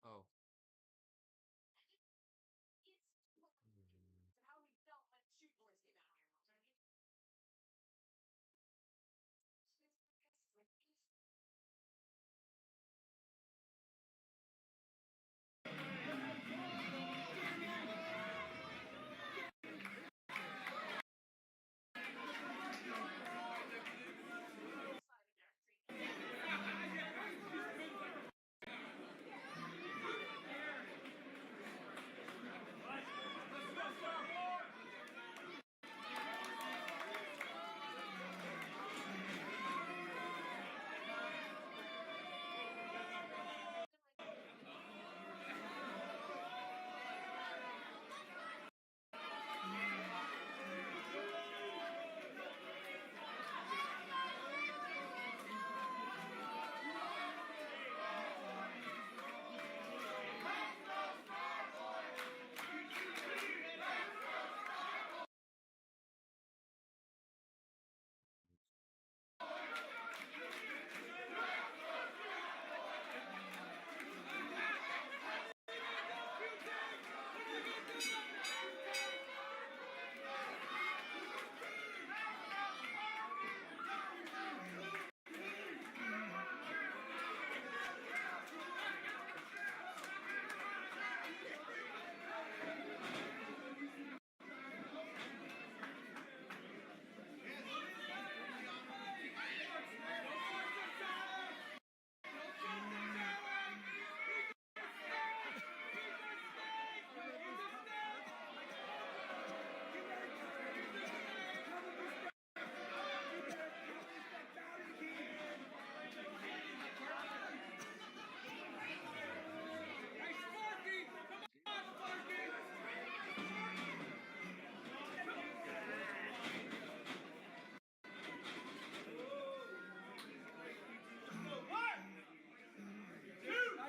Oh.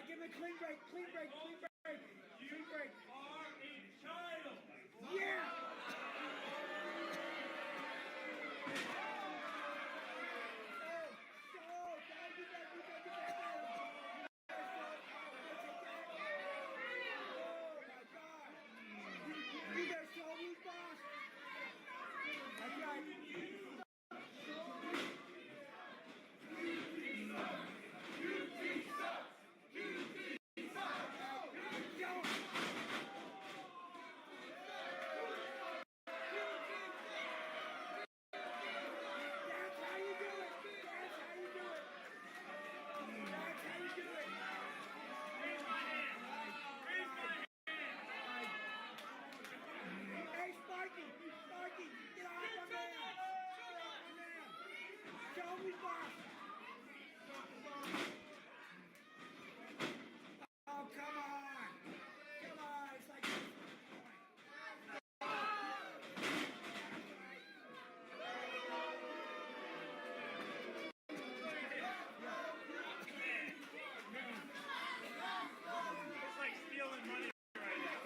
Give me a clean break, clean break, clean break, clean break. Are a child. Yeah! You guys show me, boss. That's right. Hey, Sparky! Sparky! Get off my man! Get off my man! Show me, boss! Oh, come on! Come on! It's like... It's like stealing money right now.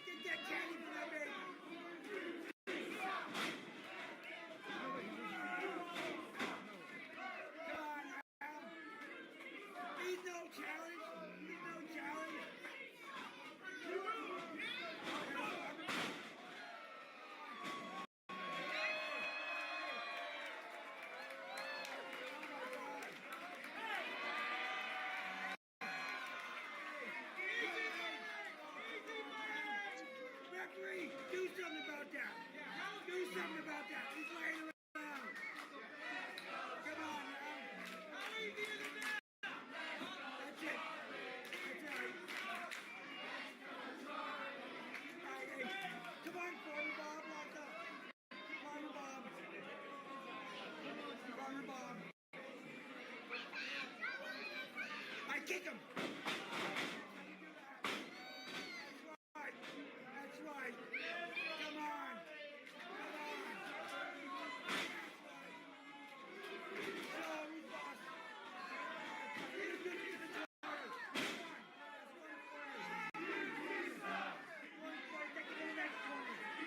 Get that candy from that baby! Come on, Al! He's no challenge! He's no challenge! Referee, do something about that! Do something about that! He's laying around! Come on, now! How easy is it now? That's it! That's right! Hey, come on, Corner Bob, lock up! Corner Bob! Corner Bob! I kick him! That's right! That's right! Come on! Come on! Show me, boss! He's good to the corner! Come on! That's one corner! One corner, take it to the next corner!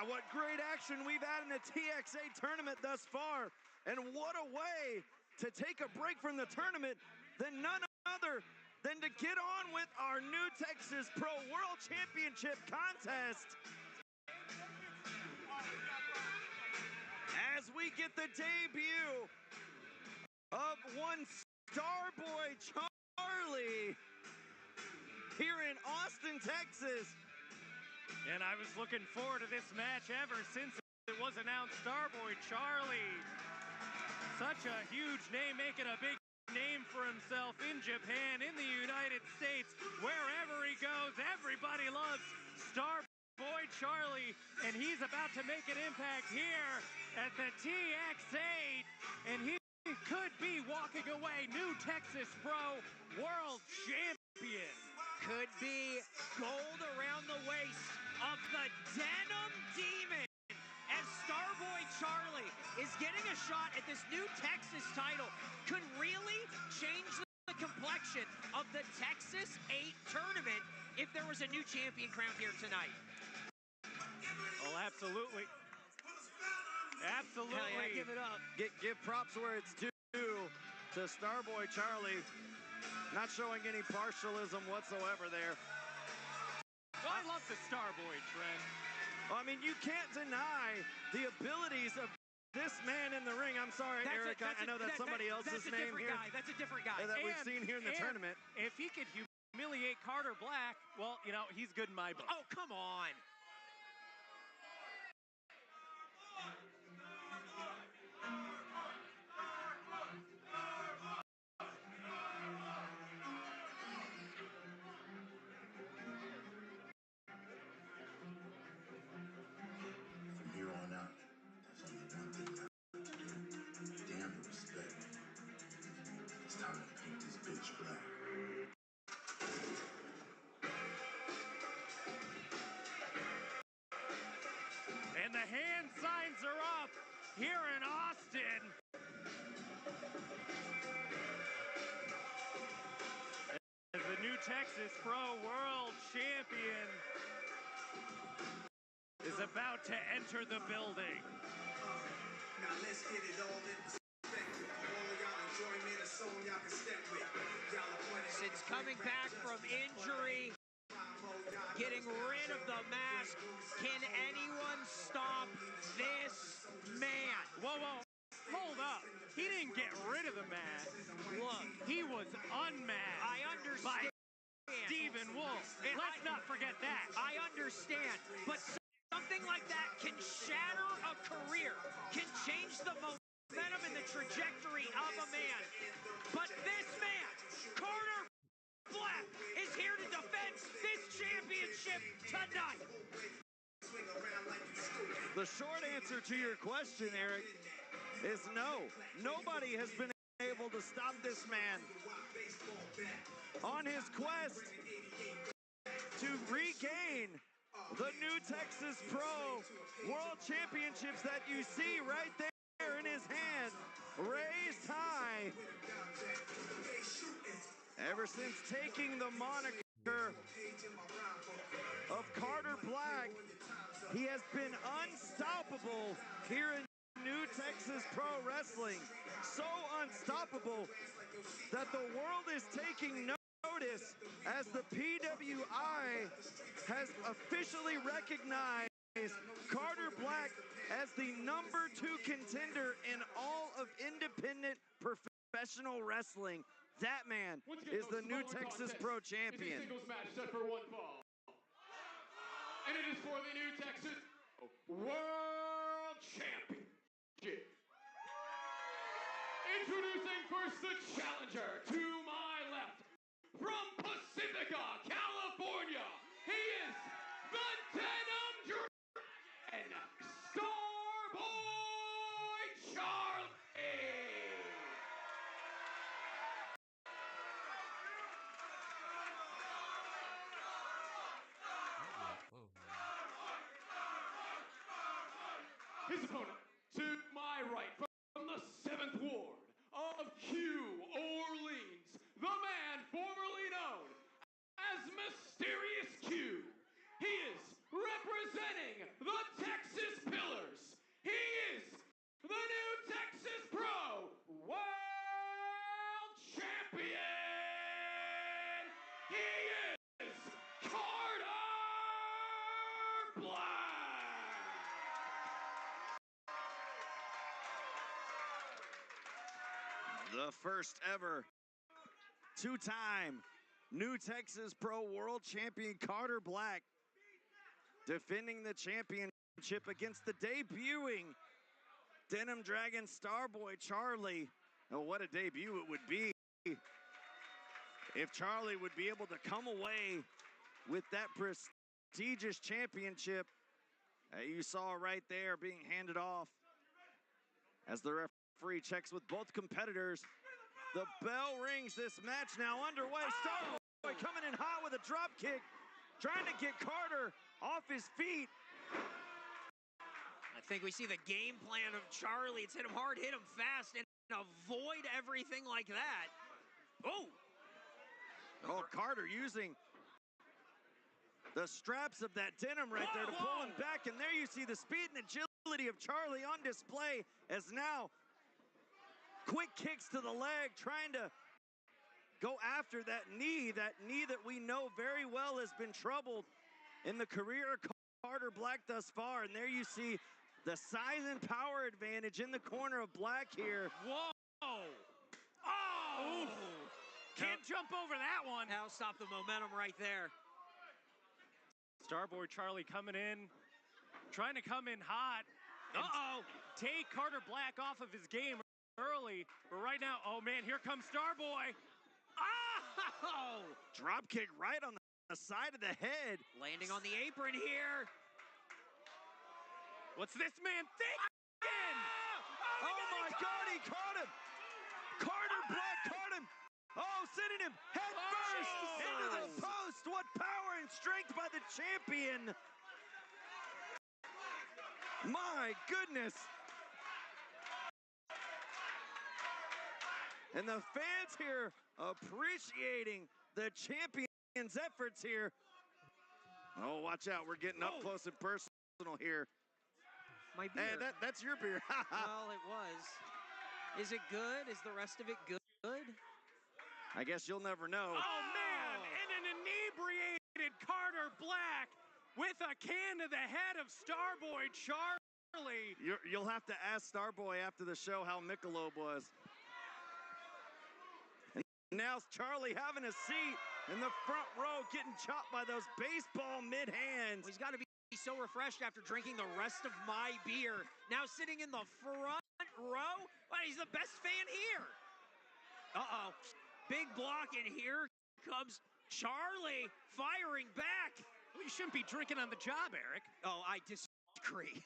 what great action we've had in the TXA tournament thus far. And what a way to take a break from the tournament than none other than to get on with our new Texas Pro World Championship contest. As we get the debut of one Starboy Charlie here in Austin, Texas. And I was looking forward to this match ever since it was announced. Starboy Charlie, such a huge name, making a big name for himself in Japan, in the United States, wherever he goes, everybody loves Starboy Charlie, and he's about to make an impact here at the TX8, and he could be walking away new Texas Pro World Champion. Could be gold around the waist of the Denim Demon, as Starboy Charlie is getting a shot at this new Texas title. Could really change the complexion of the Texas 8 tournament if there was a new champion crowned here tonight. Oh, absolutely. Absolutely. Hell yeah, give it up. Give props where it's due to Starboy Charlie. Not showing any partialism whatsoever there. Well, I love the Starboy trend. I mean, you can't deny the abilities of this man in the ring. I'm sorry, Eric, I know that's somebody else's name here. That's a different guy. That we've seen here in the tournament. If he could humiliate Carter Black, well, you know, he's good in my book. Oh, come on. From here on out, there's only one thing left to do. Damn the respect. It's time to paint this bitch black. And the hand signs are up here in Austin. As the new Texas Pro World Champion is about to enter the building. Now let's get it all in perspective. All of y'all enjoyment is something y'all can step with. Y'all are pointing Since coming back from injury, getting rid of the mask, can anyone stop this man? Whoa, whoa, hold up. He didn't get rid of the mask. Look, He was unmasked. I understand. Stephen Wolf. And Let's not forget that. I understand, but something like that can shatter a career, can change the momentum and the trajectory of a man. But this man, Carter Black, is here to defend this championship tonight. The short answer to your question, Eric, is no. Nobody has been able to stop this man on his quest to regain the new Texas Pro World Championships that you see right there in his hand, raised high. Ever since taking the moniker of Carter Black, he has been unstoppable here in New Texas Pro Wrestling. So unstoppable that the world is taking notice as the PWI has officially recognized Carter Black as the #2 contender in all of independent professional wrestling. That man is the new Texas Pro Champion. It's a singles match set for one fall. And it is for the new Texas World Championship. Introducing first the challenger to my left. From Pacifica, California, he is the Denim Dragon, Starboy Charlie. His opponent, to my right, from the 7th Ward of Q Orleans, the man formerly known as Mysterious Q. He is representing the Texas Black. The first ever two-time New Texas Pro World Champion Carter Black defending the championship against the debuting Denim Dragon Starboy Charlie. Oh, what a debut it would be if Charlie would be able to come away with that prestigious championship you saw right there being handed off. As the referee checks with both competitors, the bell rings. This match now underway. Starboy coming in hot with a drop kick, trying to get Carter off his feet. I think we see the game plan of Charlie. It's hit him hard, hit him fast, and avoid everything like that. Oh! Oh, Carter using the straps of that denim right there to pull him back. And there you see the speed and agility of Charlie on display as now quick kicks to the leg, trying to go after that knee that we know very well has been troubled in the career of Carter Black thus far. And there you see the size and power advantage in the corner of Black here. Whoa! Oh! Can't jump over that one. That'll stop the momentum right there. Starboy Charlie coming in, trying to come in hot. Take Carter Black off of his game early. But right now, oh man, here comes Starboy. Oh! Drop kick right on the side of the head. Landing on the apron here. What's this man thinking? Oh my God, he caught him. Carter Black caught him. Oh, sending him head first into the post. What power and strength by the champion. My goodness. And the fans here appreciating the champion's efforts here. Oh, watch out. We're getting up close and personal here. My beer. Hey, that's your beer. Well, it was. Is it good? Is the rest of it good? I guess you'll never know. Oh man, and an inebriated Carter Black with a can to the head of Starboy Charlie. You'll have to ask Starboy after the show how Michelob was. And now Charlie having a seat in the front row, getting chopped by those baseball mid-hands. Well, he's got to be so refreshed after drinking the rest of my beer. Now sitting in the front row. Well, he's the best fan here. Uh-oh. Big block, and here comes Charlie firing back. Well, you shouldn't be drinking on the job, Eric. Oh, I disagree.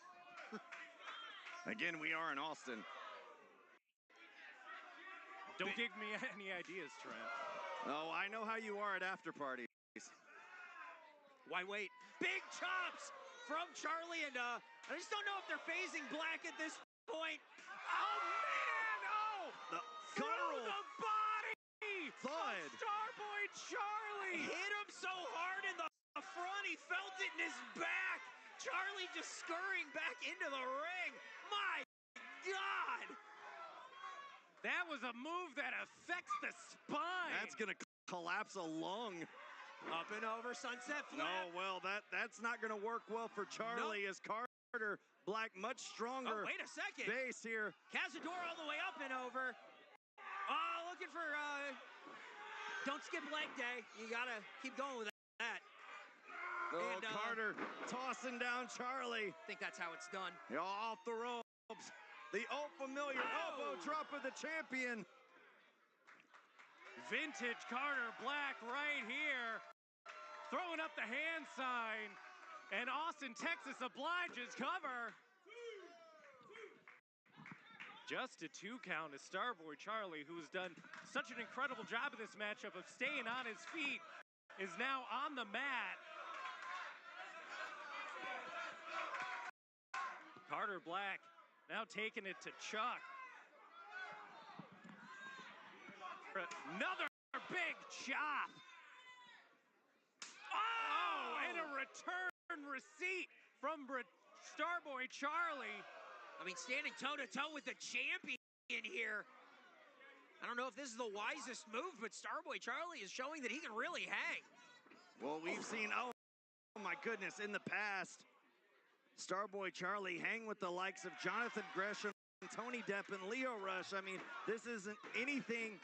Again, we are in Austin. Don't give me any ideas, Trent. Oh, I know how you are at after parties. Why wait? Big chops from Charlie, and I just don't know if they're phasing Black at this point. Oh, man! Oh! Through the body! Thud. Starboy Charlie! Hit him so hard in the front, he felt it in his back. Charlie just scurrying back into the ring. My God! That was a move that affects the spine. That's going to collapse a lung. Up and over, sunset flip. Oh, well, that's not going to work well for Charlie as Carter Black, much stronger. Oh, wait a second. Base here. Cazador all the way up and over. Oh, looking for, don't skip leg day. You got to keep going with that. Oh, And, Carter tossing down Charlie. I think that's how it's done. Off the ropes. The old familiar elbow drop of the champion. Vintage Carter Black right here. Throwing up the hand sign. And Austin, Texas obliges cover. Just a 2 count as Starboy Charlie, who has done such an incredible job of this matchup of staying on his feet, is now on the mat. Carter Black now taking it to Chuck. Another big chop. Oh, and a return receipt from Starboy Charlie. I mean, standing toe-to-toe with the champion here. I don't know if this is the wisest move, but Starboy Charlie is showing that he can really hang. Well, we've seen, oh my goodness, in the past, Starboy Charlie hang with the likes of Jonathan Gresham, Tony Depp, and Leo Rush. I mean, this isn't anything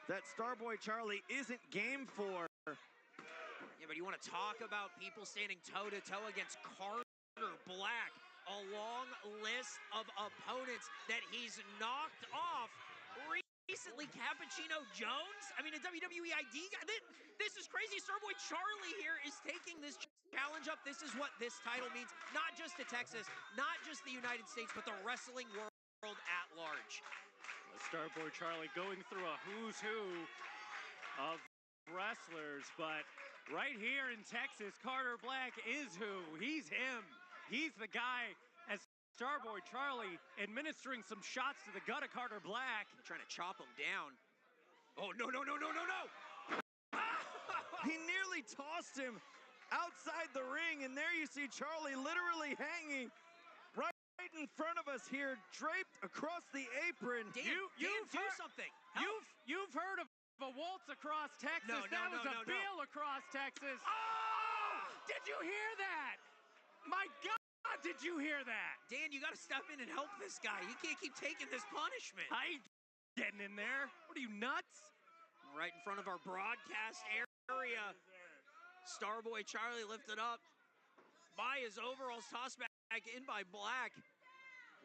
that Starboy Charlie isn't game for. Yeah, but you want to talk about people standing toe-to-toe against Carter Black, a long list of opponents that he's knocked off. Recently, Cappuccino Jones, I mean, a WWE ID guy. This is crazy. Starboy Charlie here is taking this challenge up. This is what this title means, not just to Texas, not just the United States, but the wrestling world at large. Starboy Charlie going through a who's who of wrestlers, but right here in Texas, Carter Black is who. He's him. He's the guy. As Starboy Charlie administering some shots to the gut of Carter Black. Trying to chop him down. Oh, no, no, no, no, no, no! He nearly tossed him outside the ring, and there you see Charlie literally hanging right in front of us here, draped across the apron. Dan, do something. You've heard of a waltz across Texas. No, that was a bill across Texas. Oh! Did you hear that? My God, did you hear that? Dan, you got to step in and help this guy. He can't keep taking this punishment. I ain't getting in there. What are you, nuts? Right in front of our broadcast area. Starboy Charlie lifted up by his overalls, tossed back in by Black.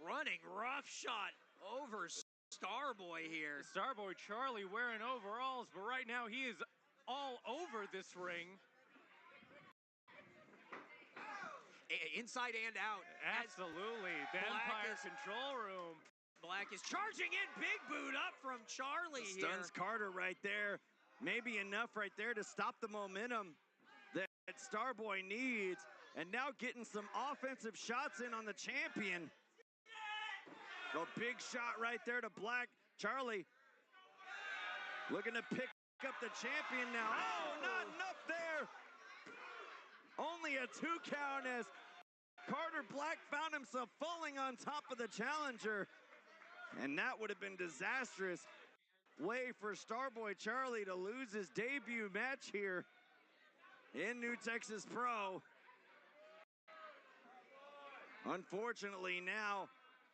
Running roughshot over Starboy here. Starboy Charlie wearing overalls, but right now he is all over this ring. Inside and out. Absolutely. The Empire Control Room. Black is charging in. Big boot up from Charlie here. Stuns Carter right there. Maybe enough right there to stop the momentum that Starboy needs. And now getting some offensive shots in on the champion. A big shot right there to Black. Charlie looking to pick up the champion now. Oh, not enough there. Only a 2 count as Carter Black found himself falling on top of the challenger. And that would have been disastrous way for Starboy Charlie to lose his debut match here in New Texas Pro. Unfortunately now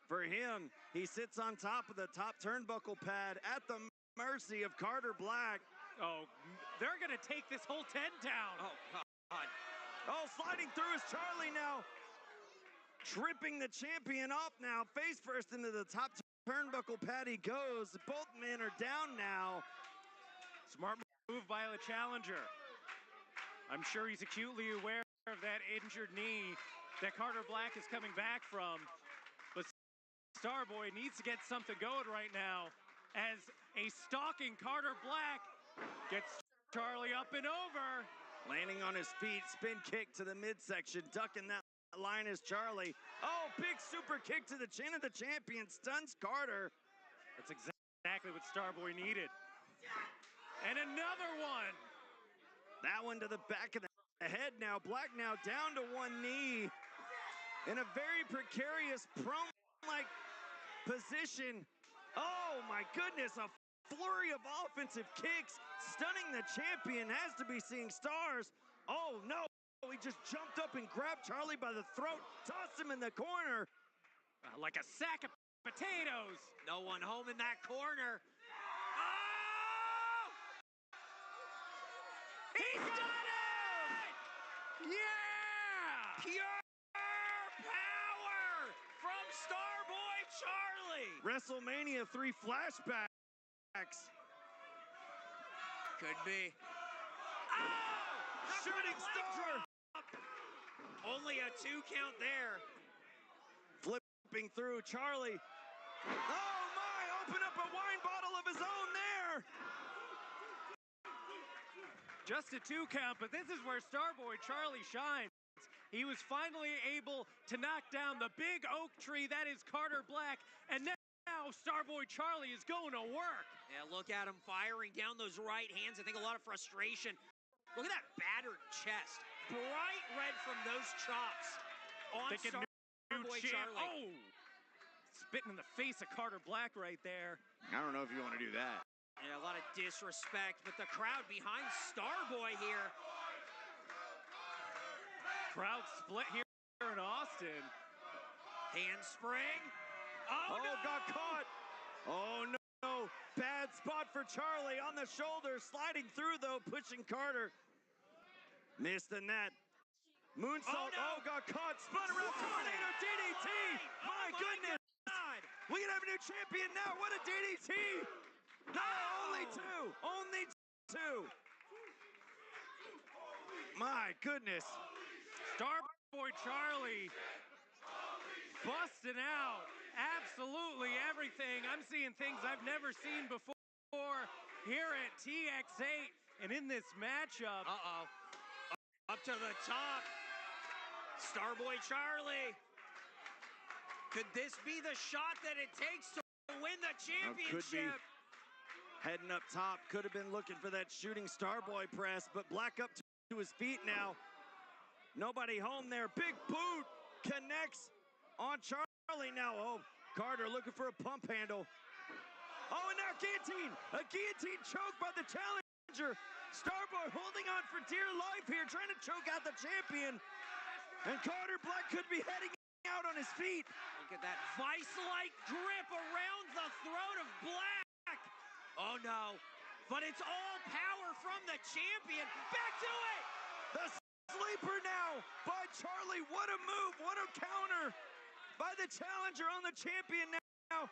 for him, he sits on top of the top turnbuckle pad at the mercy of Carter Black. Oh, they're going to take this whole tent down. Oh, God. Oh, sliding through is Charlie now. Tripping the champion off now. Face first into the top turnbuckle pad he goes. Both men are down now. Smart move by the challenger. I'm sure he's acutely aware of that injured knee that Carter Black is coming back from. But Starboy needs to get something going right now as a stalking Carter Black gets Charlie up and over. Landing on his feet, spin kick to the midsection, ducking that line is Charlie. Oh, big super kick to the chin of the champion, stuns Carter. That's exactly what Starboy needed. And another one. That one to the back of the head now. Black now down to one knee in a very precarious prone-like position. Oh my goodness, a flurry of offensive kicks, stunning the champion, has to be seeing stars. Oh no, he just jumped up and grabbed Charlie by the throat, tossed him in the corner. Like a sack of potatoes. No one home in that corner. Oh! He's done it! Yeah! Pure power from Starboy Charlie. WrestleMania 3 flashbacks. Could be. Oh! Shooting star. Only a 2 count there. Flipping through Charlie. Oh my, open up a wine bottle of his own there. Just a 2 count, but this is where Starboy Charlie shines. He was finally able to knock down the big oak tree that is Carter Black, and now Starboy Charlie is going to work. Yeah, look at him firing down those right hands. I think a lot of frustration. Look at that battered chest. Bright red from those chops on Starboy Charlie. Oh! Spitting in the face of Carter Black right there. I don't know if you want to do that. Yeah, a lot of disrespect, but the crowd behind Starboy here. Crowd split here in Austin. Handspring. Oh, no! Got caught. Oh, no. Bad spot for Charlie on the shoulder. Sliding through, though, pushing Carter. Missed the net. Moonsault. Oh, no. Got caught. Spun around. Tornado DDT. My goodness. God. We can have a new champion now. What a DDT. No, only two. Only two. My goodness. Starboy Charlie busting out absolutely everything. I'm seeing things I've never seen before here at TX8 and in this matchup. Uh-oh. Up to the top. Starboy Charlie. Could this be the shot that it takes to win the championship? Could be. Heading up top. Could have been looking for that shooting Starboy press, but Black up to his feet now. Nobody home there. Big boot connects on Charlie now. Oh, Carter looking for a pump handle. Oh, and now guillotine. A guillotine choke by the challenger. Starboy holding on for dear life here, trying to choke out the champion. And Carter Black could be heading out on his feet. Look at that vice-like grip around the throat of Black. Oh, no. But it's all power from the champion. Back to it. The sleeper now by Charlie. What a move. What a counter by the challenger on the champion now.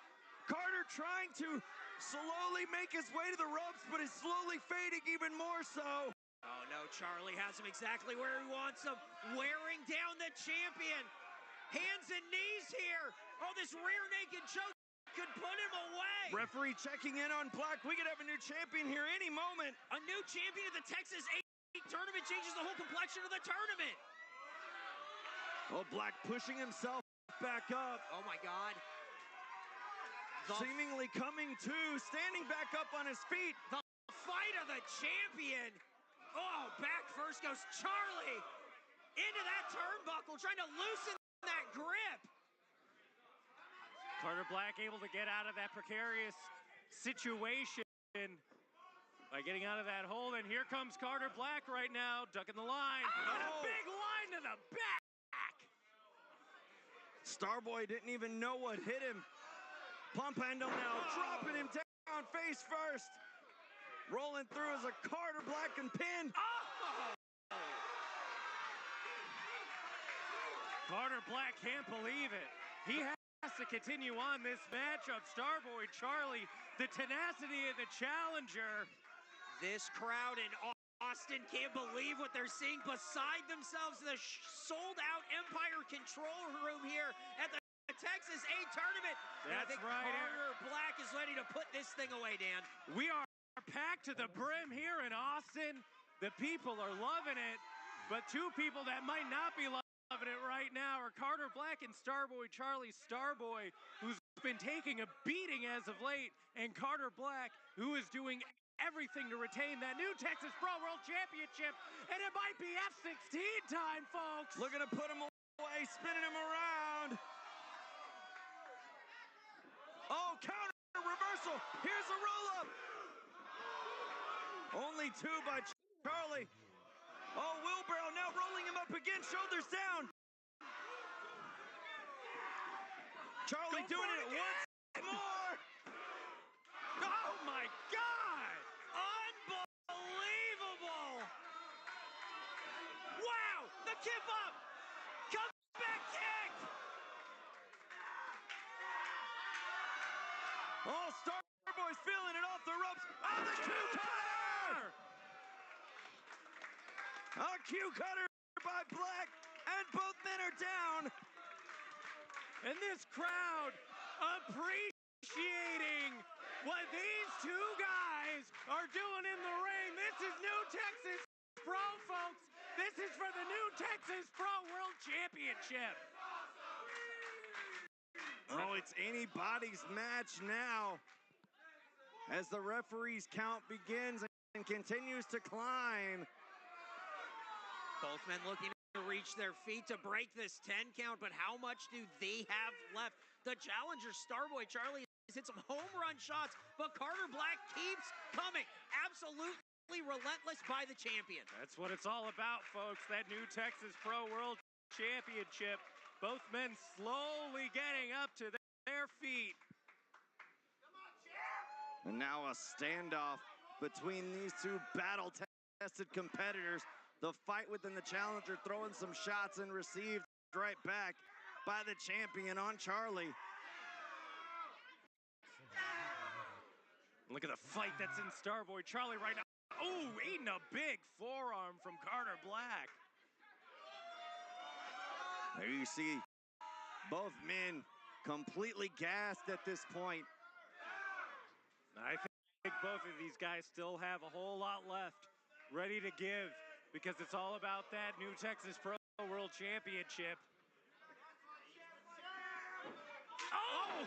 Carter trying to slowly make his way to the ropes, but is slowly fading even more so. Oh, no. Charlie has him exactly where he wants him. Wearing down the champion. Hands and knees here. Oh, this rear naked choke could put him away. Referee checking in on Black. We could have a new champion here any moment. A new champion of the Texas 8 tournament changes the whole complexion of the tournament. Oh, Black pushing himself back up. Oh, my God. Seemingly coming to, standing back up on his feet. The fight of the champion. Oh, back first goes Charlie. Into that turnbuckle, trying to loosen that grip. Carter Black able to get out of that precarious situation by getting out of that hold. And here comes Carter Black right now, ducking the line. And a big line to the back. Starboy didn't even know what hit him. Pump handle now, dropping him down face first. Rolling through as a Carter Black and pin. Oh! Carter Black can't believe it. He has to continue on this matchup. Starboy Charlie, the tenacity of the challenger. This crowd in Austin can't believe what they're seeing beside themselves. The sold-out Empire Control Room here at the Texas 8 tournament. That's I think right. Carter Black is ready to put this thing away, Dan. We are packed to the brim here in Austin. The people are loving it, but two people that might not be loving it right now are Carter Black and Starboy Charlie. Starboy, who's been taking a beating as of late, and Carter Black, who is doing everything to retain that new Texas Pro World Championship, and it might be F16 time, folks. Looking to put him away, spinning him around. Oh, counter reversal. Here's a roll-up. Only two by Charlie. Oh, wheelbarrow now rolling him up again, shoulders down. Charlie doing it once more. Oh my God! Unbelievable! Wow! The kip up! Come back kick! Oh, Starboy's feeling it off the ropes. Oh, the Q cutter! A Q cutter by Black, and both men are down. And this crowd appreciating what these two guys are doing in the ring. This is New Texas Pro, folks. This is for the New Texas Pro World Championship. Oh, it's anybody's match now as the referee's count begins and continues to climb. Both men looking to reach their feet to break this 10 count, but how much do they have left? The challenger, Starboy Charlie, has hit some home run shots, but Carter Black keeps coming. Absolutely relentless by the champion. That's what it's all about, folks. That New Texas Pro World Championship. Both men slowly getting up to their feet. And now a standoff between these two battle-tested competitors. The fight within the challenger, throwing some shots and received right back by the champion on Charlie. Look at the fight that's in Starboy Charlie right now. Oh, eating a big forearm from Carter Black. There you see both men completely gassed at this point. I think both of these guys still have a whole lot left, ready to give, because it's all about that new Texas Pro World Championship. Oh!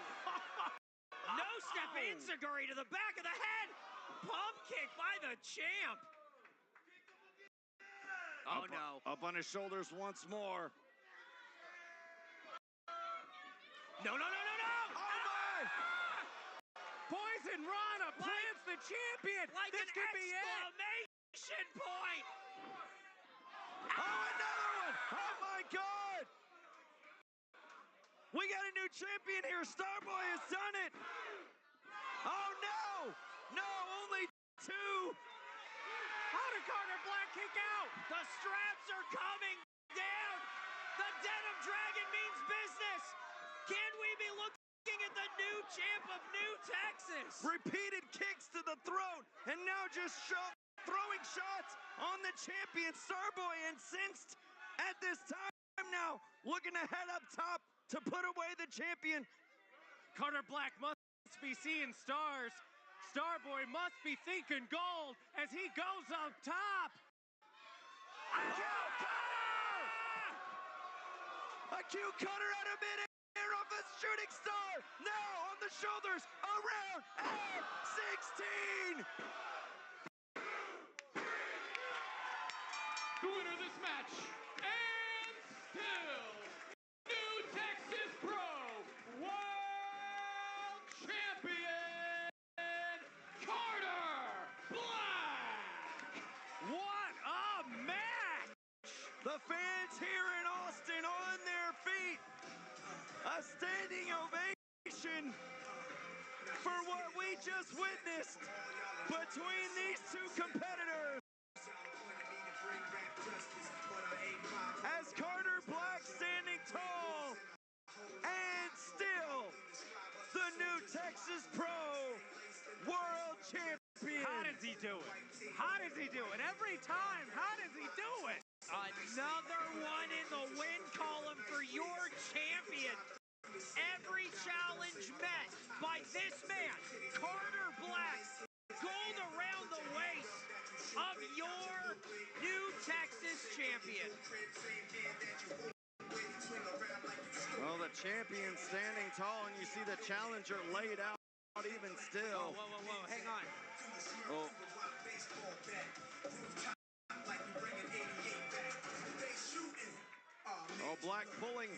No step enziguri to the back of the head. Pump kick by the champ. Oh no. Up on his shoulders once more. No, no, no, no, no! Oh my! Poison Rana plants the champion. Like This an could be it. exclamation point! Oh, another one! Oh my God! We got a new champion here. Starboy has done it. Oh no! No, only two. How did Carter Black kick out? The straps are coming down. The Denim Dragon means business. Can we be looking at the new champ of New Texas? Repeated kicks to the throat, and now just throwing shots on the champion Starboy, incensed at this time now, looking to head up top to put away the champion. Carter Black must be seeing stars. Starboy must be thinking gold as he goes up top. A cue cutter out of midair off a shooting star. Now on the shoulders, around at 16. The winner of this match, and still New Texas Pro World Champion, Carter Black. What a match! The fans here in Austin on their feet. A standing ovation for what we just witnessed between these two competitors. As Carter Black standing tall and still the new Texas Pro World Champion. How does he do it? How does he do it? Every time, how does he do it? Another one in the win column for your champion. Every challenge met by this man, Carter Black. Gold around the waist of your new Texas champion. Well, the champion standing tall, and you see the challenger laid out even still. Whoa, whoa, whoa, hang on. Oh. Oh, Black pulling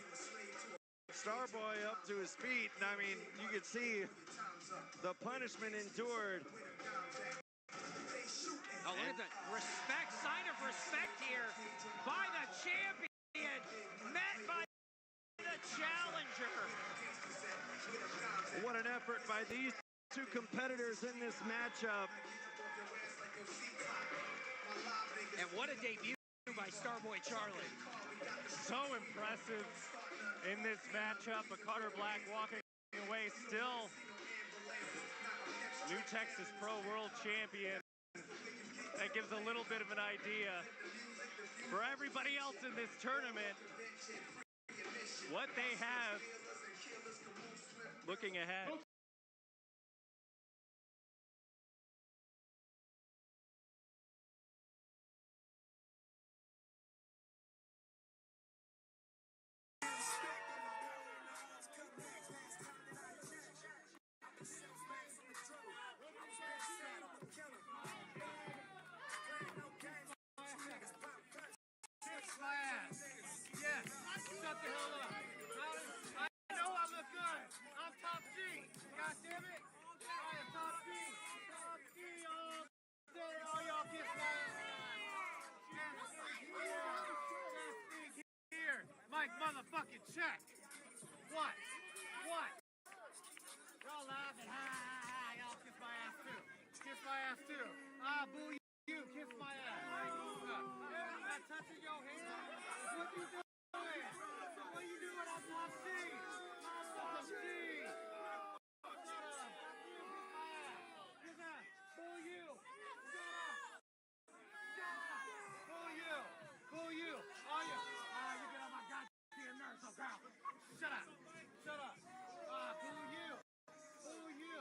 Starboy up to his feet, and I mean, you can see the punishment endured. Oh, look at the respect, sign of respect here by the champion, met by the challenger. What an effort by these two competitors in this matchup. And what a debut by Starboy Charlie. So impressive in this matchup, but Carter Black walking away still new Texas Pro World Champion. That gives a little bit of an idea for everybody else in this tournament what they have looking ahead. Shut the hell up. I know I'm the good. I'm top G. motherfucking check. What? What? Y'all laughing. Ha ha ha. Y'all kiss my ass too. Kiss my ass too. Ah, boo you. Kiss my ass. Not touching your hand. What you doing? What you doing on my feet? My feet. Shut up. Kiss my ass. Kiss that. Boo you. Shut up. Shut up. Boo you. Boo you. Oh, you. Ah, you get on my goddamn nerves, so girl. Shut up. Shut up. Ah, boo you. Boo you.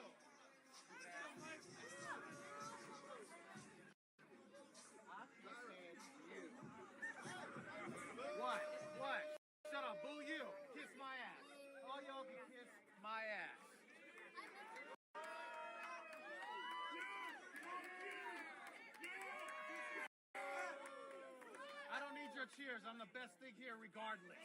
What? What? Shut up. Boo you. Kiss my ass. All y'all can kiss my ass. I don't need your cheers. I'm the best thing here regardless.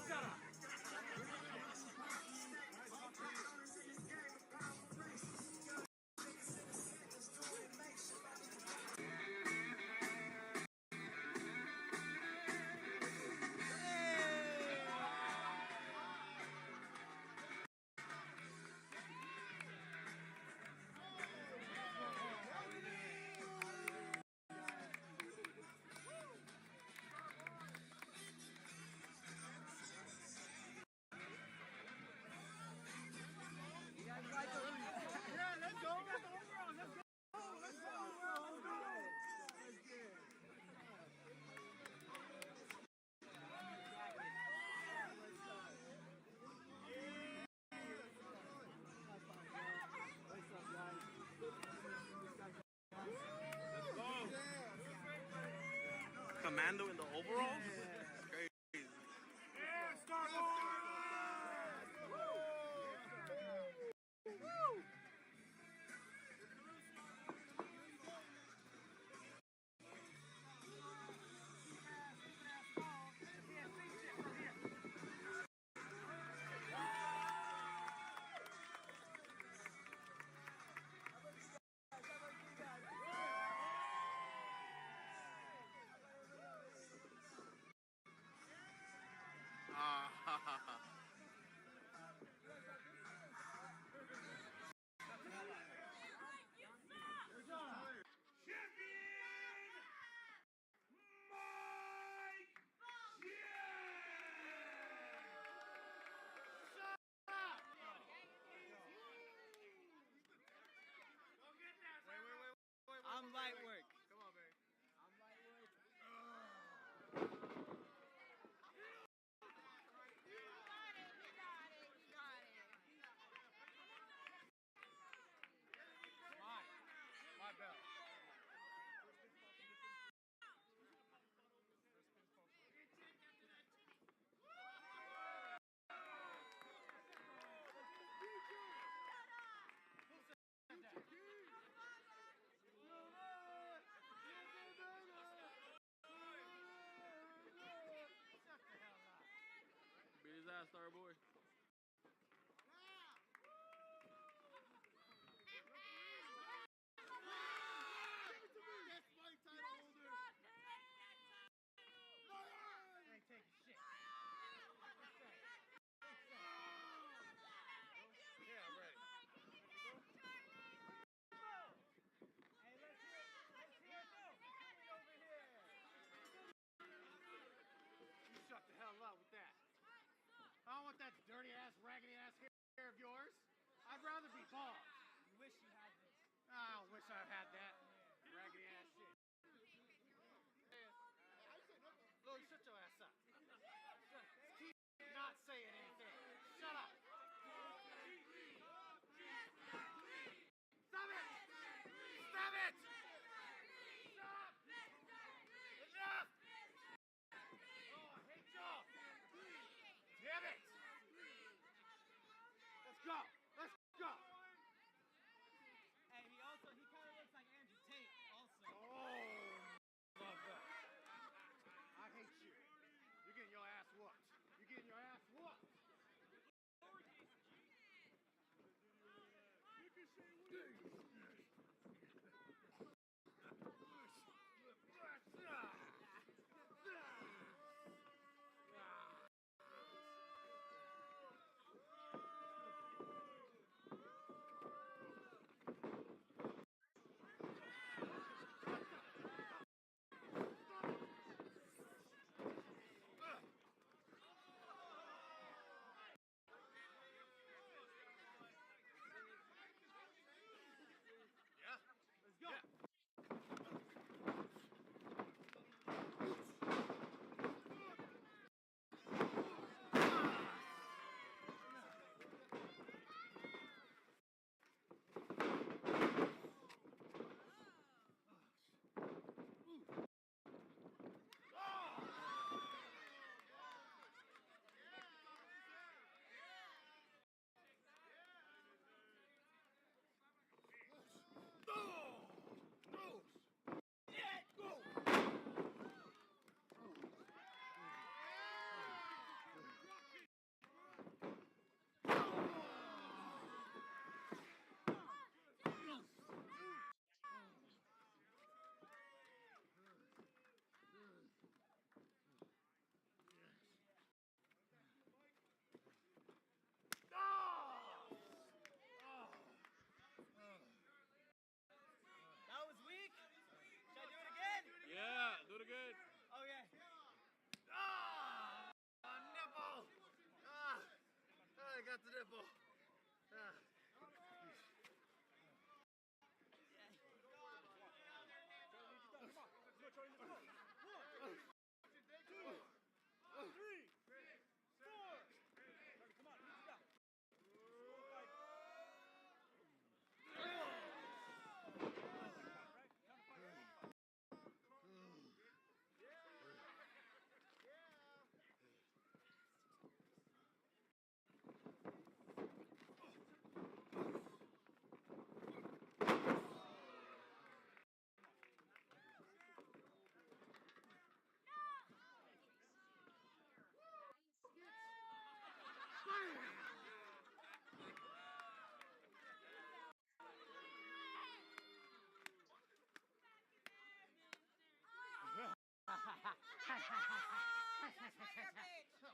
Shut up. Commando in the overalls? Crazy. Yeah, Starboy!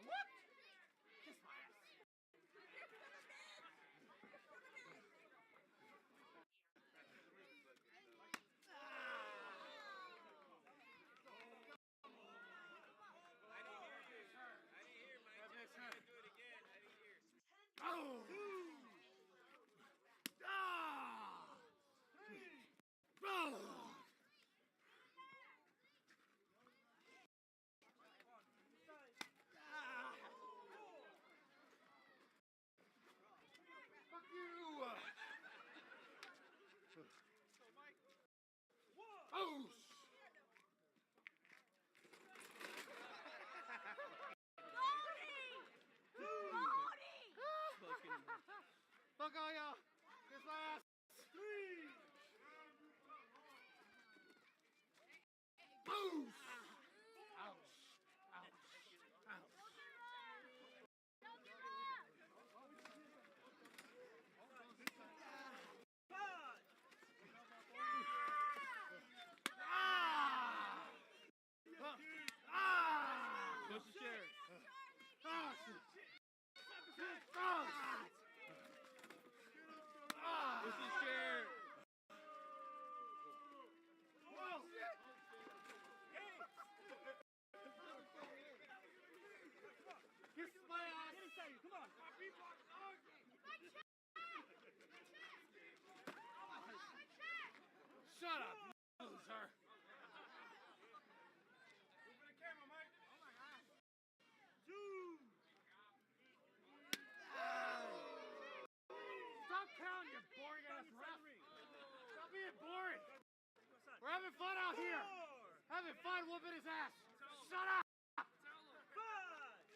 What? Kiss my ass. Oh! Ah! Oh! Fuck you! Oh! Fuck all y'all! Kiss my ass! Boosh! Ouch! Ouch! Ouch! Ah! Ah! Push the chair. Ah! Ah! Ah! Push the chair. Whoa! Kiss my ass! Get inside you, come on! Shut up, you loser! Stop counting, you boring ass ref! Stop being boring! We're having fun out here! Having fun whooping his ass! Shut up!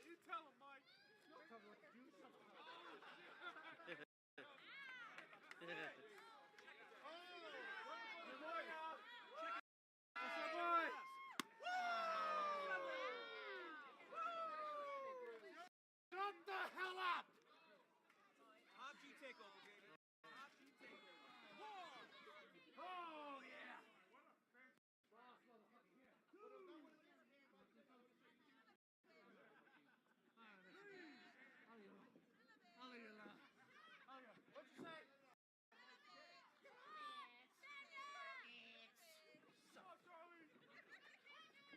You tell him, Mike! Don't tell me what to do, shut up! Good boy now! That's our boy! Shut the hell up! Top G takeover, baby. Top G takeover. Oh, yeah! I'll leave it alone. What'd you say?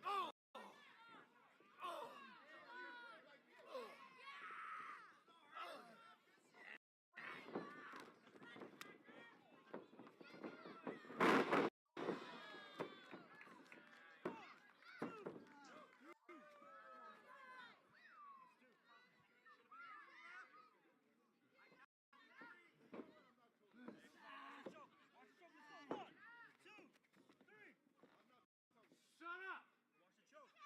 Oh! Oh! Shut up! Watch the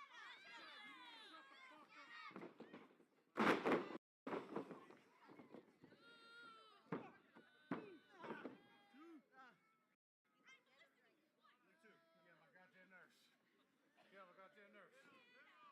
choke. Get my goddamn nerves. Get my goddamn nerves.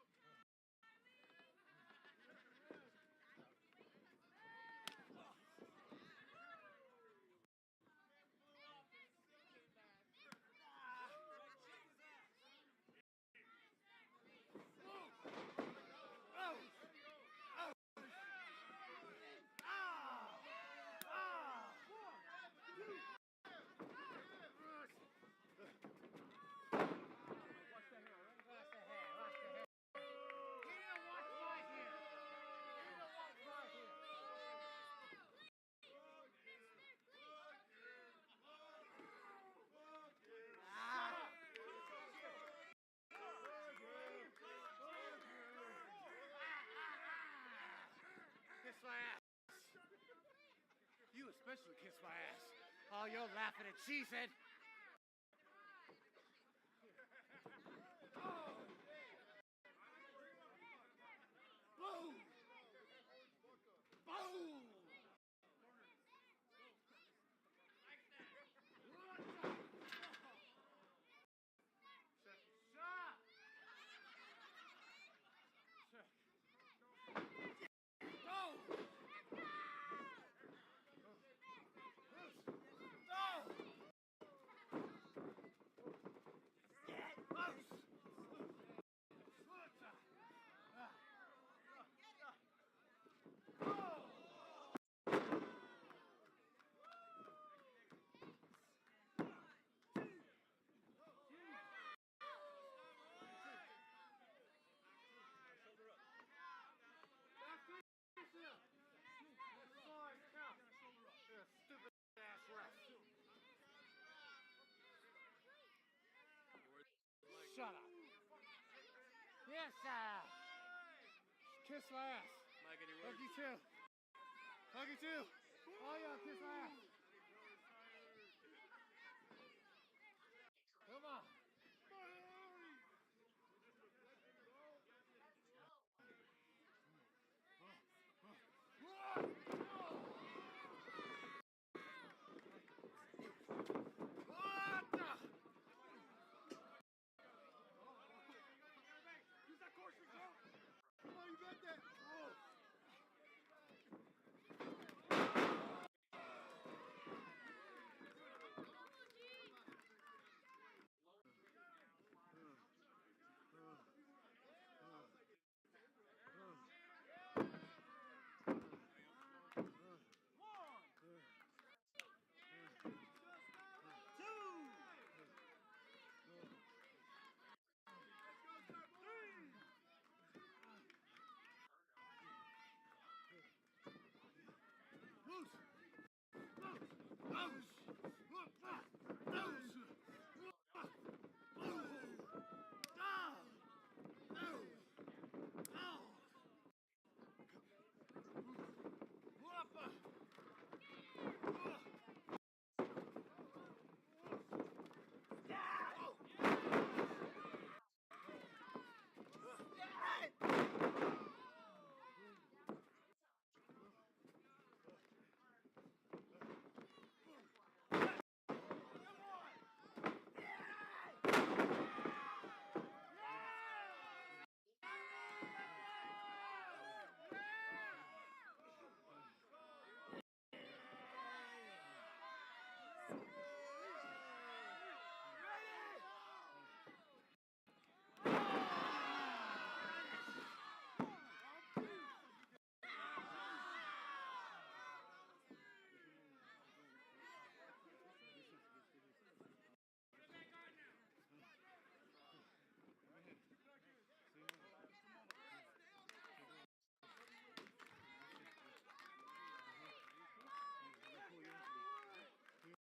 Kiss my ass. You especially kiss my ass. Oh, you're laughing at cheesehead. Oh. Boom. Boom. shut up. Yes, kiss my ass. Mike, any Hug you too. Hug you too. Oh yeah, kiss my ass. Come on. Use that course control. Come on, you got that. Oh.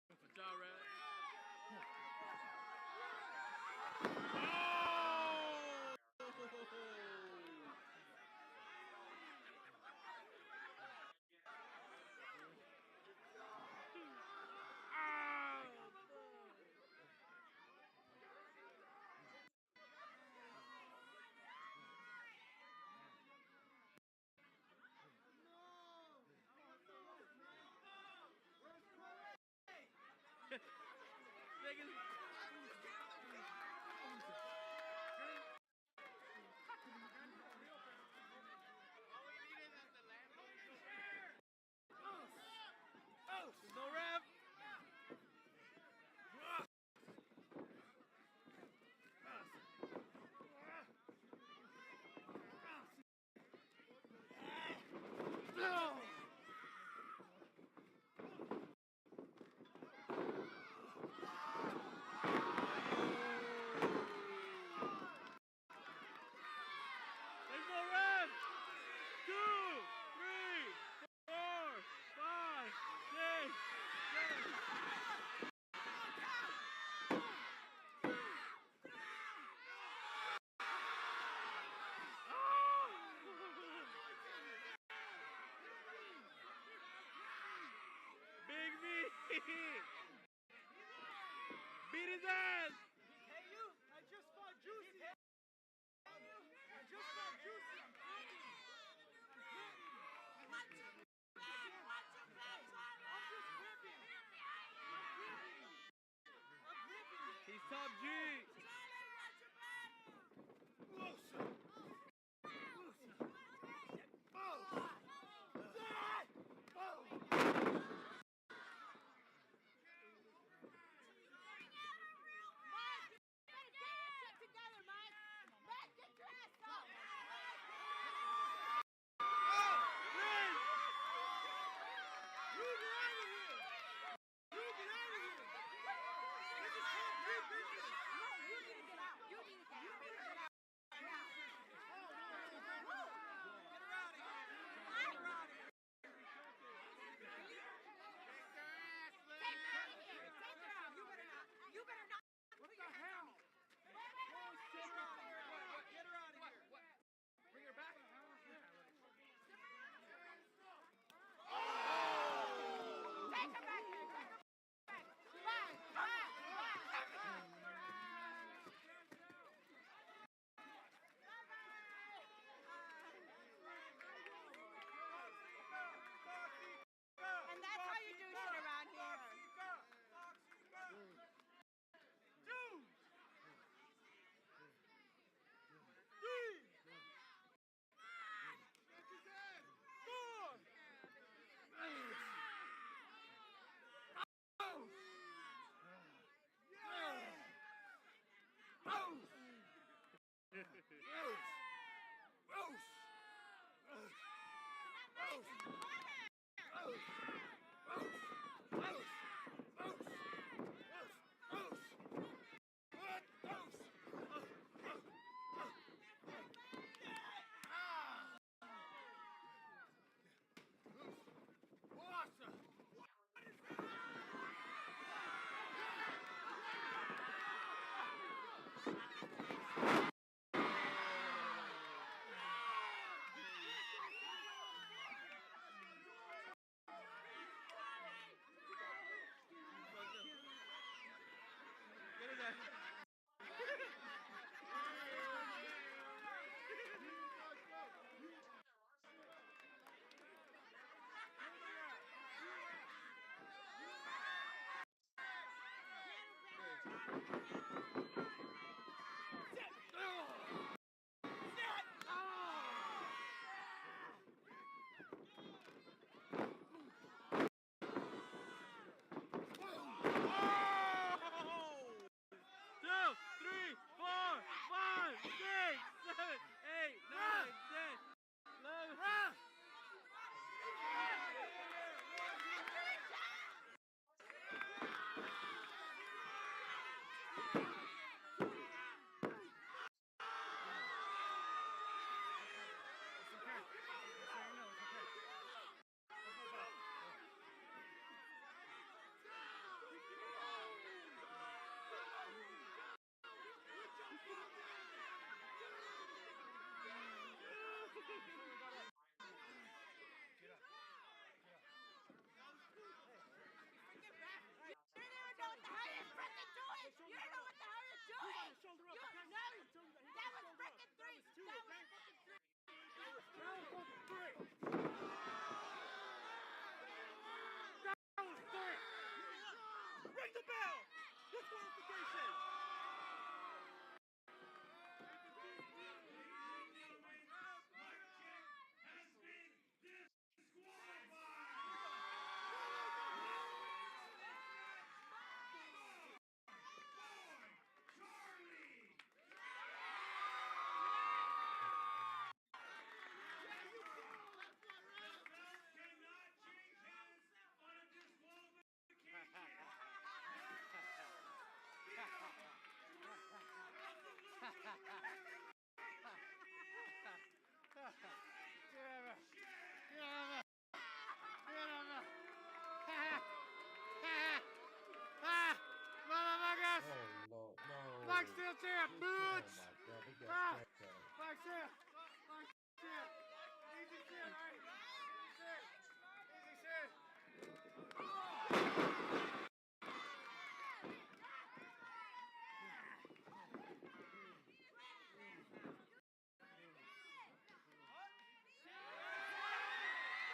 Good job, Red. No ref. There's no ref. 2, 3, 4, 5, 6, 7. Big V! Beat his ass! Hey, you! I just fought Juicy! I just fought Juicy! I'm gripping! Watch your back! Watch your back, Tyler! I'm just gripping! I'm gripping! I'm gripping! He's top G! Tyler, watch your back! the bell! Disqualification! Motherfuckers! Oh, Lord, no. Black Steel Champ, Oh, bitch! my God. We got Ah! cracked out. Black Champ! Black Champ! Easy shit, right? Easy shit! Easy shit!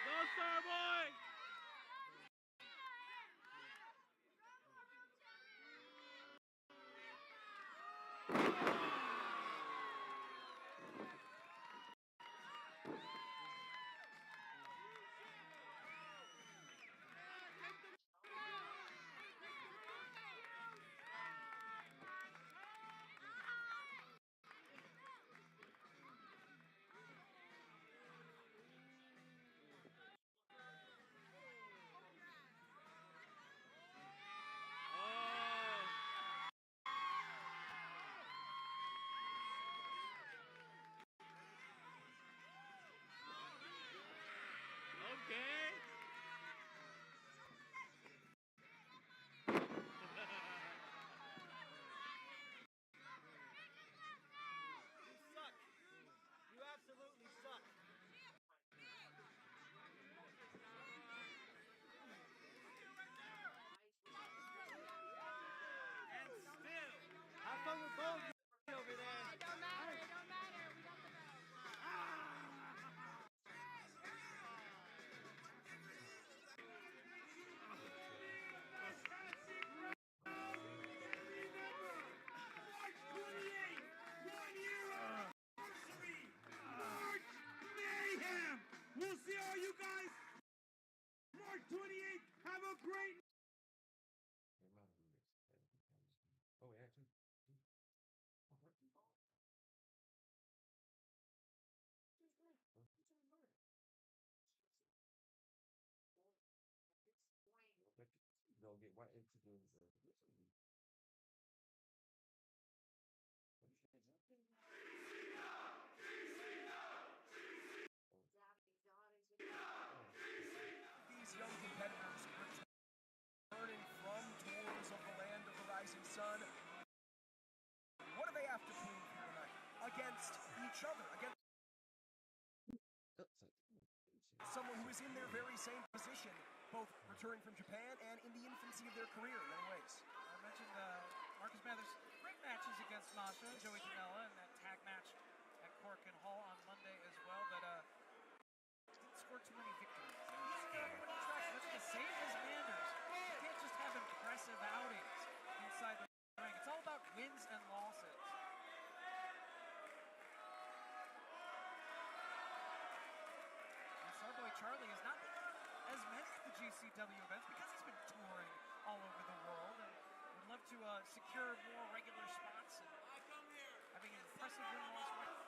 Go, Starboy! Okay. You suck. You absolutely suck. And still, have fun with gold over there. It don't matter. It don't matter. We got the belt. March 28, 1 year anniversary. March Mayhem. We'll see all you guys March 28th. Have a great Remind me this. Oh, it actually. Oh, what? But they'll get right into the. These young competitors returning from tours of the land of the rising sun. What do they have to prove here tonight? Against each other, against someone who is in their very same position, both returning from Japan and in the infancy of their career in many ways. I mentioned Marcus Mathers' great matches against Masha and Joey Janela and that tag match at Cork and Hall on Monday as well, but didn't score too many victories. That's the same as Manders. You can't just have impressive outings inside the ring. It's all about wins and losses. And Starboy Charlie has not been as many of the GCW events because he's been touring all over the world and would love to secure more regular spots and having an impressive win-loss record.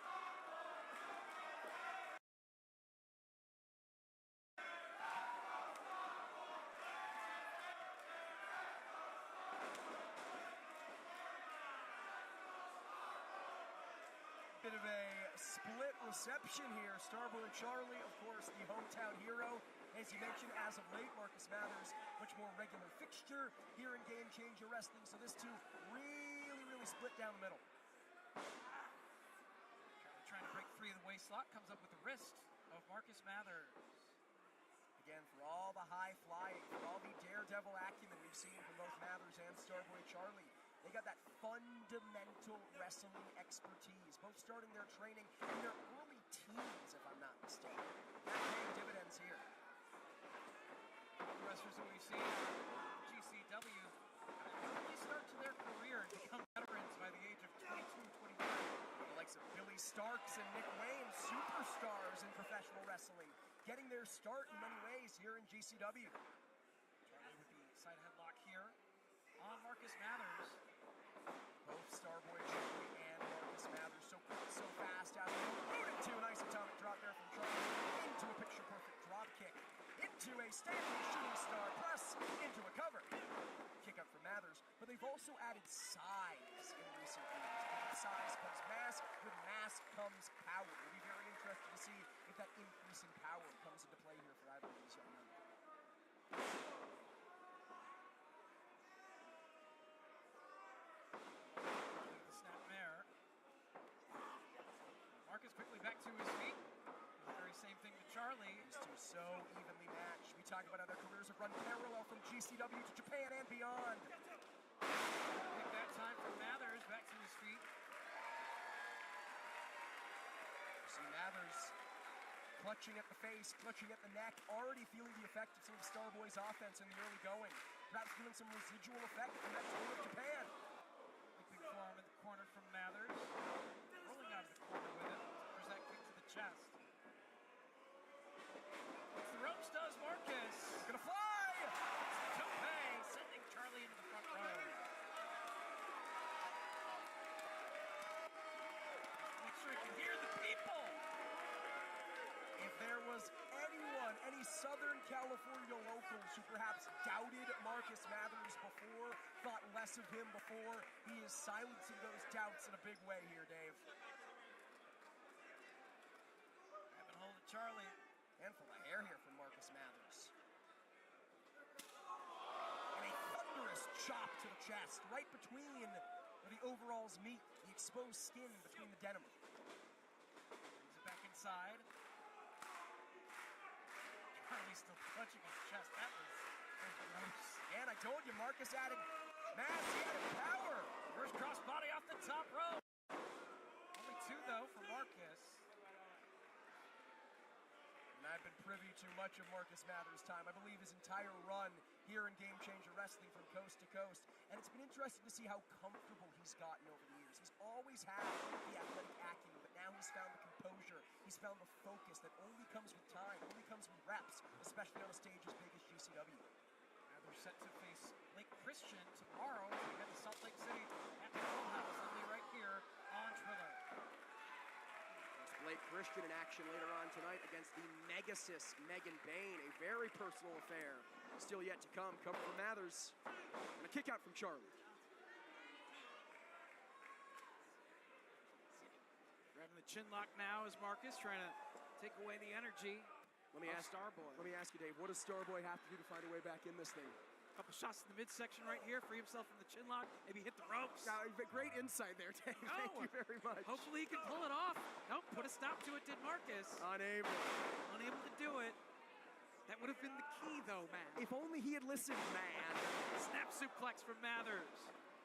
Bit of a split reception here. Starboy Charlie, of course, the hometown hero. As you mentioned, as of late, Marcus Mathers, much more regular fixture here in Game Changer Wrestling. So this two really split down the middle. Charlie trying to break free of the waist lock, comes up with the wrist of Marcus Mathers. Again, for all the high flying, for all the daredevil acumen we've seen from both Mathers and Starboy Charlie, they got that fundamental wrestling expertise, both starting their training in their early teens, if I'm not mistaken. That paying dividends here. The wrestlers that we've seen GCW and Nick Wayne, superstars in professional wrestling, getting their start in many ways here in GCW. Charlie with the side headlock here on Marcus Mathers. Both Starboy Charlie and Marcus Mathers so quick, so fast. Out rooted to a nice atomic drop there from Charlie into a picture-perfect drop kick, into a standing shooting star press, into a cover. Kick up from Mathers, but they've also added size in recent years. With size comes mass, with mass comes power. We'll be very interested to see if that increase in power comes into play here for either of these young men. The snap there. Marcus quickly back to his feet. The very same thing with Charlie. These two so evenly matched. We talk about how their careers have run parallel from GCW to Japan and beyond. Pick that time from Mathers back to his feet. You see Mathers clutching at the face, clutching at the neck, already feeling the effect of some of Starboy's offense in the early going. Perhaps feeling some residual effect from that tour of Japan. Big forearm in the corner from Mathers. Rolling out of the corner with it. There's that kick to the chest. Hits the ropes, does Marcus. Gonna fly! Tope sending Charlie into the front row. Make sure he can hear the people. If there was anyone, any Southern California locals who perhaps doubted Marcus Mathers before, thought less of him before, he is silencing those doubts in a big way here, Dave. Grabbing hold of Charlie. Handful of hair here from Marcus Mathers. And a thunderous chop to the chest, right between where the overalls meet, the exposed skin between the denim. Brings it back inside. Charlie's still clutching his chest. That was gross. And I told you, Marcus added mass, he added power. First crossbody off the top rope. Only two, though, for Marcus. And I've been privy to much of Marcus Mathers' time. I believe his entire run here in Game Changer Wrestling from coast to coast. And it's been interesting to see how comfortable he's gotten over the years. He's always had the athletic acumen, but now he's found the composure. He's found the focus that only comes with time, only comes with reps, especially on a stage as big as GCW. Mathers set to face Lake Christian tomorrow as we head to Salt Lake City at the Clubhouse. I'll be right here on Triller. Blake Christian in action later on tonight against the Megasis Megan Bain, a very personal affair. Still yet to come. Cover from Mathers. And a kick out from Charlie. Grabbing the chin lock now is Marcus, trying to take away the energy. Let me ask you, Dave, what does Starboy have to do to find a way back in this thing? Couple shots in the midsection right here, free himself from the chin lock, maybe hit the ropes. Great insight there, Dave. Thank you very much. Hopefully he can pull it off. Nope, put a stop to it, did Marcus. Unable to do it. That would have been the key, though, man. If only he had listened, man. Snap suplex from Mathers.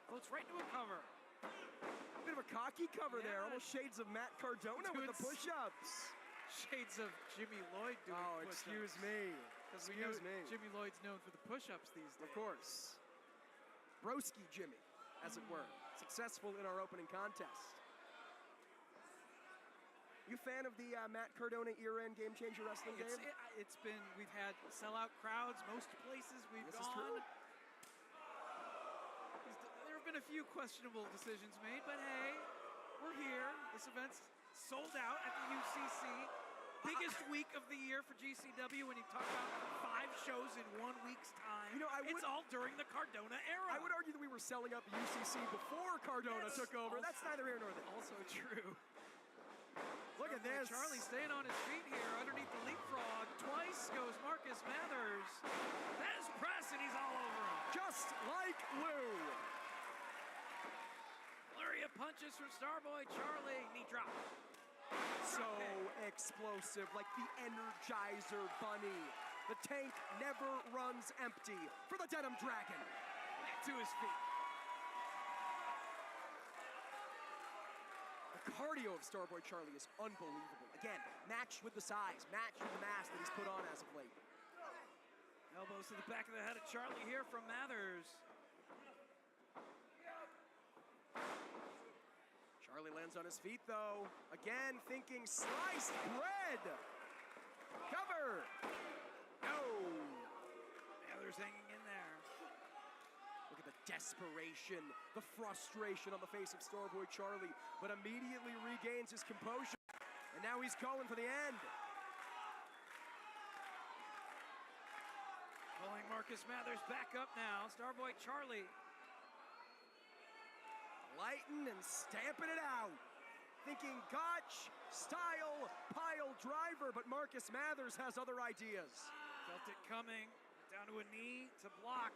Floats right into a cover. A bit of a cocky cover there, almost shades of Matt Cardona with the push-ups. Shades of Jimmy Lloyd doing push-ups. Excuse me. Excuse me. Jimmy Lloyd's known for the push-ups these days. Of course. Broski Jimmy, as it were. Successful in our opening contest. You a fan of the Matt Cardona era in Game Changer Wrestling, Dave? It's been, we've had sellout crowds most places we've gone. This is true. There have been a few questionable decisions made, but hey, we're here. This event's sold out at the UCC. Biggest week of the year for GCW when you talk about 5 shows in 1 week's time. You know, it's all during the Cardona era. I would argue that we were selling out the UCC before Cardona took over. That's neither here nor there. Also true. Look at this. Charlie staying on his feet here underneath the leapfrog. Twice goes Marcus Mathers. That is press, and he's all over him. Just like Lou. Flurry of punches from Starboy Charlie. Knee drop. So explosive, like the Energizer Bunny. The tank never runs empty for the Denim Dragon. Back to his feet. The cardio of Starboy Charlie is unbelievable. Again, matched with the size, matched with the mass that he's put on as of late. Elbows to the back of the head of Charlie here from Mathers. Charlie lands on his feet, though. Again, thinking sliced bread. Cover. No. Mathers hanging in there. Look at the desperation, the frustration on the face of Starboy Charlie, but immediately regains his composure. And now he's calling for the end. Pulling Marcus Mathers back up now. Starboy Charlie. Lighten and stamping it out. Thinking gotch, style, pile driver, but Marcus Mathers has other ideas. Felt it coming. Down to a knee to block.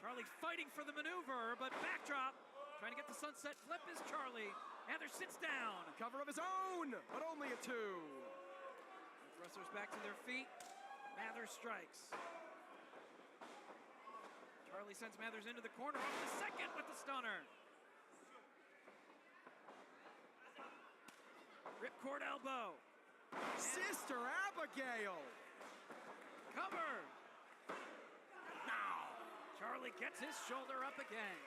Charlie fighting for the maneuver, but backdrop. Trying to get the sunset flip is Charlie. Mathers sits down. Cover of his own, but only a 2. Both wrestlers back to their feet. Mathers strikes. Charlie sends Mathers into the corner off the second with the stunner. Ripcord elbow. Sister Abigail. Cover. Now, Charlie gets his shoulder up again.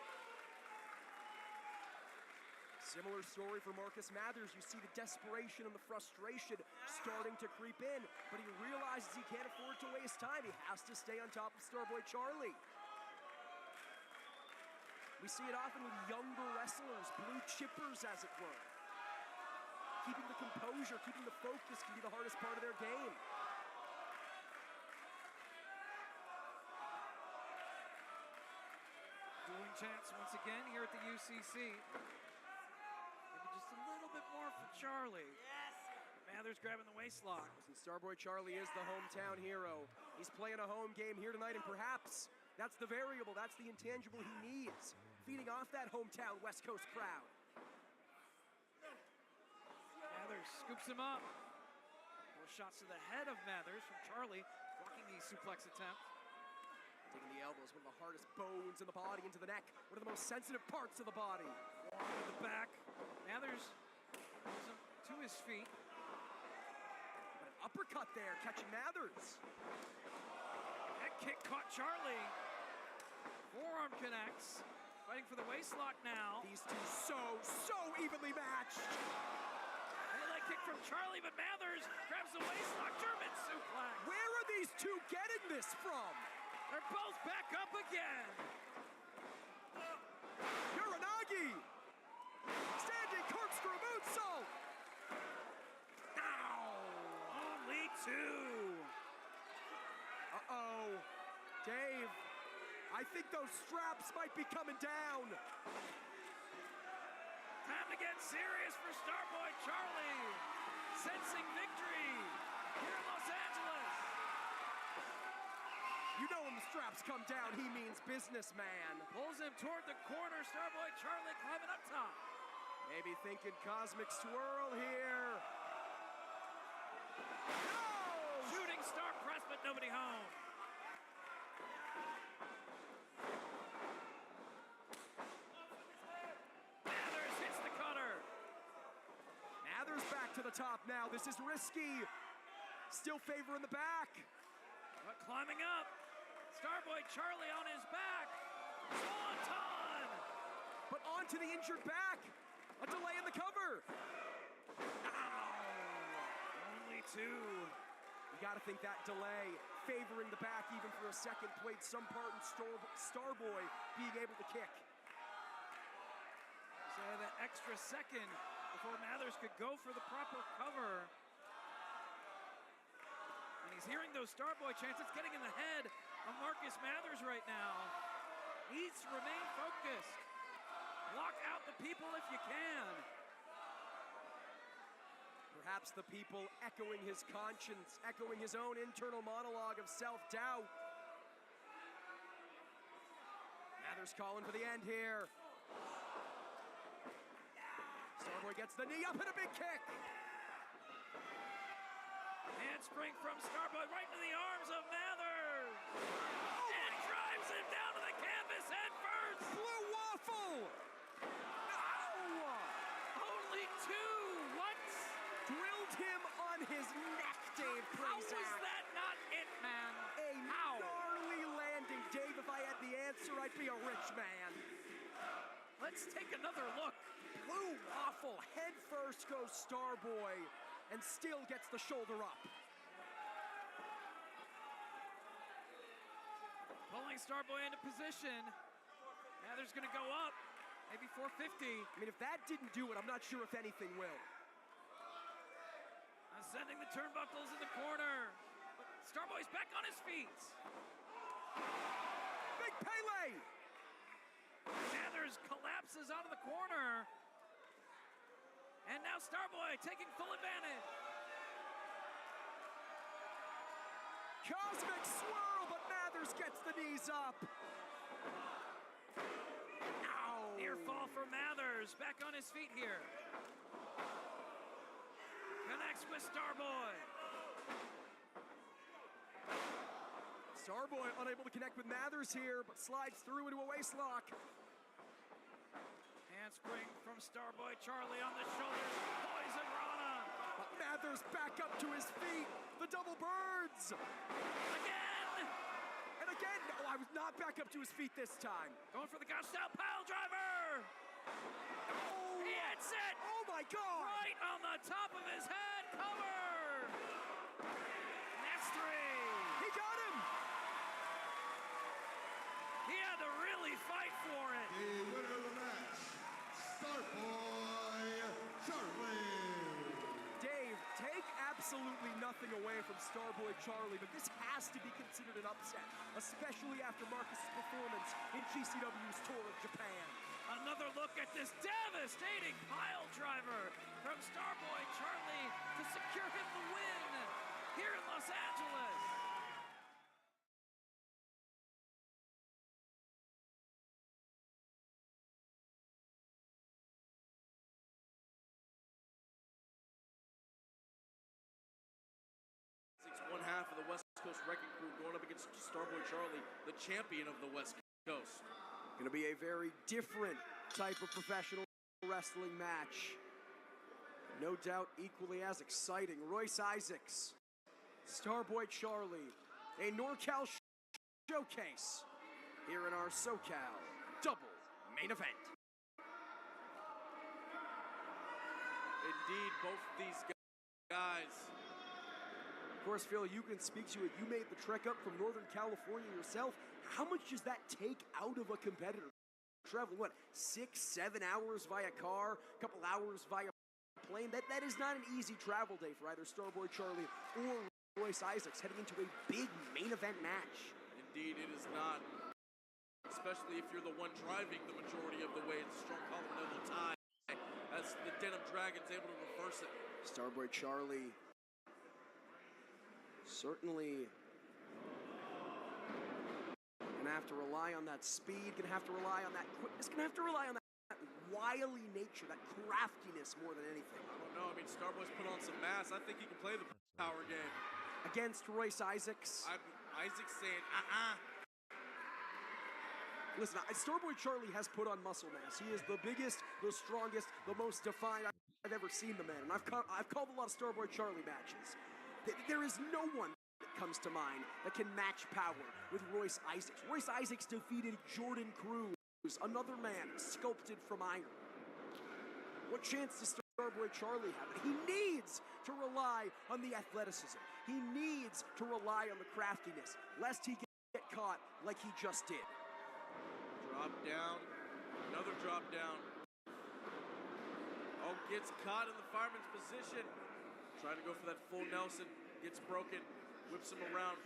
Similar story for Marcus Mathers. You see the desperation and the frustration starting to creep in, but he realizes he can't afford to waste time. He has to stay on top of Starboy Charlie. We see it often with younger wrestlers, blue chippers as it were. Keeping the composure, keeping the focus can be the hardest part of their game. Dueling chance once again here at the UCC. Maybe just a little bit more for Charlie. Yes. Mathers grabbing the waist lock. And Starboy Charlie is the hometown hero. He's playing a home game here tonight, and perhaps that's the variable, that's the intangible he needs. Feeding off that hometown West Coast crowd. Mathers scoops him up. More shots to the head of Mathers from Charlie, blocking the suplex attempt. Taking the elbows, one of the hardest bones in the body, into the neck. One of the most sensitive parts of the body. To the back. Mathers brings him to his feet. But an uppercut there, catching Mathers. Head kick caught Charlie. Forearm connects. Fighting for the waist lock now. These two so evenly matched. And a leg kick from Charlie, but Mathers grabs the waist lock. German suplex. Where are these two getting this from? They're both back up again. Uranagi. Standing corkscrew moonsault. Ow. Only 2. Uh-oh. Dave, I think those straps might be coming down. Time to get serious for Starboy Charlie. Sensing victory here in Los Angeles. You know when the straps come down, he means businessman. Pulls him toward the corner. Starboy Charlie climbing up top. Maybe thinking cosmic swirl here. No! Shooting star press, but nobody home. Mathers hits the cutter. Mathers back to the top now. This is risky. Still favoring the back. But climbing up. Starboy Charlie on his back. Swanton! But onto the injured back. A delay in the cover. Ow! Only 2. You got to think that delay, favoring the back even for a second, played some part in Starboy being able to kick. So that extra second before Mathers could go for the proper cover. And he's hearing those Starboy chants. It's getting in the head of Marcus Mathers right now. Needs to remain focused. Block out the people if you can. Perhaps the people echoing his conscience, echoing his own internal monologue of self-doubt. Mathers calling for the end here. Starboy gets the knee up and a big kick. Handspring from Starboy right into the arms of Mathers. And drives him down to the canvas head first. Blue waffle. Ow! Only 2. What? Drilled him on his neck, Dave How Prazak. was that not it, man? A gnarly landing. Dave, if I had the answer, I'd be a rich man. Let's take another look. Blue waffle. Beautiful. Head first goes Starboy and still gets the shoulder up. Pulling Starboy into position. Mather's gonna go up. Maybe 450. I mean, if that didn't do it, I'm not sure if anything will. Ascending the turnbuckles in the corner. But Starboy's back on his feet. Big Pele! Mathers collapses out of the corner. And now Starboy taking full advantage. Cosmic swirl, but Mathers gets the knees up. Ow! Near fall for Mathers. Back on his feet here. Connects with Starboy. Starboy unable to connect with Mathers here, but slides through into a waistlock. Handspring from Starboy Charlie on the shoulders. Poison Rana. But Mathers back up to his feet. The double birds. Again. And again. No, I was not back up to his feet this time. Going for the couch style pile driver. Oh, he hits it. Oh my God. Right on the top of his head. Cover. That's 3. He got him. He had to really fight for it. The winner of the match, Starboy Charlie. Dave, take absolutely nothing away from Starboy Charlie, but this has to be considered an upset, especially after Marcus's performance in GCW's tour of Japan. Another look at this devastating pile driver from Starboy Charlie to secure him the win here in Los Angeles. One half of the West Coast Wrecking Crew going up against Starboy Charlie, the champion of the West Coast. Going to be a very different type of professional wrestling match. No doubt equally as exciting. Royce Isaacs, Starboy Charlie, a NorCal showcase here in our SoCal double main event. Indeed, both these guys. Of course, Phil, you can speak to it. You made the trek up from Northern California yourself. How much does that take out of a competitor? Traveling, what, 6-7 hours via car, a couple hours via plane? That is not an easy travel day for either Starboy Charlie or Royce Isaacs heading into a big main event match. Indeed, it is not. Especially if you're the one driving the majority of the way. It's a strong collar and elbow tie as the Denim Dragon's able to reverse it. Starboy Charlie certainly gonna have to rely on that speed, gonna have to rely on that quickness, gonna have to rely on that wily nature, that craftiness more than anything. I don't know. I mean, Starboy's put on some mass. I think he can play the power game. Against Royce Isaacs. Isaac's saying, Listen, Starboy Charlie has put on muscle mass. He is the biggest, the strongest, the most defined I've ever seen the man. And I've called a lot of Starboy Charlie matches. There is no one that comes to mind that can match power with Royce Isaacs. Royce Isaacs defeated Jordan Cruz, another man sculpted from iron. What chance does Starboy Charlie have? He needs to rely on the athleticism. He needs to rely on the craftiness, lest he get caught like he just did. Drop down, another drop down. Oh, gets caught in the fireman's position. Trying to go for that full Nelson, gets broken, whips him around.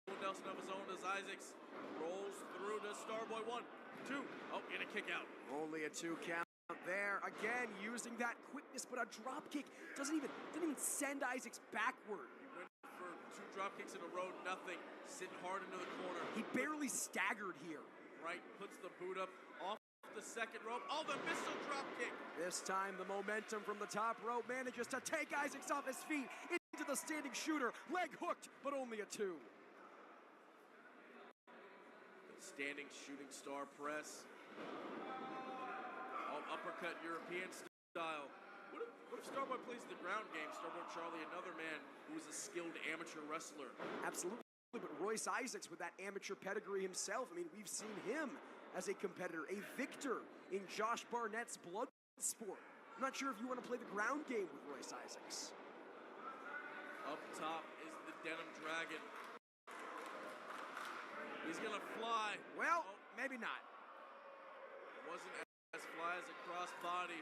Full Nelson of his own as Isaacs rolls through to Starboy. 1, 2. Oh, and a kick out. Only a 2 count there. Again, using that quickness, but a drop kick didn't even send Isaacs backward. He went for 2 drop kicks in a row, nothing. Sitting hard into the corner. He barely staggered here. Right, puts the boot up off the second rope. Oh, the missile drop kick. This time, the momentum from the top rope manages to take Isaacs off his feet into the standing shooter. Leg hooked, but only a 2. The standing shooting star press. Oh, uppercut European style. What if Starboy plays the ground game? Starboy Charlie, another man who is a skilled amateur wrestler. Absolutely, but Royce Isaacs with that amateur pedigree himself. I mean, we've seen him as a competitor, a victor in Josh Barnett's Bloodsport. I'm not sure if you want to play the ground game with Royce Isaacs. Up top is the Denim Dragon. He's gonna fly. Well, maybe not. Wasn't as fly as a crossbody,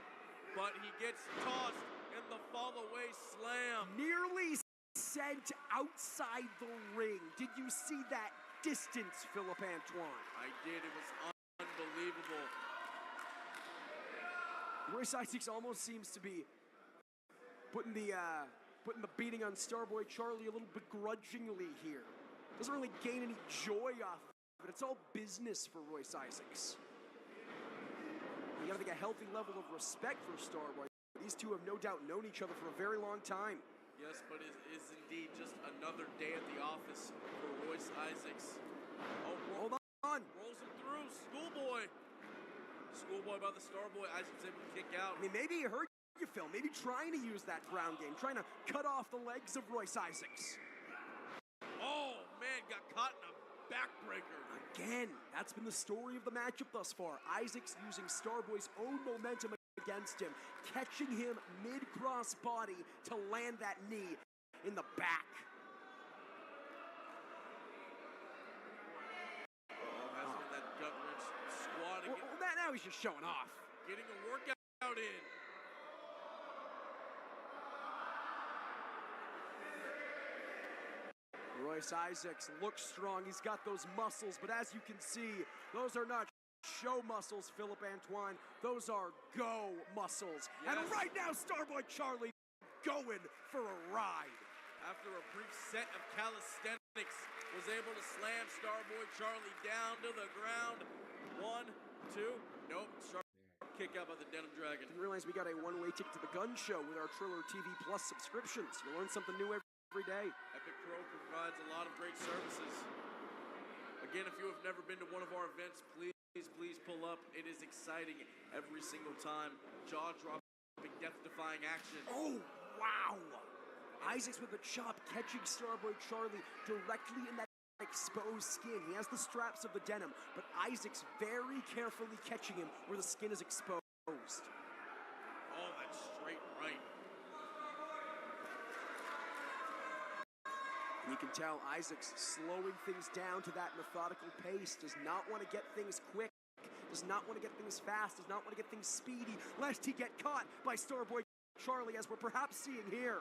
but he gets tossed in the fall away slam. Nearly sent outside the ring. Did you see that distance, Philip Antoine? I did. It was unbelievable. Royce Isaacs almost seems to be putting the beating on Starboy Charlie a little begrudgingly here. Doesn't really gain any joy off of it, but it's all business for Royce Isaacs. You gotta think a healthy level of respect for Starboy. These two have no doubt known each other for a very long time. Yes, but it is indeed just another day at the office for Royce Isaacs. Oh, hold on. Rolls him through. Schoolboy. Schoolboy by the Starboy. Isaacs able to kick out. I mean, maybe he hurt you, Phil. Maybe trying to use that ground game, trying to cut off the legs of Royce Isaacs. Oh, man, got caught in a backbreaker. Again, that's been the story of the matchup thus far. Isaacs using Starboy's own momentum against him, catching him mid-cross body to land that knee in the back. Has that gut wrench squatting. Well, now he's just showing off. Getting a workout in. Royce Isaacs looks strong. He's got those muscles, but as you can see, those are not show muscles, Philip Antoine. Those are go muscles. Yes. And right now, Starboy Charlie going for a ride. After a brief set of calisthenics, was able to slam Starboy Charlie down to the ground. 1, 2, nope, sharp kick out by the Denim Dragon. Didn't realize we got a one-way ticket to the gun show with our Triller TV Plus subscriptions. You learn something new every day. Epic Pro provides a lot of great services. Again, if you have never been to one of our events, please pull up. It is exciting every single time. Jaw-dropping, death-defying action. Oh, wow! Isaacs with a chop catching Starboy Charlie directly in that exposed skin. He has the straps of the denim, but Isaacs very carefully catching him where the skin is exposed. Oh, that's straight right. And you can tell Isaacs slowing things down to that methodical pace, does not want to get things quick, does not want to get things fast, does not want to get things speedy, lest he get caught by Starboy Charlie, as we're perhaps seeing here.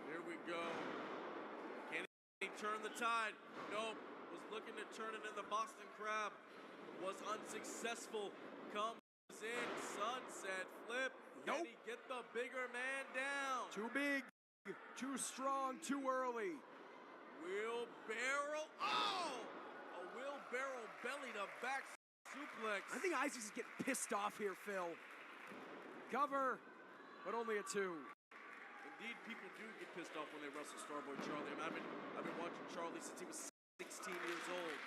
Here we go. Can he turn the tide? Nope. Was looking to turn it in the Boston Crab. Was unsuccessful. Comes in, sunset flip. Nope. Can he get the bigger man down? Too big. Too strong, too early. Wheelbarrow. Oh! A wheelbarrow belly to back suplex. I think Isaacs is getting pissed off here, Phil. Cover, but only a 2. Indeed, people do get pissed off when they wrestle Starboy Charlie. I mean, I've been watching Charlie since he was 16 years old.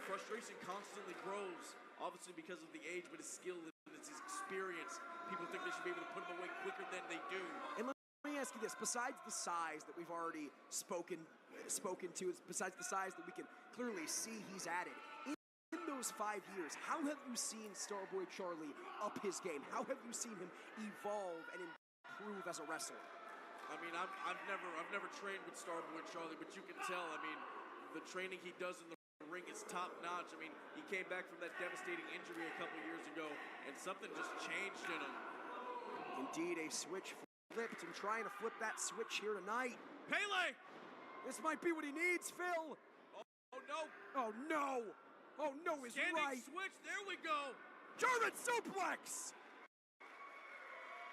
Frustration constantly grows, obviously because of the age, but his skill and his experience. People think they should be able to put him away quicker than they do. And let me ask you this, besides the size that we've already spoken to, besides the size that we can clearly see he's added, in those 5 years, how have you seen Starboy Charlie up his game? How have you seen him evolve and improve as a wrestler? I mean, I've never trained with Starboy Charlie, but you can tell, I mean, the training he does in the ring is top notch. I mean, he came back from that devastating injury a couple years ago, and something just changed in him. Indeed, a switch flipped, and trying to flip that switch here tonight. Pele! This might be what he needs, Phil. Oh no! Oh no! Oh no is Standing right. Switch, there we go! German suplex!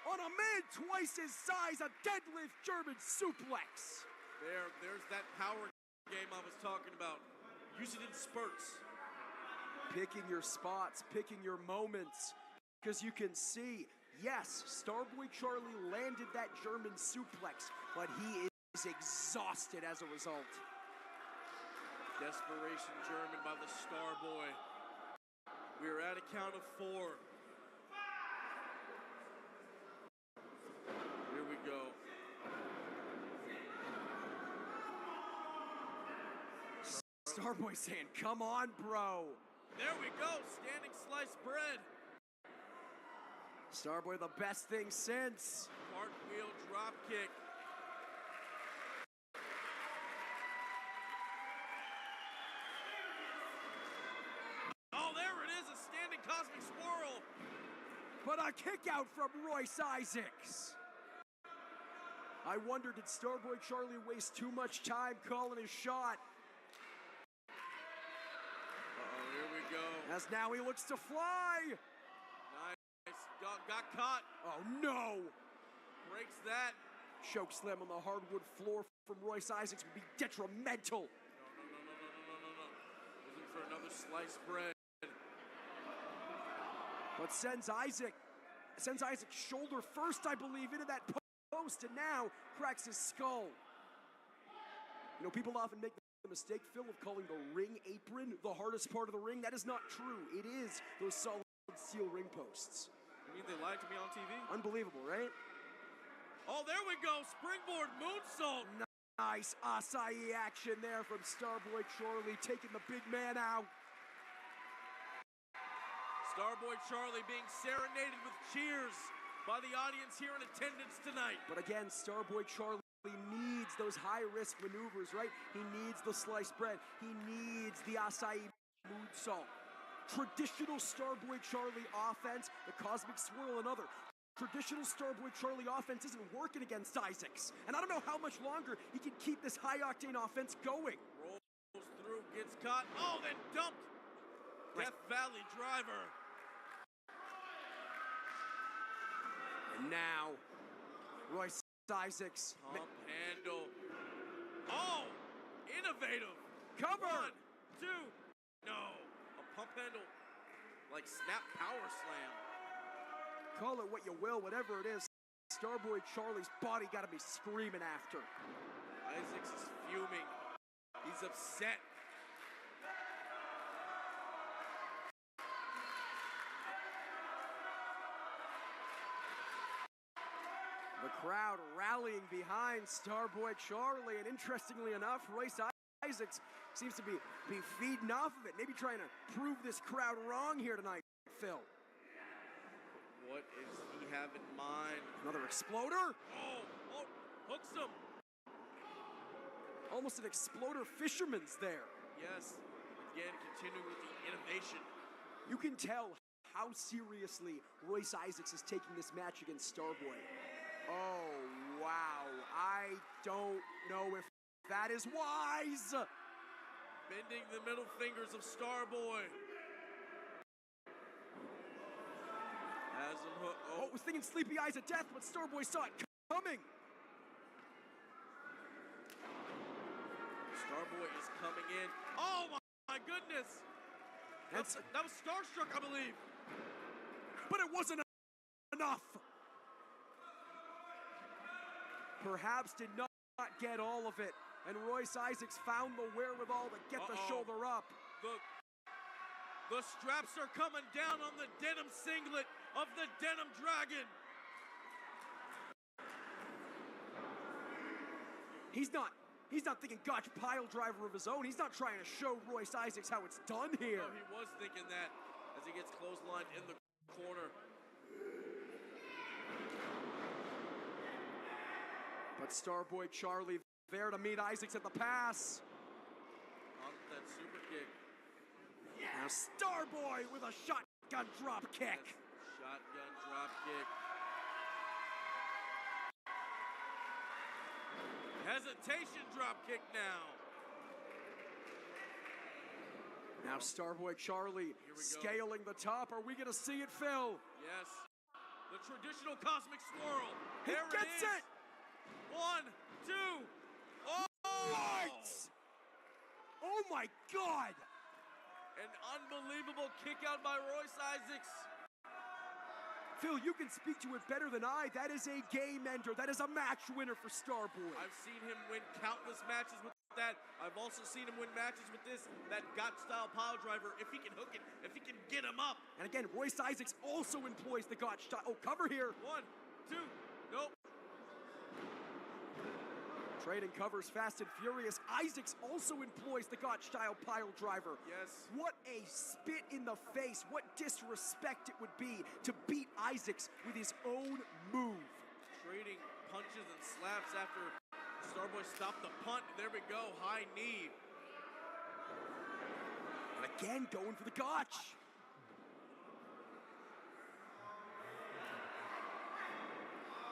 On a man twice his size, a deadlift German suplex. There's that power game I was talking about. Use it in spurts. Picking your spots, picking your moments. Because you can see, yes, Starboy Charlie landed that German suplex, but he is exhausted as a result. Desperation German by the Starboy. We are at a count of 4. Here we go. Starboy saying, come on, bro. There we go, standing sliced bread. Starboy, the best thing since. Cartwheel drop kick. Oh, there it is, a standing cosmic swirl. But a kick out from Royce Isaacs. I wonder, did Starboy Charlie waste too much time calling his shot? Uh-oh, here we go. As now he looks to fly. Nice, got caught. Oh no. Breaks that. Choke slam on the hardwood floor from Royce Isaacs would be detrimental. No. Looking for another sliced bread. But sends Isaac's shoulder first, I believe, into that post, and now cracks his skull. You know, people often make the mistake, Phil, of calling the ring apron the hardest part of the ring. That is not true. It is those solid steel ring posts. You mean they lied to me on TV? Unbelievable, right? Oh, there we go. Springboard moonsault. Nice acai action there from Starboy Charlie, taking the big man out. Starboy Charlie being serenaded with cheers by the audience here in attendance tonight. But again, Starboy Charlie needs those high-risk maneuvers, right? He needs the sliced bread. He needs the acai moonsault. Traditional Starboy Charlie offense, the cosmic swirl another. Traditional Starboy Charlie offense isn't working against Isaacs. And I don't know how much longer he can keep this high-octane offense going. Rolls through, gets caught. Oh, then dumped. Death Valley driver. And now, Royce Isaacs. Pump handle. Oh, innovative. Cover. 1, 2. No, a pump handle like snap power slam. Call it what you will, whatever it is, Starboy Charlie's body got to be screaming after. Isaacs is fuming. He's upset. The crowd rallying behind Starboy Charlie, and interestingly enough, Royce Isaacs seems to be feeding off of it, maybe trying to prove this crowd wrong here tonight, Phil. What does he have in mind? Another exploder? Oh, hooks him. Almost an exploder fisherman's there. Yes, again, continuing with the innovation. You can tell how seriously Royce Isaacs is taking this match against Starboy. Oh, wow. I don't know if that is wise. Bending the middle fingers of Starboy. Has him hooked. Oh, was thinking sleepy eyes of death, but Starboy saw it coming. Starboy is coming in. Oh my goodness! That was Starstruck, I believe. But it wasn't enough. Perhaps did not get all of it, and Royce Isaacs found the wherewithal to get the shoulder up. The straps are coming down on the denim singlet of the Denim Dragon. He's not thinking gotch pile driver of his own. He's not trying to show Royce Isaacs how it's done here. No, he was thinking that as he gets clotheslined in the corner. But Starboy Charlie there to meet Isaacs at the pass. On that super kick. Now Starboy with a shotgun drop kick. Yes, shotgun drop kick. Hesitation drop kick now. Now Starboy Charlie scaling the top. Are we going to see it, Phil? Yes. The traditional cosmic swirl. He there gets it. 1, 2. Oh! Lights! Oh my God! An unbelievable kick out by Royce Isaacs. Phil, you can speak to it better than I. That is a game ender. That is a match winner for Starboy. I've seen him win countless matches with that. I've also seen him win matches with that Gotch-style pile driver. If he can hook it, if he can get him up. And again, Royce Isaacs also employs the Gotch style. Oh, cover here. 1, 2, nope. Trading covers fast and furious. Isaacs also employs the Gotch-style pile driver. Yes. What a spit in the face. What disrespect it would be to beat Isaacs with his own move. Trading punches and slaps after Starboy stopped the punt. There we go, high knee. And again, going for the Gotch.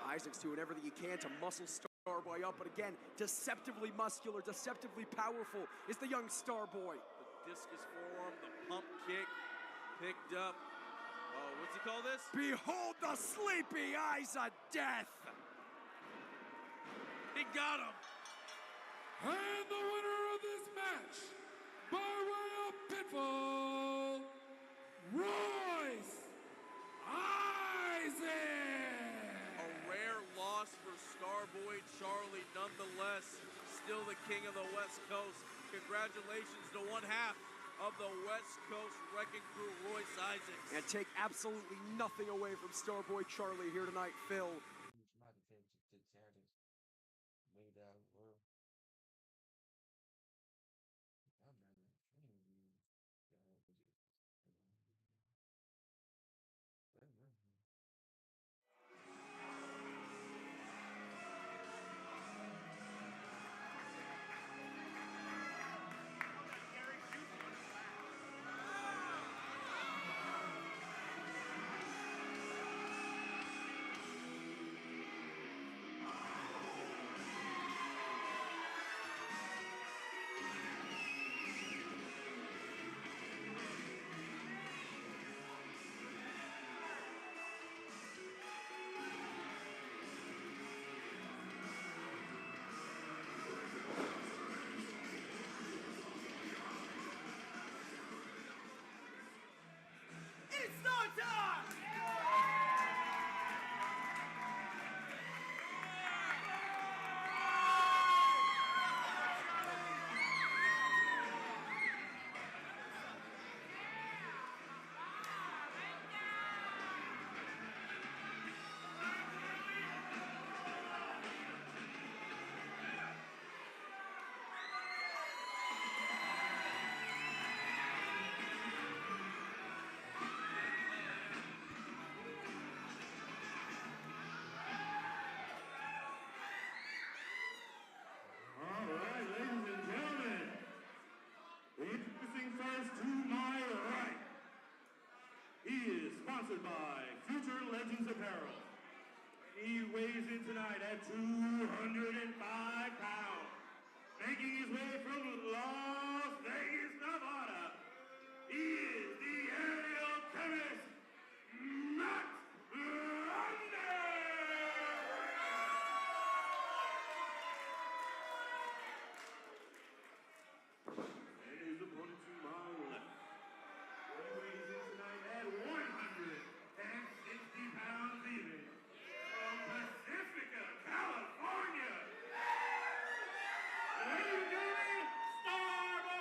Isaacs doing everything he can to muscle Starboy up, but again, deceptively muscular, deceptively powerful is the young Starboy. The discus forearm, the pump kick, picked up. Oh, what's he call this? Behold the sleepy eyes of death. He got him. And the winner of this match, by way of pinfall, Royce Isaac. A rare loss for Starboy Charlie, nonetheless, still the king of the West Coast. Congratulations to one half of the West Coast Wrecking Crew, Royce Isaacs. And take absolutely nothing away from Starboy Charlie here tonight, Phil. It's no time! All right, ladies and gentlemen, introducing first to my right. He is sponsored by Future Legends Apparel. He weighs in tonight at 205 pounds. Making his way from Las Vegas, Nevada, he is the aerial chemist, Matt London! And his opponent to my left. He weighs in tonight at 160 pounds even. From Pacifica, California. Ladies and gentlemen, Starboy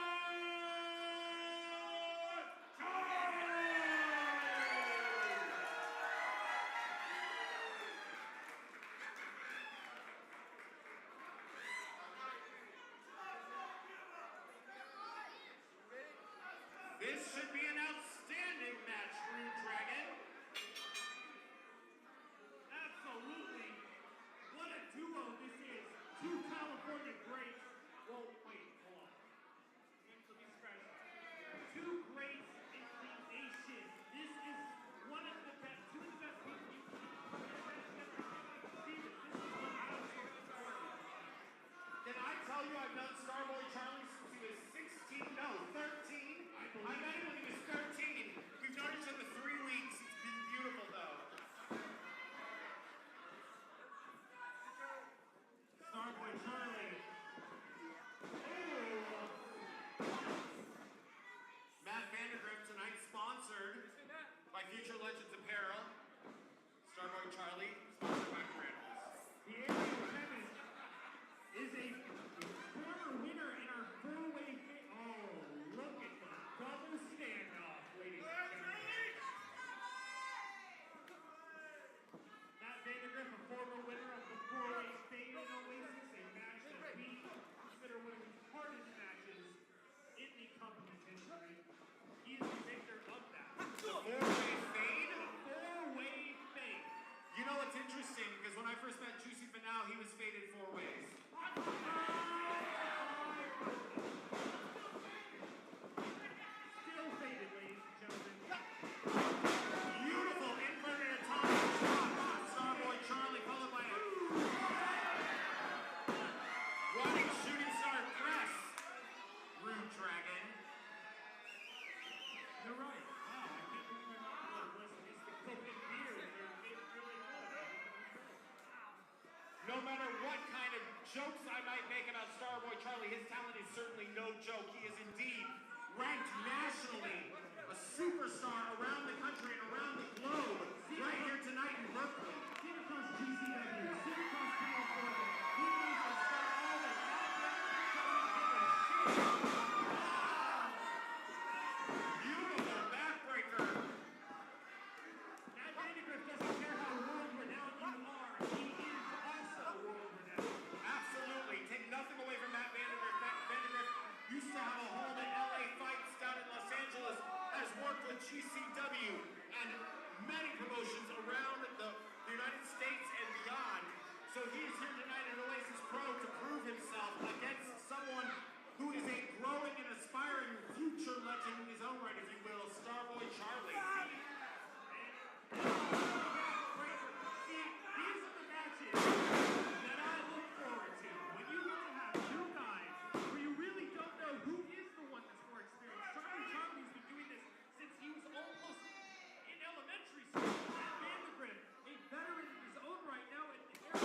jokes I might make about Starboy Charlie, his talent is certainly no joke. He is indeed ranked nationally, a superstar around the country and around the globe, right here tonight in Berkeley. Seen across GCW, seen across California. He needs to start all the beautiful backbreaker. Matt Vandegrift doesn't care how world-renowned you are. He is also world-renowned. Absolutely. Take nothing away from Matt Vandegrift. Matt Vandegrift used to have a home at LA Fights down in Los Angeles, has worked with GCW and many promotions around the United States and beyond. So he is here tonight at Oasis Pro to prove himself against someone who is a growing and aspiring future legend in his own right, if you will, Starboy Charlie. See, these are the matches that I look forward to. When you get to have two guys where you really don't know who is the one that's more experienced. Charlie's been doing this since he was almost in elementary school. Matt Vandegrift, a veteran in his own right now, and he is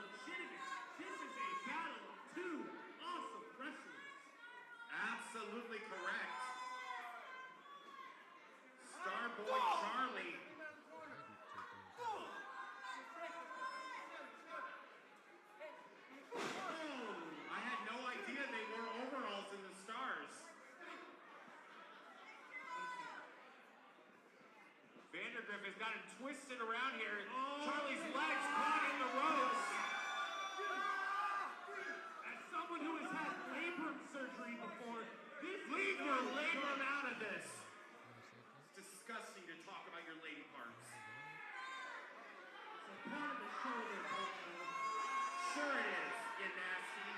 legitimate. This is a battle of two awesome wrestlers. Absolutely correct. Starboy Charlie. Oh, I had no idea they wore overalls in the Stars. Vandegrift has got him twisted around here. Charlie's legs caught in the ropes. As someone who has had labrum surgery before, leave your labrum out of this. It's disgusting to talk about your lady parts. It's a part of the shoulder, sure it is, you nasty.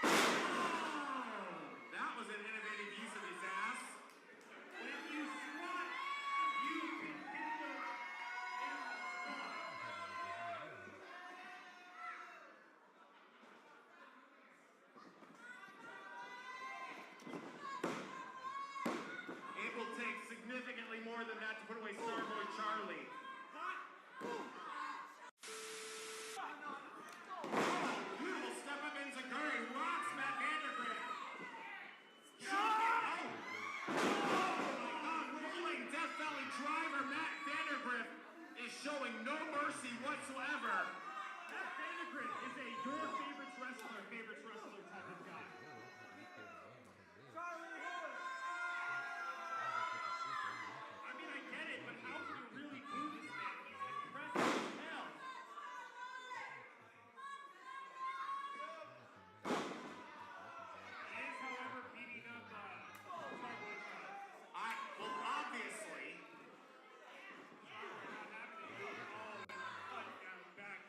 Oh, that was an innovative use of his ass. When you squat, you can hit them in the spot. It will take significantly more than that to put away Starboy Charlie. Beautiful step up in Zaguri, rocks Matt Vandegrift. Rolling Death Valley driver Matt Vandegrift is showing no mercy whatsoever. Matt Vandegrift is a your favorite wrestler type of guy. I mean, I get it, but how can you really do this, man? He's impressive as hell. He is, however, beating up Starboy Charlie. Well, obviously. Back.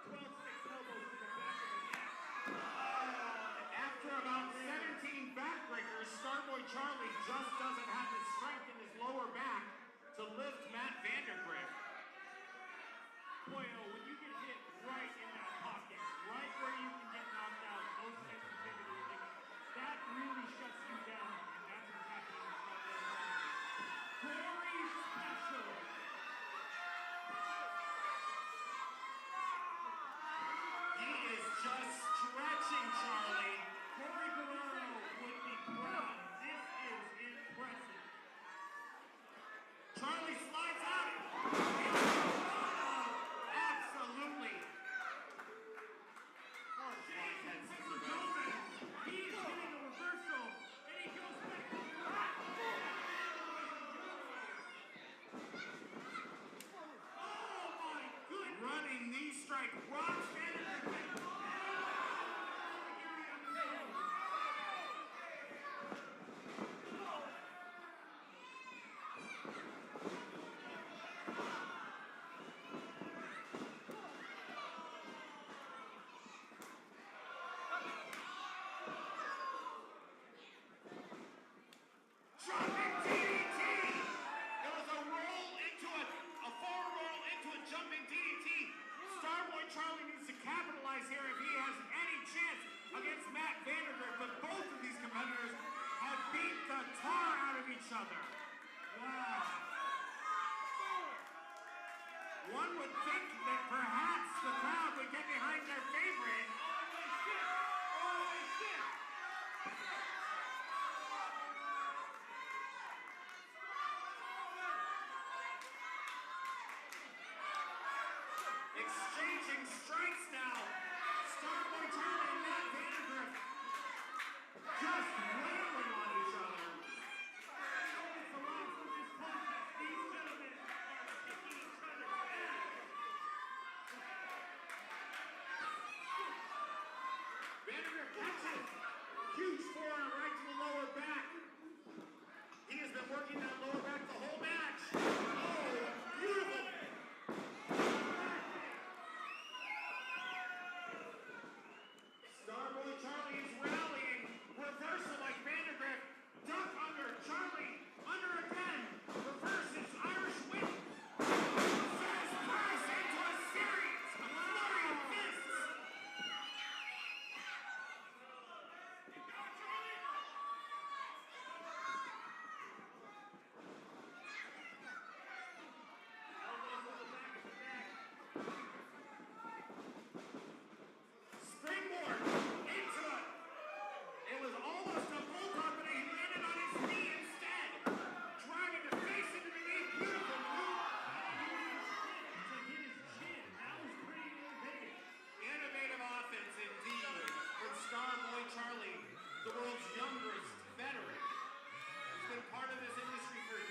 12-6 elbows to the back of the neck. After about 17 backbreakers, Starboy Charlie just doesn't have the strength in his lower back to lift Matt Vandegrift. Boy, when you get hit right in that pocket, right where you can get knocked out, no sensitivity, that really shuts you down, and that's what's happening with Starboy Charlie. Very special. He is just stretching Charlie. Corey Guerrero would be proud. This is impressive. Charlie slides out. Absolutely. He is getting a reversal, and he goes back to the back. Oh my goodness. Running knee strike. Rocks Vandegrift. Jumping DDT! It was a roll into a forward roll into a jumping DDT. Starboy Charlie needs to capitalize here if he has any chance against Matt Vandegrift, but both of these competitors have beat the tar out of each other. Wow. One would think that perhaps the crowd would get behind their favorite. Exchanging strikes now. Starboy Charlie and Matt Vandergriff just wailing on each other. It's the last of this contest. These gentlemen are kicking each other's ass. Vandergriff catches. Huge forearm right to the lower back. He has been working that lower back the whole match. Oh, beautiful. Starboy Charlie is rallying. Reversal like Vandergriff. Duck under. Charlie under again. Reverses Irish whip. Says Price into a series. A flurry of fists. Springboard into it. It was almost a bulldog, but he landed on his knee instead. Driving the face into the knee. Beautiful move. To hit his chin. That was pretty innovative. Innovative offense indeed from Starboy Charlie, the world's youngest veteran. He's been part of this industry for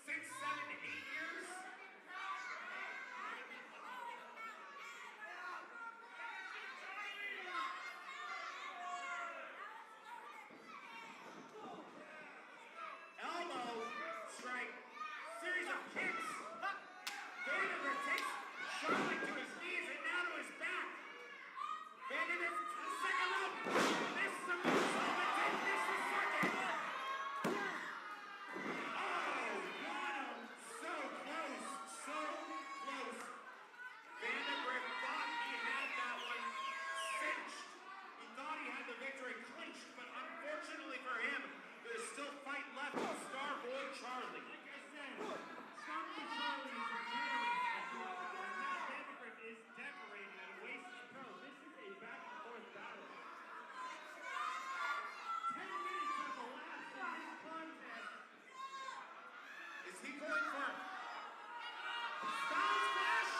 6, 7, 8 years. Elbow strike, series of kicks. Vandergriff takes Charlie to his knees and now to his back. Vandergriff to the second rope. Misses a moonsault, but didn't miss the second. Oh, Bono, so close, so close. Vandergriff thought he had that one cinched. He thought he had the victory clinched, but unfortunately for him, there's still fight left with Starboy Charlie. Like I said, Starboy Charlie is a veteran, and Matt Vandergriff is decorated at Oasis Pro. This is a back-and-forth battle. 10 minutes have elapsed in this contest. Is he going for Style Splash?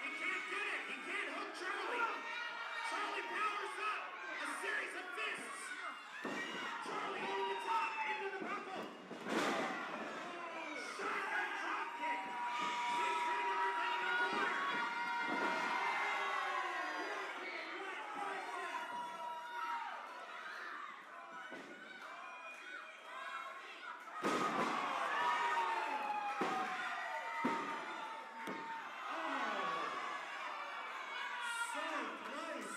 He can't get it. He can't hook Charlie. Charlie powers up. A series of fists. Charlie over the top, into the buckle. Shotgun drop kick. Six Vandergriff into the corner. So close.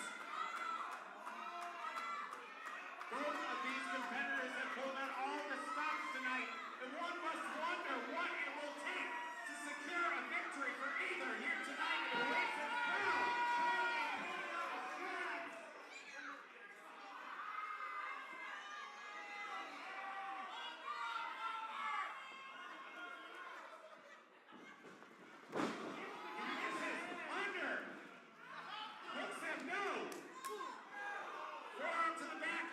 Both of these competitors have pulled out all the stops tonight, and one must wonder what it will take to secure a victory for either here tonight at Oasis Pro. Misses, under. Hooks him, no. Forearm to the back.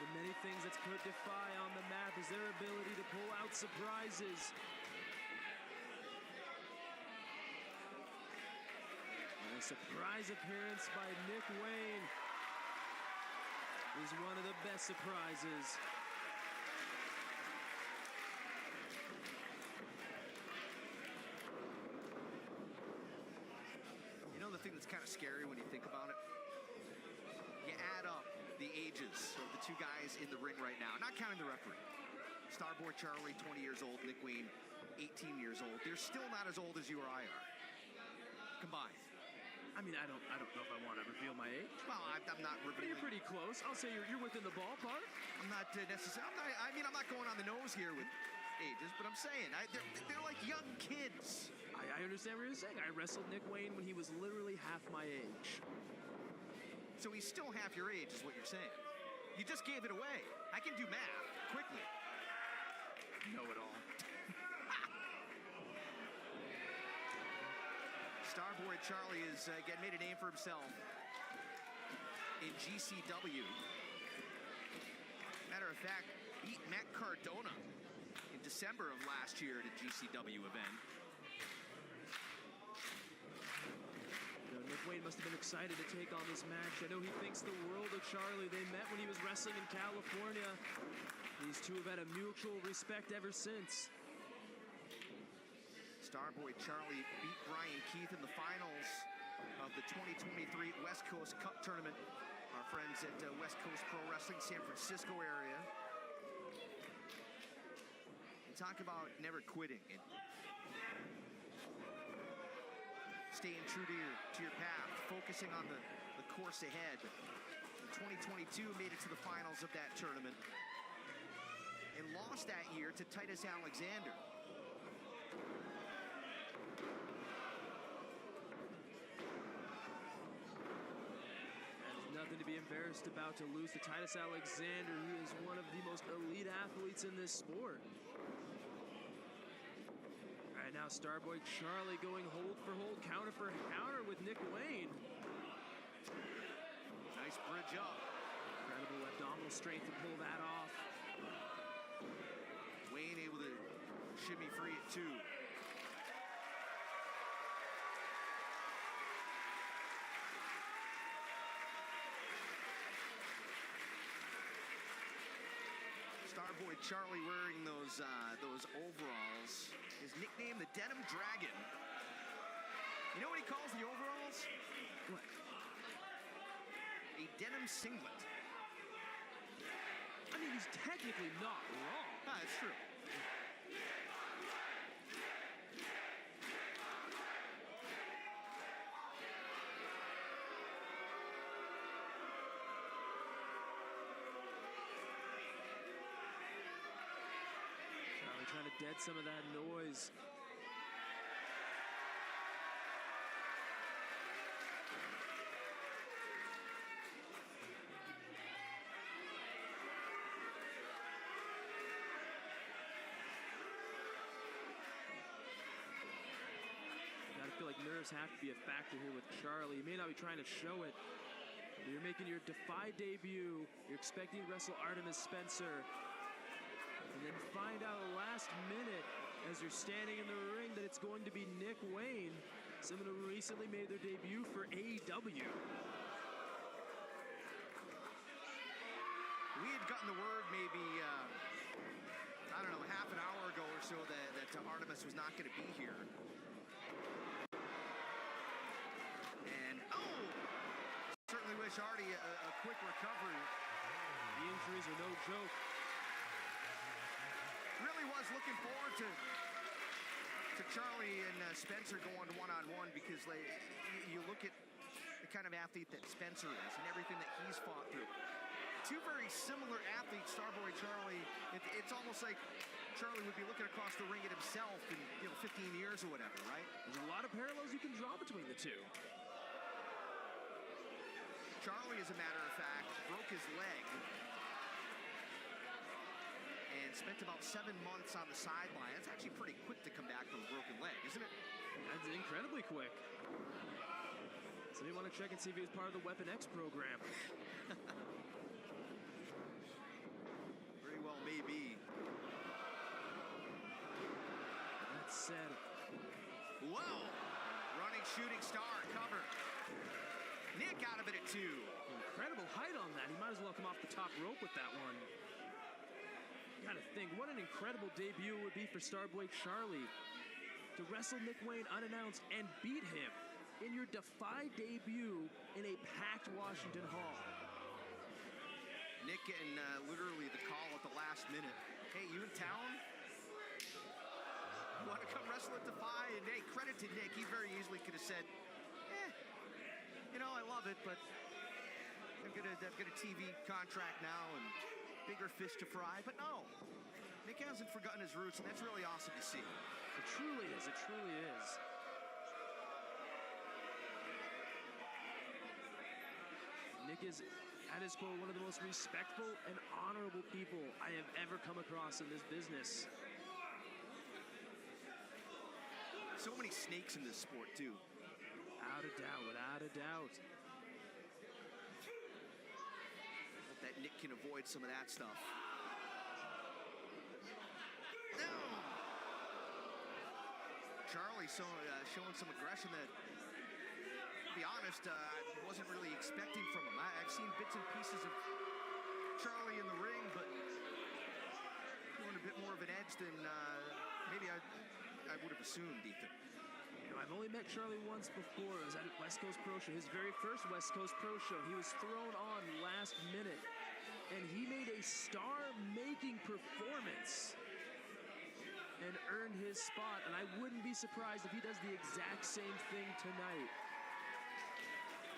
the many things that could defy on the map is their ability to pull out surprises. And a surprise appearance by Nick Wayne is one of the best surprises. You know the thing that's kind of scary when you think about it? You add up the ages of the two guys in the ring right now, not counting the referee. Starboy Charlie, 20 years old, Nick Wayne, 18 years old. They're still not as old as you or I are, combined. I mean, I don't know if I want to reveal my age. Well, I'm not revealing. But you're pretty close. I'll say you're within the ballpark. I'm not necessarily. I'm not going on the nose here with ages, but I'm saying they're like young kids. I understand what you're saying. I wrestled Nick Wayne when he was literally half my age. So he's still half your age, is what you're saying. You just gave it away. I can do math quickly. Know it all. Starboy Charlie has made a name for himself in GCW. Matter of fact, beat Matt Cardona in December of last year at a GCW event. Nick Wayne must have been excited to take on this match. I know he thinks the world of Charlie. They met when he was wrestling in California. These two have had a mutual respect ever since. Starboy Charlie beat Brian Keith in the finals of the 2023 West Coast Cup Tournament. Our friends at West Coast Pro Wrestling, San Francisco area. And talk about never quitting and staying true to your path, focusing on the course ahead. In 2022, made it to the finals of that tournament and lost that year to Titus Alexander. Nothing to be embarrassed about to lose to Titus Alexander. He is one of the most elite athletes in this sport. Right now, Starboy Charlie going hold for hold, counter for counter with Nick Wayne. Nice bridge up. Incredible abdominal strength to pull that off. Wayne able to shimmy free at two. Starboy Charlie wearing those overalls. His nickname, the Denim Dragon. You know what he calls the overalls? What? A denim singlet. I mean, he's technically not wrong. That's true. Trying to dead some of that noise. Gotta feel like nerves have to be a factor here with Charlie. You may not be trying to show it, but you're making your Defy debut. You're expecting to wrestle Artemis Spencer. And then find out last minute as you're standing in the ring that it's going to be Nick Wayne, someone who recently made their debut for AEW. We had gotten the word maybe, I don't know, half an hour ago or so that Artemis was not going to be here. And, certainly wish Artie a quick recovery. The injuries are no joke. Really was looking forward to Charlie and Spencer going one-on-one because you look at the kind of athlete that Spencer is and everything that he's fought through. Two very similar athletes, Starboy Charlie. It's almost like Charlie would be looking across the ring at himself in 15 years or whatever, right? There's a lot of parallels you can draw between the two. Charlie, as a matter of fact, broke his leg and spent about 7 months on the sideline. That's actually pretty quick to come back from a broken leg, isn't it? That's incredibly quick. So we want to check and see if he was part of the Weapon X program. shooting star cover. Nick out of it at 2. Incredible height on that. He might as well come off the top rope with that one. Gotta think, what an incredible debut it would be for Starboy Charlie to wrestle Nick Wayne unannounced and beat him in your Defy debut in a packed Washington Hall. Nick getting literally the call at the last minute. Hey, you in town? You want to come wrestle at Defy? And hey, credit to Nick. He very easily could have said, you know, I love it, but I've got a TV contract now and bigger fish to fry. But no, Nick hasn't forgotten his roots, and that's really awesome to see. It truly is. It truly is. Nick is, at his core, one of the most respectful and honorable people I have ever come across in this business. So many snakes in this sport, too. Without a doubt, without a doubt. Hope that Nick can avoid some of that stuff. No! Charlie showing some aggression that, to be honest, I wasn't really expecting from him. I've seen bits and pieces of Charlie in the ring, but showing a bit more of an edge than maybe I would have assumed, Ethan. You know, I've only met Charlie once before. It was at West Coast Pro Show, his very first West Coast Pro Show. He was thrown on last minute, and he made a star-making performance and earned his spot, and I wouldn't be surprised if he does the exact same thing tonight.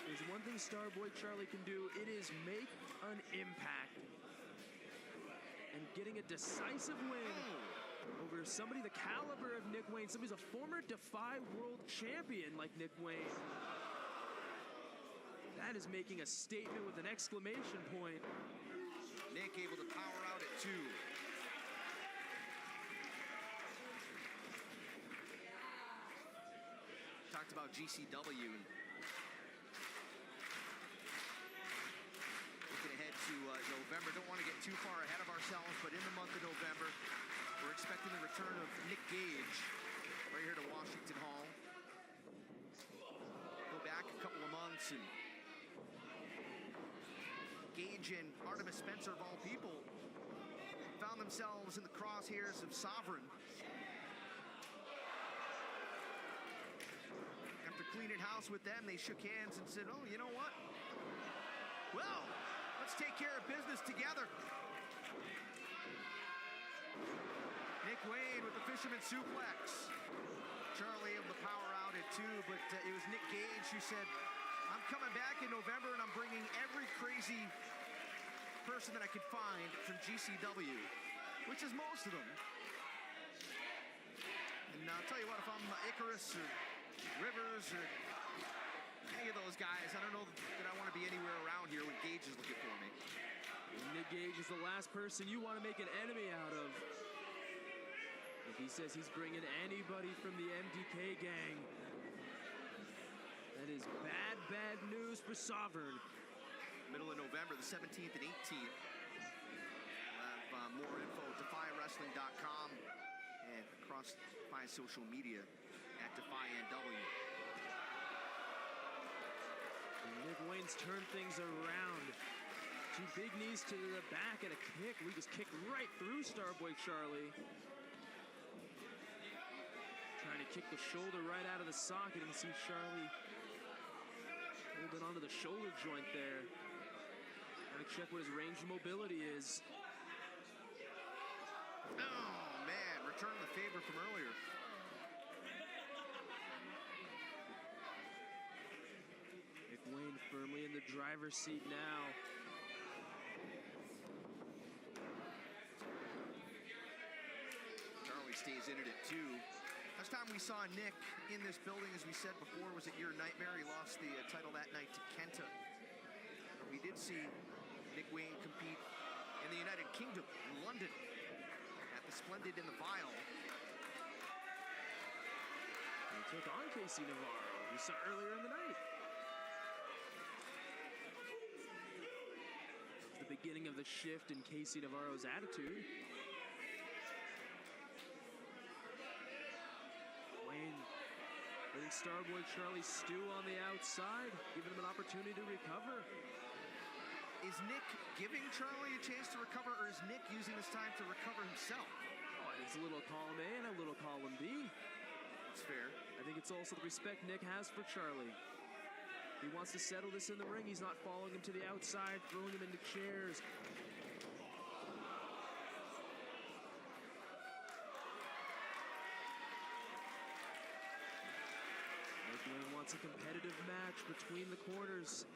There's one thing Starboy Charlie can do, it is make an impact. And getting a decisive win over somebody the caliber of Nick Wayne, somebody who's a former Defy World Champion like Nick Wayne. That is making a statement with an exclamation point. Nick able to power out at 2. Talked about GCW and looking ahead to November. Don't want to get too far ahead of ourselves, but in the month of November, we're expecting the return of Nick Gage right here to Washington Hall. Go back a couple of months and Gage and Artemis Spencer, of all people, found themselves in the crosshairs of Sovereign. After cleaning house with them, they shook hands and said, oh, you know what? Well, let's take care of business together. Nick Wayne with the fisherman suplex. Charlie able to power out at 2, but it was Nick Gage who said, I'm coming back in November and I'm bringing every crazy person that I could find from GCW, which is most of them. And I'll tell you what, if I'm Icarus or Rivers or any of those guys, I don't know that I want to be anywhere around here when Gage is looking for me. Nick Gage is the last person you want to make an enemy out of. If he says he's bringing anybody from the MDK gang, that is bad, bad news for Sovereign. Middle of November, the 17th and 18th. We'll have more info at DefyWrestling.com and across Defy social media at DefyNW. Nick Wayne's turned things around. 2 big knees to the back and a kick. Lucas kicked right through Starboy Charlie. Trying to kick the shoulder right out of the socket. You can see Charlie holding onto the shoulder joint there. Gotta check what his range of mobility is. Oh, man, return the favor from earlier. Nick Wayne firmly in the driver's seat now. Charlie stays in it at 2. Last time we saw Nick in this building, as we said before, was at Your Nightmare. He lost the title that night to Kenta. We did see Nick Wayne compete in the United Kingdom, in London, at the Splendid in the Vial. He took on Casey Navarro, we saw earlier in the night. The beginning of the shift in Casey Navarro's attitude. Wayne letting Starboy Charlie stew on the outside, giving him an opportunity to recover. Is Nick giving Charlie a chance to recover, or is Nick using this time to recover himself? Oh, it's a little column A and a little column B. That's fair. I think it's also the respect Nick has for Charlie. He wants to settle this in the ring. He's not following him to the outside, throwing him into chairs. Nick Wayne wants a competitive match between the corners.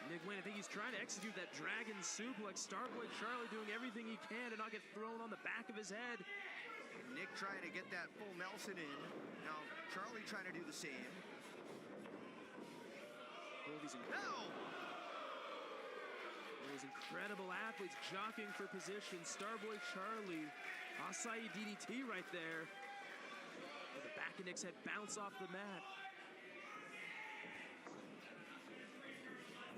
Nick Wayne, I think he's trying to execute that dragon suplex. Starboy Charlie doing everything he can to not get thrown on the back of his head. Nick trying to get that full Nelson in. Now, Charlie trying to do the same. Those incredible athletes jockeying for position. Starboy Charlie, acai DDT right there. The back of Nick's head bounce off the mat.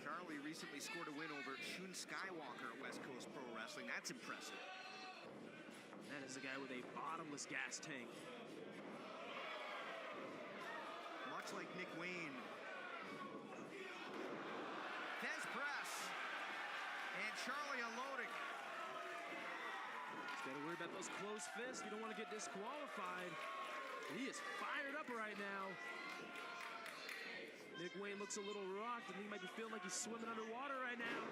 Charlie recently scored a win over Shun Skywalker at West Coast Pro Wrestling. That's impressive. That is a guy with a bottomless gas tank. Much like Nick Wayne. Fez press. And Charlie unloading. He's got to worry about those closed fists. You don't want to get disqualified. He is fired up right now. Nick Wayne looks a little rocked, and he might be feeling like he's swimming underwater right now.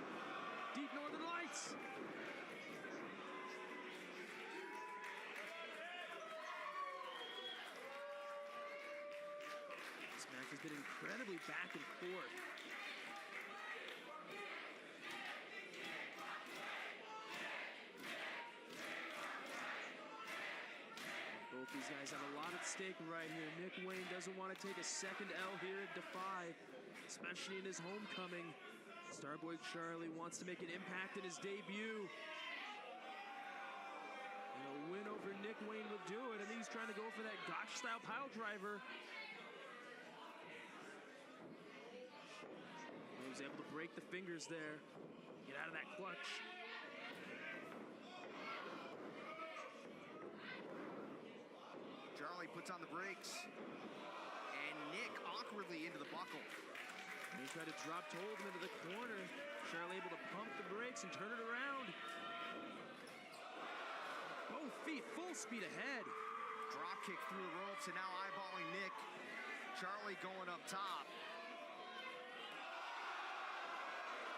Deep Northern Lights. This match has been incredibly back and forth. Both these guys have a lot at stake right here. Nick Wayne doesn't want to take a second L here at Defy, especially in his homecoming. Starboy Charlie wants to make an impact in his debut. And a win over Nick Wayne would do it. I think he's trying to go for that Gotch-style pile driver. He was able to break the fingers there, get out of that clutch. Charlie puts on the brakes. And Nick awkwardly into the buckle. He tried to drop to hold him into the corner. Charlie able to pump the brakes and turn it around. Both feet full speed ahead. Drop kick through the ropes and now eyeballing Nick. Charlie going up top.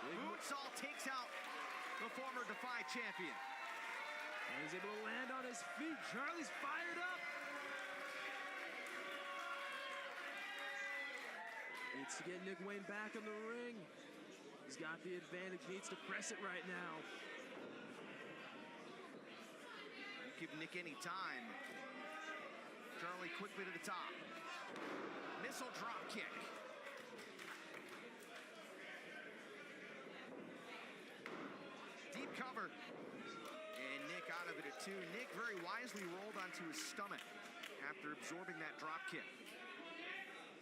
Moonsault takes out the former Defy champion. And he's able to land on his feet. Charlie's fired up. Needs to get Nick Wayne back in the ring. He's got the advantage, needs to press it right now. Give Nick any time. Charlie quickly to the top. Missile drop kick. Deep cover. And Nick out of it at 2. Nick very wisely rolled onto his stomach after absorbing that drop kick.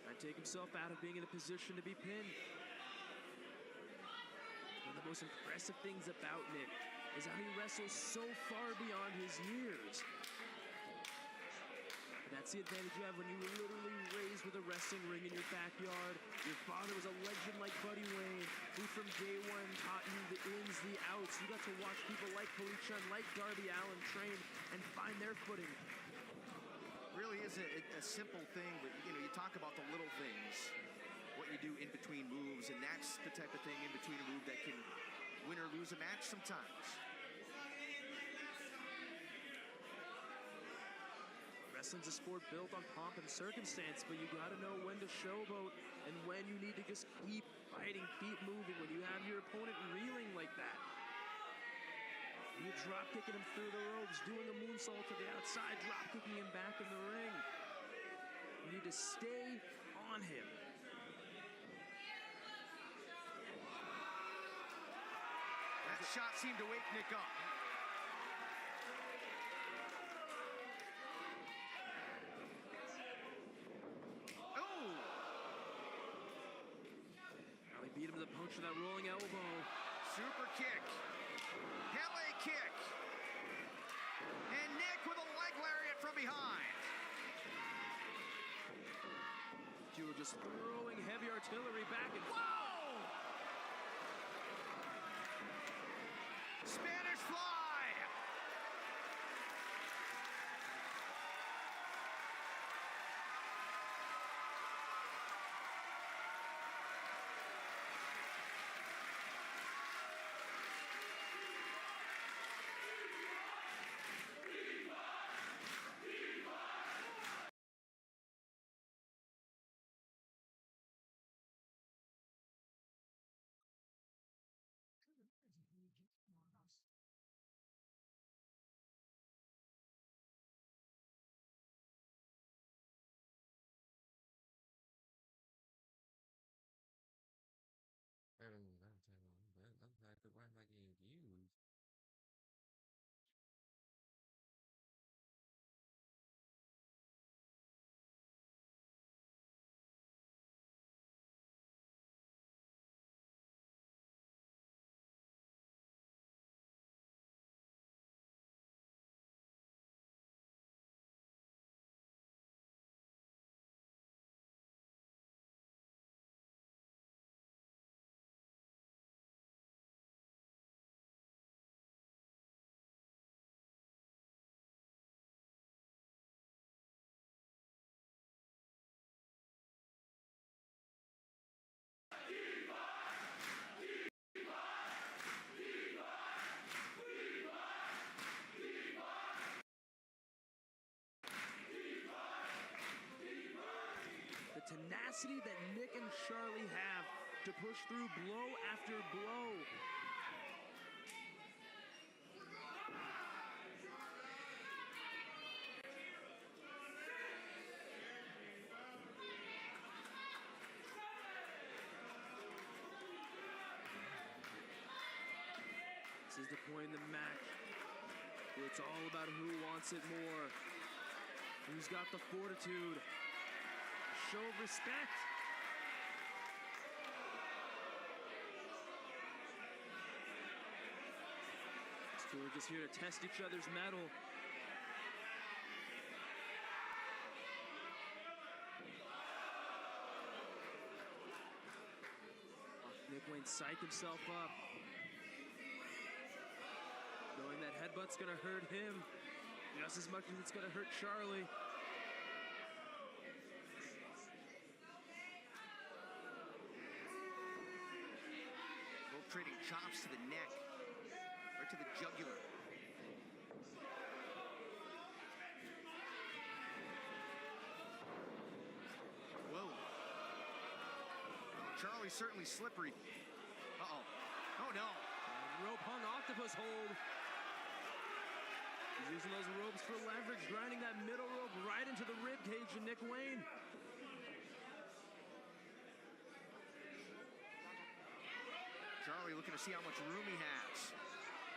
Trying to take himself out of being in a position to be pinned. One of the most impressive things about Nick is how he wrestles so far beyond his years. But that's the advantage you have when you were literally raised with a wrestling ring in your backyard. Your father was a legend like Buddy Wayne, who from day one taught you the ins, the outs. You got to watch people like Cody Chun, like Darby Allin train and find their footing. Really is a simple thing, but you talk about the little things, what you do in between moves, and that's the type of thing in between a move that can win or lose a match sometimes. Wrestling's a sport built on pomp and circumstance, but you gotta know when to showboat and when you need to just keep fighting, keep moving, when you have your opponent reeling like that. You're drop kicking him through the ropes, doing a moonsault to the outside, drop kicking him back in the ring. You need to stay on him. That shot seemed to wake Nick up. Oh! Now they beat him to the punch with that rolling elbow. Super kick. Pele kick. And Nick with from behind. You were just throwing heavy artillery back and whoa! Spanish fly. That's like the one like you used. the tenacity that Nick and Charlie have to push through blow after blow. This is the point in the match where it's all about who wants it more, who's got the fortitude, show of respect. These two are just here to test each other's mettle. Nick Wayne psyched himself up, knowing that headbutt's gonna hurt him just as much as it's gonna hurt Charlie. Both trading chops to the neck, or to the jugular. Whoa. Charlie's certainly slippery. Uh-oh. Oh, no. Rope hung octopus hold. He's using those ropes for leverage, grinding that middle rope right into the rib cage of Nick Wayne. Charlie looking to see how much room he has.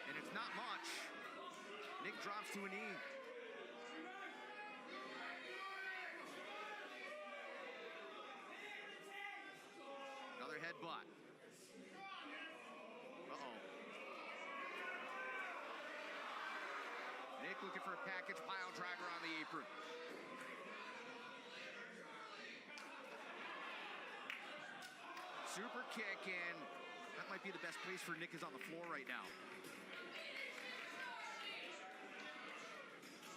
And it's not much. Nick drops to a knee. Another headbutt. Uh-oh. Nick looking for a package pile driver on the apron. Super kick, and that might be the best place for Nick is on the floor right now.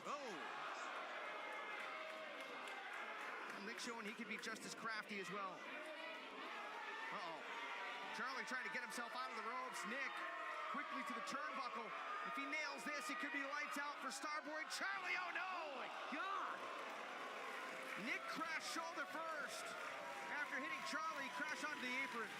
Oh! Nick showing he can be just as crafty as well. Uh-oh. Charlie trying to get himself out of the ropes. Nick quickly to the turnbuckle. If he nails this, it could be lights out for Starboy Charlie. Oh, no! Oh, my God! Nick crashed shoulder first. After hitting Charlie, crash onto the apron.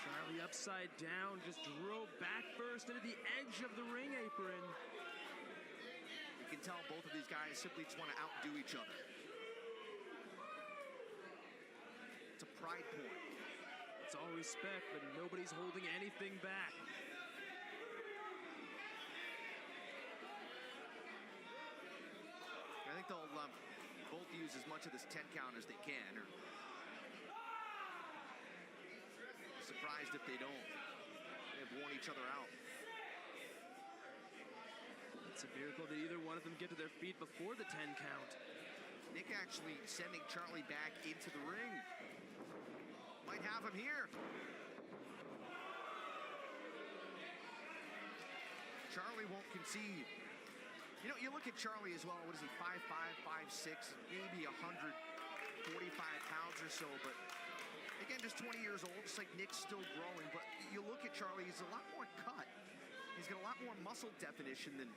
Charlie upside down, just drove back first into the edge of the ring apron. You can tell both of these guys simply just want to outdo each other. It's a pride point. It's all respect, but nobody's holding anything back. I think they'll both to use as much of this 10 count as they can. Or surprised if they don't. They've worn each other out. It's a miracle that either one of them get to their feet before the 10 count. Nick actually sending Charlie back into the ring. Might have him here. Charlie won't concede. You know, you look at Charlie as well. What is he, 5'5", 5'6", maybe 145 pounds or so. But again, just 20 years old, just like Nick's still growing. But you look at Charlie, he's a lot more cut. He's got a lot more muscle definition than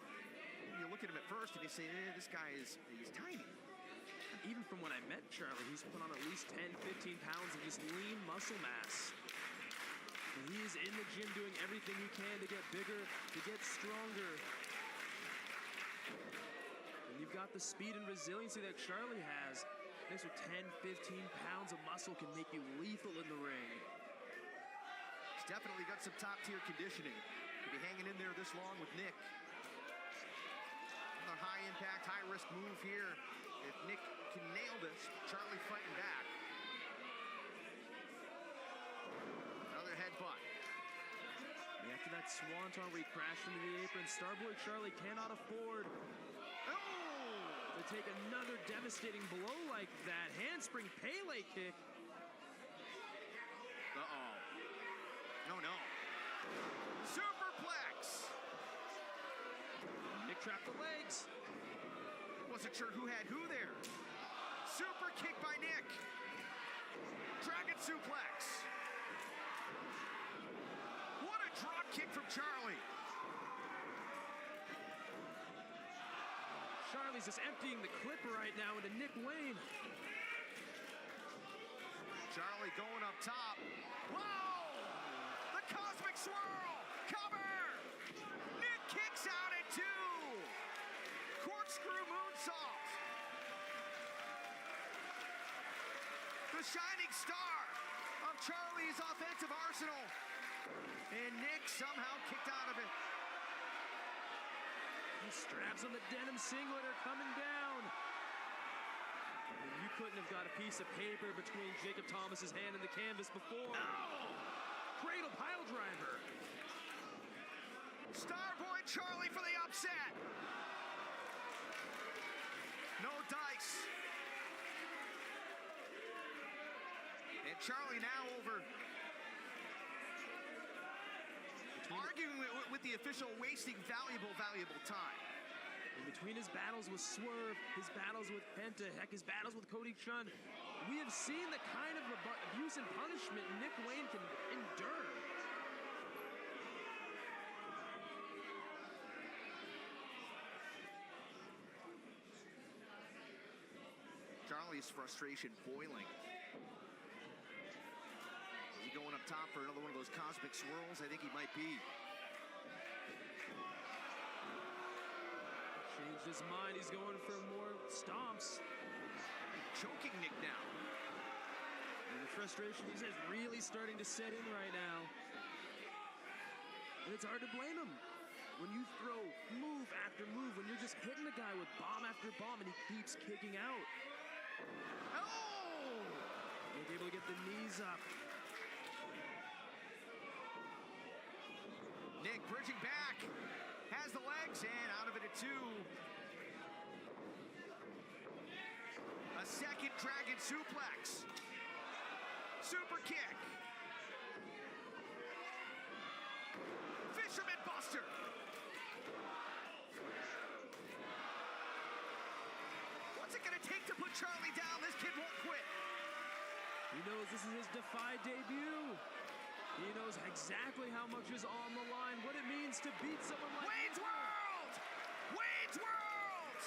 you look at him at first and you say, this guy he's tiny. Even from when I met Charlie, he's put on at least 10, 15 pounds of just lean muscle mass. And he is in the gym doing everything he can to get bigger, to get stronger. And you've got the speed and resiliency that Charlie has. An extra 10, 15 pounds of muscle can make you lethal in the ring. He's definitely got some top-tier conditioning to be hanging in there this long with Nick. Another high-impact, high-risk move here. If Nick can nail this, Charlie fighting back. Another headbutt. And after that swanton where he crashed into the apron, Starboy Charlie cannot afford to take another devastating blow like that. Handspring Pele kick. Uh-oh. No. Superplex! Nick trapped the legs. Wasn't sure who had who there. Super kick by Nick. Dragon suplex. What a drop kick from Charlie. Charlie's just emptying the clipper right now into Nick Wayne. Charlie going up top. Whoa! The cosmic swirl! Cover! Nick kicks out at 2. Corkscrew moonsault. The shining star of Charlie's offensive arsenal. And Nick somehow kicked out of it. The straps on the denim singlet are coming down. And you couldn't have got a piece of paper between Jacob Thomas's hand and the canvas before. No! Cradle pile driver. Starboy Charlie for the upset. No dice. And Charlie now over. Arguing with the official, wasting valuable time. In between his battles with Swerve, his battles with Penta, heck, his battles with Cody Chun, we have seen the kind of abuse and punishment Nick Wayne can endure. Charlie's frustration boiling. Is he going up top for another one of those cosmic swirls? I think he might be. Changed his mind. He's going for more stomps. Choking Nick now. And the frustration is really starting to set in right now. And it's hard to blame him. When you throw move after move, when you're just hitting the guy with bomb after bomb and he keeps kicking out. Oh! He's able to get the knees up. Nick bridging back. Has the legs and out of it at 2. A second dragon suplex. Super kick. Fisherman buster. What's it gonna take to put Charlie down? This kid won't quit. He knows this is his Defy debut. He knows exactly how much is on the line, what it means to beat someone like Wayne's World! Wayne's World!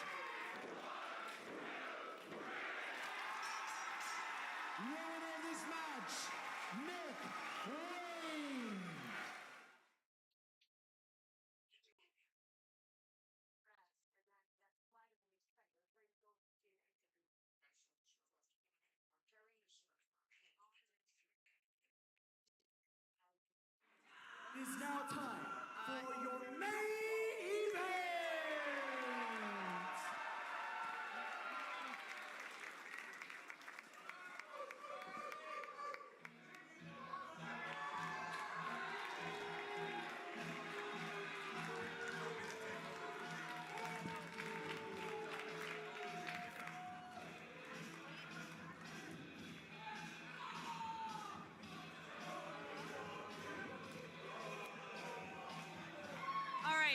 Winner of this match, Nick Wayne. It is now time for your main event.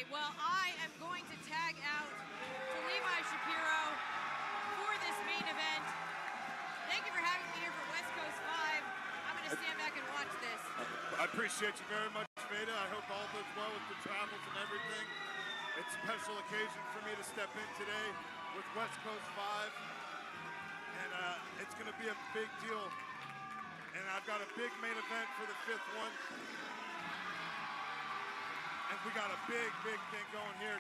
right, well, I am going to tag out to Levi Shapiro for this main event. Thank you for having me here for West Coast 5. I'm going to stand back and watch this. I appreciate you very much, Veda. I hope all goes well with the travels and everything. It's a special occasion for me to step in today with West Coast 5. And it's going to be a big deal. And I've got a big main event for the 5th one. And we got a big thing going here.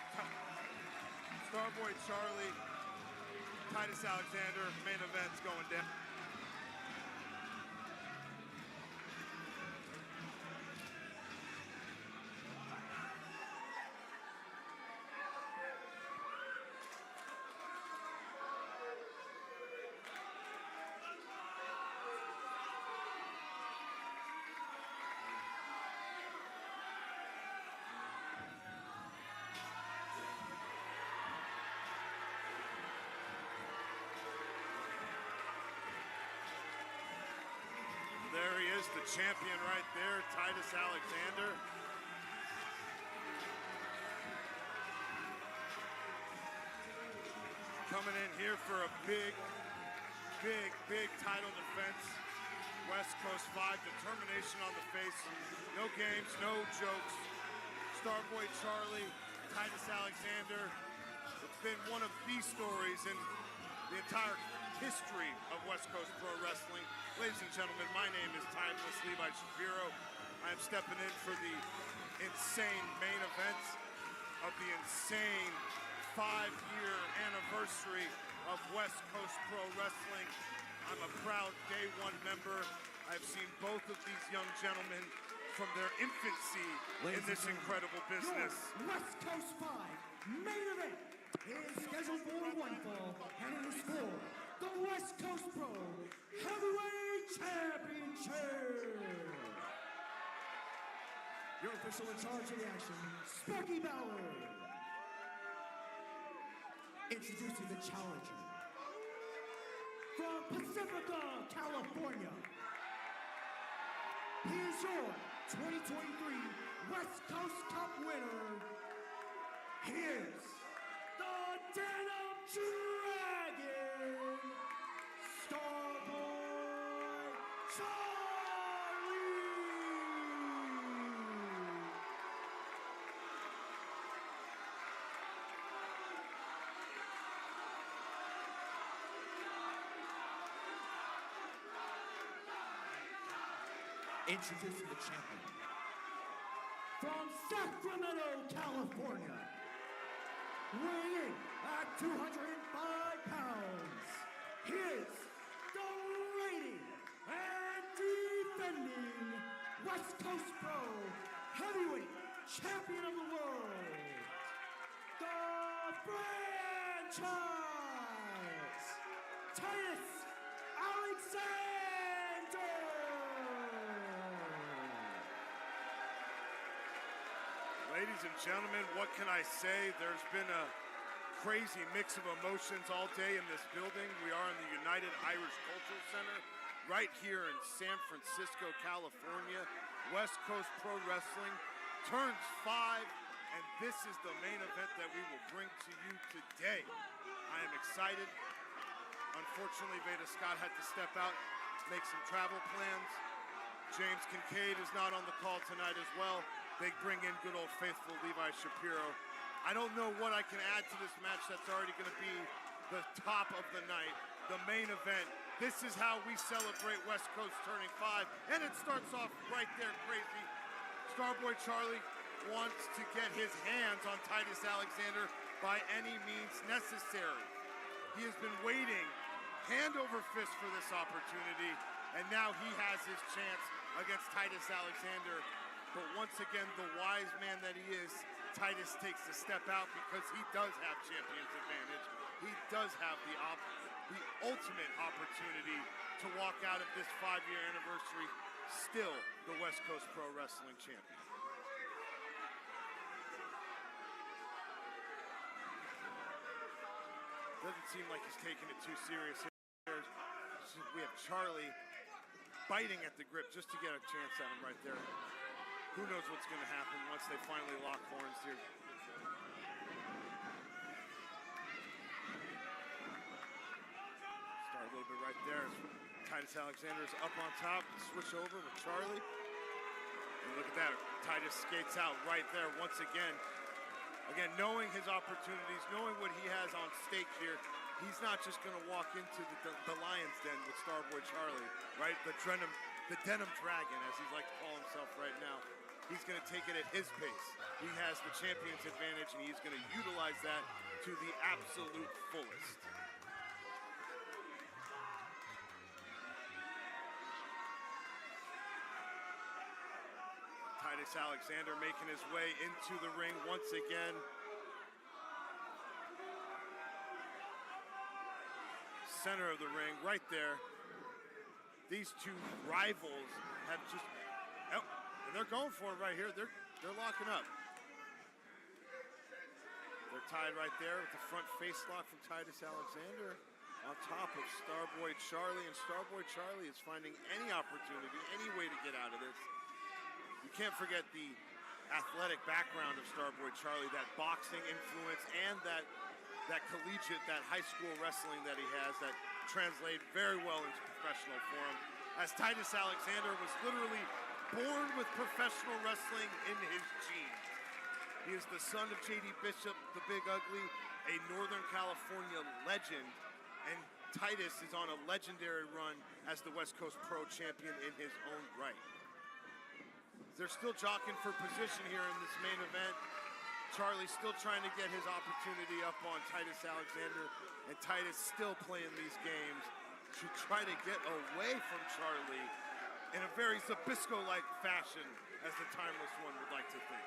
Starboy Charlie, Titus Alexander, main event's going down. There he is, the champion right there, Titus Alexander. Coming in here for a big title defense. West Coast 5, determination on the face. No games, no jokes. Starboy Charlie, Titus Alexander. It's been one of the stories in the entire history of West Coast Pro Wrestling. Ladies and gentlemen, my name is Timeless Levi Shapiro. I am stepping in for the insane main event of the insane 5-year anniversary of West Coast Pro Wrestling. I'm a proud Day 1 member. I've seen both of these young gentlemen from their infancy in this incredible business. West Coast 5 main event is scheduled for one fall, and it is for the West Coast Pro Heavyweight Championship. Your official in charge of the action, Sparky Ballard. Introducing the challenger from Pacifica, California. Here's your 2023 West Coast Cup winner. Here's the Denim Dragon, Starboy Charlie. Introducing the champion from Sacramento, California, weighing in at 205 pounds, here's the reigning and defending West Coast Pro Heavyweight Champion of the World, the franchise, Titus Alexander. Ladies and gentlemen, what can I say? There's been a crazy mix of emotions all day in this building. We are in the United Irish Cultural Center, right here in San Francisco, California. West Coast Pro Wrestling turns 5, and this is the main event that we will bring to you today. I am excited. Unfortunately, Veda Scott had to step out, make some travel plans. James Kincaid is not on the call tonight as well. They bring in good old faithful Levi Shapiro. I don't know what I can add to this match that's already going to be the top of the night, the main event. This is how we celebrate West Coast turning 5, and it starts off right there crazy. Starboy Charlie wants to get his hands on Titus Alexander by any means necessary. He has been waiting hand over fist for this opportunity, and now he has his chance against Titus Alexander. But once again, the wise man that he is, Titus takes the step out because he does have champion's advantage. He does have the ultimate opportunity to walk out of this 5-year anniversary still the West Coast Pro Wrestling champion. Doesn't seem like he's taking it too serious here. We have Charlie biting at the grip just to get a chance at him right there. Who knows what's going to happen once they finally lock horns here. little bit right there. Titus Alexander is up on top. Switch over with Charlie. And look at that. Titus skates out right there once again. Again, knowing his opportunities, knowing what he has on stake here, he's not just going to walk into the Lion's Den with Starboy Charlie, right? The Denim Dragon, as he'd like to call himself right now. He's going to take it at his pace. He has the champion's advantage, and he's going to utilize that to the absolute fullest. Titus Alexander making his way into the ring once again. Center of the ring, right there. These two rivals have just, oh, and they're going for it right here. They're locking up. They're tied right there with the front face lock from Titus Alexander on top of Starboy Charlie, and Starboy Charlie is finding any opportunity, any way to get out of this. You can't forget the athletic background of Starboy Charlie, that boxing influence and that collegiate, that high school wrestling that he has that translate very well into professional form. As Titus Alexander was literally born with professional wrestling in his genes. He is the son of J.D. Bishop, the Big Ugly, a Northern California legend, and Titus is on a legendary run as the West Coast Pro Champion in his own right. They're still jockeying for position here in this main event. Charlie still trying to get his opportunity up on Titus Alexander, and Titus still playing these games to try to get away from Charlie in a very Zbyszko-like fashion, as the Timeless One would like to think.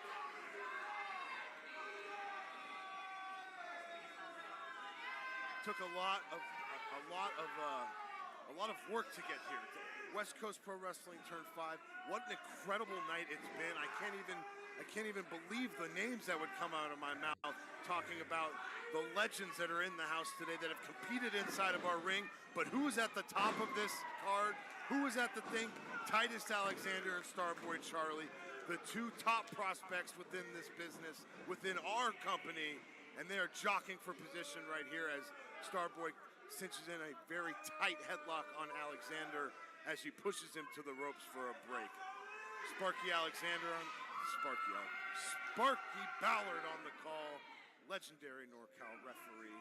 Took a lot of work to get here. West Coast Pro Wrestling turned 5. What an incredible night it's been. I can't even believe the names that would come out of my mouth talking about the legends that are in the house today that have competed inside of our ring. But who is at the top of this card? Who is at the thing? Titus Alexander and Starboy Charlie, the two top prospects within this business, within our company, and they are jockeying for position right here as Starboy cinches in a very tight headlock on Alexander as he pushes him to the ropes for a break. Sparky Ballard on the call, legendary NorCal referee,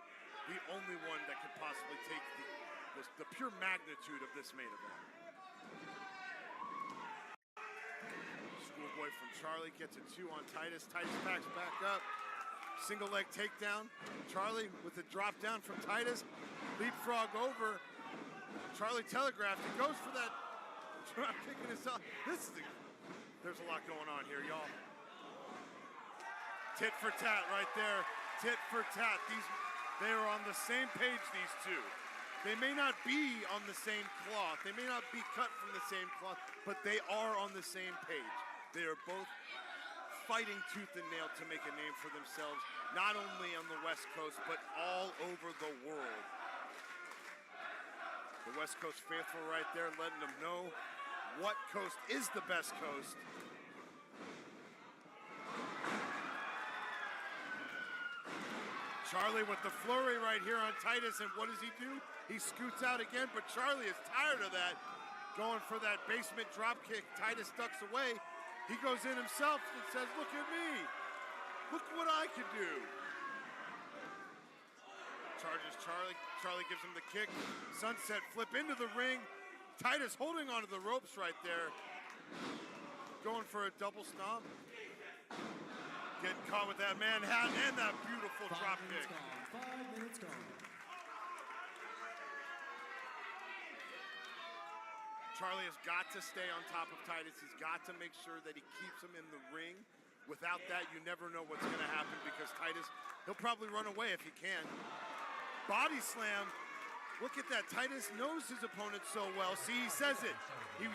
the only one that could possibly take the pure magnitude of this main event. Schoolboy from Charlie gets a 2 on Titus. Titus backs back up. Single leg takedown. Charlie with a drop down from Titus. Leapfrog over. Charlie telegraphed. He goes for that drop kick in himself. There's a lot going on here, y'all. Tit for tat right there. Tit for tat. They are on the same page, these two. They may not be on the same cloth. They may not be cut from the same cloth, but they are on the same page. They are both fighting tooth and nail to make a name for themselves, not only on the West Coast, but all over the world. The West Coast faithful right there letting them know what coast is the best coast. Charlie with the flurry right here on Titus, and what does he do? He scoots out again, but Charlie is tired of that. Going for that basement drop kick. Titus ducks away. He goes in himself and says, look at me. Look what I can do. Charges Charlie. Charlie gives him the kick. Sunset flip into the ring. Titus holding onto the ropes right there. Going for a double stomp. Getting caught with that Manhattan and that beautiful drop kick. 5 minutes gone. Charlie has got to stay on top of Titus. He's got to make sure that he keeps him in the ring. Without that, you never know what's going to happen because Titus, he'll probably run away if he can. Body slam. Look at that. Titus knows his opponent so well. See, he says it. They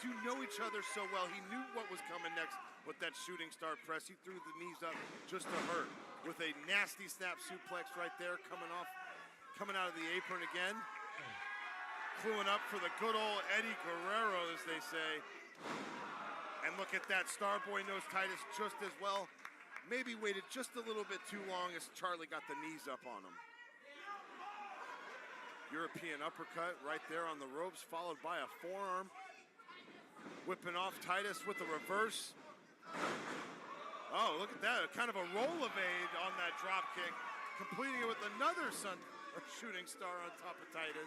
do know each other so well. He knew what was coming next with that shooting star press. He threw the knees up just to hurt with a nasty snap suplex right there coming out of the apron again. Cluing up for the good old Eddie Guerrero, as they say. And look at that. Starboy knows Titus just as well. Maybe waited just a little bit too long as Charlie got the knees up on him. European uppercut right there on the ropes, followed by a forearm. Whipping off Titus with a reverse. Oh, look at that, kind of a roll evade on that drop kick, completing it with another shooting star on top of Titus.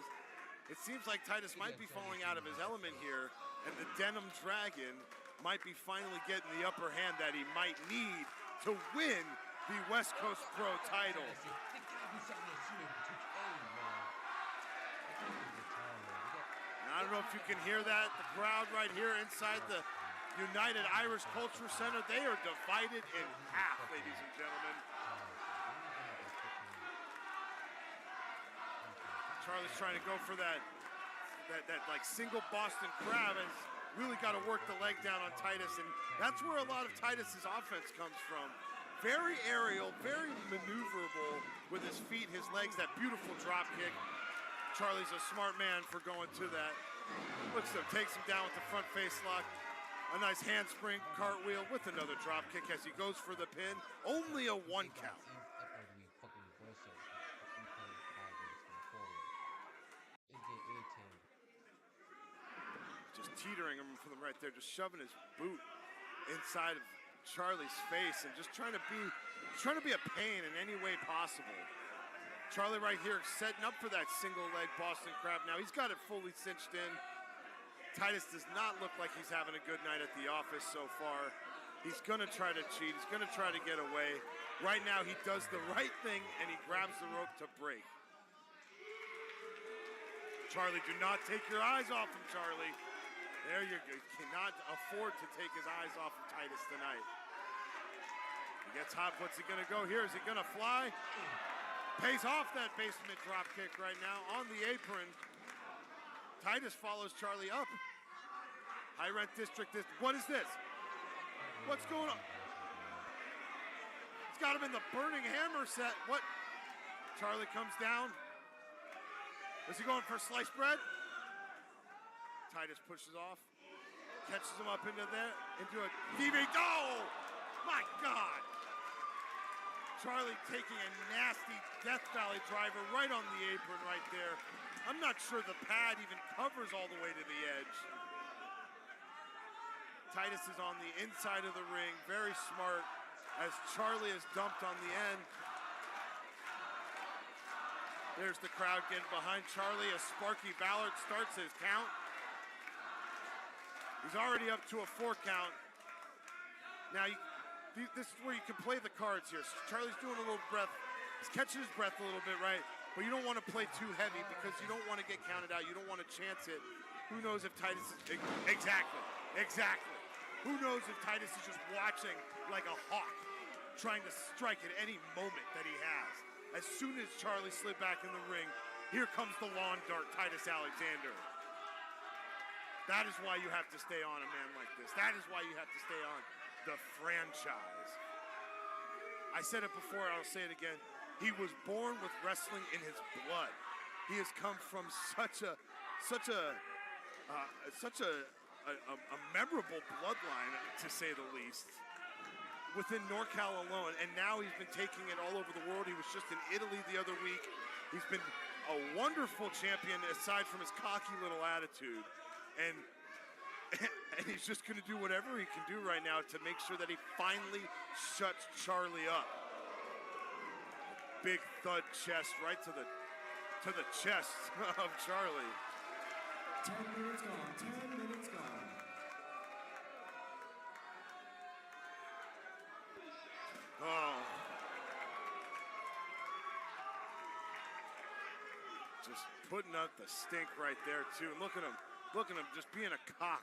It seems like Titus might be falling out of his element here, and the Denim Dragon might be finally getting the upper hand that he might need to win the West Coast Pro title. And I don't know if you can hear that, the crowd right here inside the United Irish Culture Center, they are divided in half, ladies and gentlemen. Charlie's trying to go for that like single Boston Crab, and really got to work the leg down on Titus, and that's where a lot of Titus's offense comes from. Very aerial, very maneuverable with his feet, his legs, that beautiful drop kick. Charlie's a smart man for going to that. Looks to him, takes him down with the front face lock. A nice handspring cartwheel with another drop kick as he goes for the pin. Only a 1 count. Just teetering him from right there, just shoving his boot inside of Charlie's face and just trying to be a pain in any way possible. Charlie right here setting up for that single leg Boston Crab. Now he's got it fully cinched in. Titus does not look like he's having a good night at the office so far. He's gonna try to cheat, he's gonna try to get away. Right now he does the right thing and he grabs the rope to break. Charlie, do not take your eyes off him, Charlie. There you go. Cannot afford to take his eyes off of Titus tonight. He gets hot. What's he going to go here? Is he going to fly? Pays off that basement drop kick right now on the apron. Titus follows Charlie up. High Rent District. What is this? What's going on? He's got him in the burning hammer set. What? Charlie comes down. Is he going for sliced bread? Titus pushes off, catches him up into a DV. Oh, my God! Charlie taking a nasty Death Valley driver right on the apron right there. I'm not sure the pad even covers all the way to the edge. Titus is on the inside of the ring, very smart, as Charlie is dumped on the end. There's the crowd getting behind Charlie as Sparky Ballard starts his count. He's already up to a 4 count. Now, this is where you can play the cards here. So Charlie's doing a little breath. He's catching his breath a little bit, right? But you don't want to play too heavy because you don't want to get counted out. You don't want to chance it. Who knows if Titus is... Exactly. Who knows if Titus is just watching like a hawk, trying to strike at any moment that he has. As soon as Charlie slid back in the ring, here comes the lawn dart, Titus Alexander. That is why you have to stay on a man like this. That is why you have to stay on the franchise. I said it before, I'll say it again. He was born with wrestling in his blood. He has come from such a memorable bloodline, to say the least, within NorCal alone. And now he's been taking it all over the world. He was just in Italy the other week. He's been a wonderful champion, aside from his cocky little attitude. And he's just going to do whatever he can do right now to make sure that he finally shuts Charlie up. A big thud chest right to the chest of Charlie. 10 minutes gone. 10 minutes gone. Oh. Just putting up the stink right there, too. And look at him. Look at him just being a cock.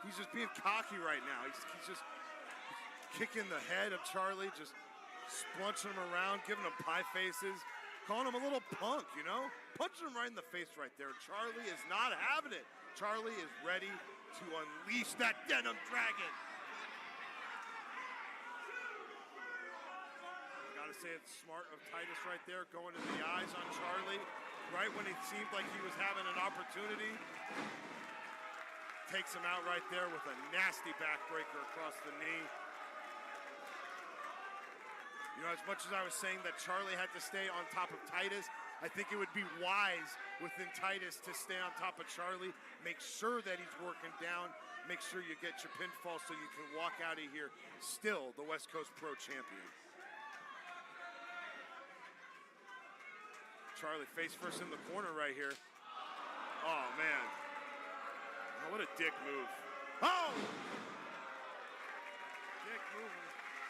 He's just being cocky right now. He's just kicking the head of Charlie, just splunching him around, giving him pie faces, calling him a little punk, you know? Punching him right in the face right there. Charlie is not having it. Charlie is ready to unleash that Denim Dragon. I gotta say it's smart of Titus right there, going in the eyes on Charlie, right when it seemed like he was having an opportunity. Takes him out right there with a nasty backbreaker across the knee. You know, as much as I was saying that Charlie had to stay on top of Titus, I think it would be wise within Titus to stay on top of Charlie, make sure that he's working down, make sure you get your pinfall so you can walk out of here still the West Coast Pro Champion. Charlie face first in the corner right here. Oh, man. Oh, what a dick move. Oh! Dick move.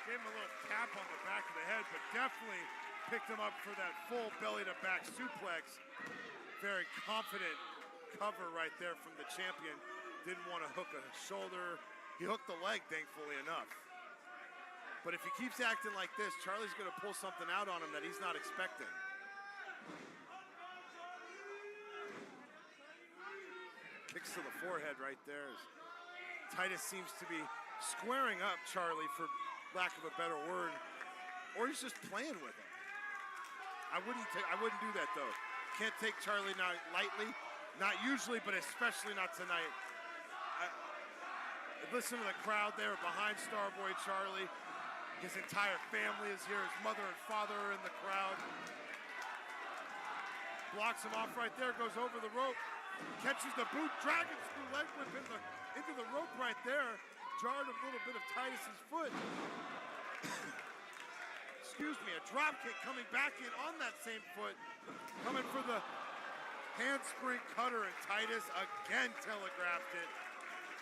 Gave him a little tap on the back of the head, but definitely picked him up for that full belly-to-back suplex. Very confident cover right there from the champion. Didn't want to hook a shoulder. He hooked the leg, thankfully enough. But if he keeps acting like this, Charlie's going to pull something out on him that he's not expecting. Kicks to the forehead right there. Titus seems to be squaring up Charlie, for lack of a better word, or he's just playing with him. I wouldn't do that though. Can't take Charlie now lightly, not usually, but especially not tonight. Listen to the crowd there behind Starboy Charlie. His entire family is here. His mother and father are in the crowd. Blocks him off right there, goes over the rope, catches the boot, dragon screw leg whip into the rope right there. Jarred a little bit of Titus's foot. Excuse me, a drop kick coming back in on that same foot. Coming for the handspring cutter, and Titus again telegraphed it.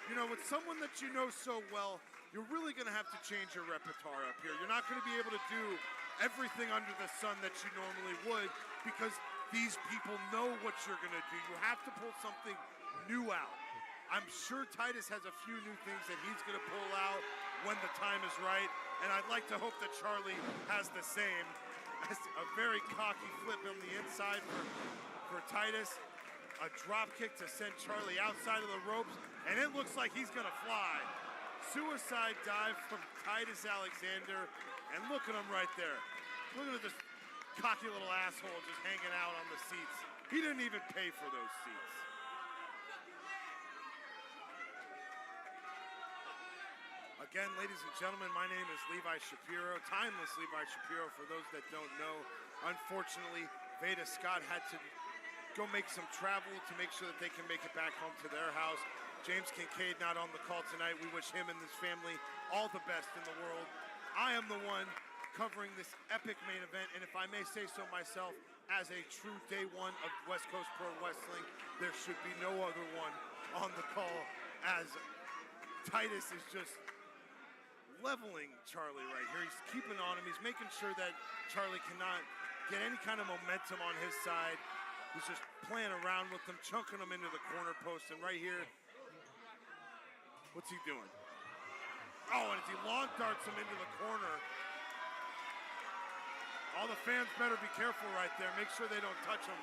You know, with someone that you know so well, you're really going to have to change your repertoire up here. You're not going to be able to do everything under the sun that you normally would, because these people know what you're going to do. You have to pull something new out. I'm sure Titus has a few new things that he's going to pull out when the time is right, and I'd like to hope that Charlie has the same. A very cocky flip on the inside for Titus. A drop kick to send Charlie outside of the ropes, and it looks like he's going to fly. Suicide dive from Titus Alexander, and look at him right there. Look at this cocky little asshole just hanging out on the seats. He didn't even pay for those seats. Again, ladies and gentlemen, my name is Levi Shapiro, Timeless Levi Shapiro, for those that don't know. Unfortunately, Veda Scott had to go make some travel to make sure that they can make it back home to their house. James Kincaid not on the call tonight. We wish him and his family all the best in the world. I am the one covering this epic main event, and if I may say so myself, as a true day one of West Coast Pro Wrestling, there should be no other one on the call, as Titus is just leveling Charlie right here. He's keeping on him. He's making sure that Charlie cannot get any kind of momentum on his side. He's just playing around with him, chunking him into the corner post, and right here, what's he doing? Oh, and as he long darts him into the corner, all the fans better be careful right there. Make sure they don't touch him.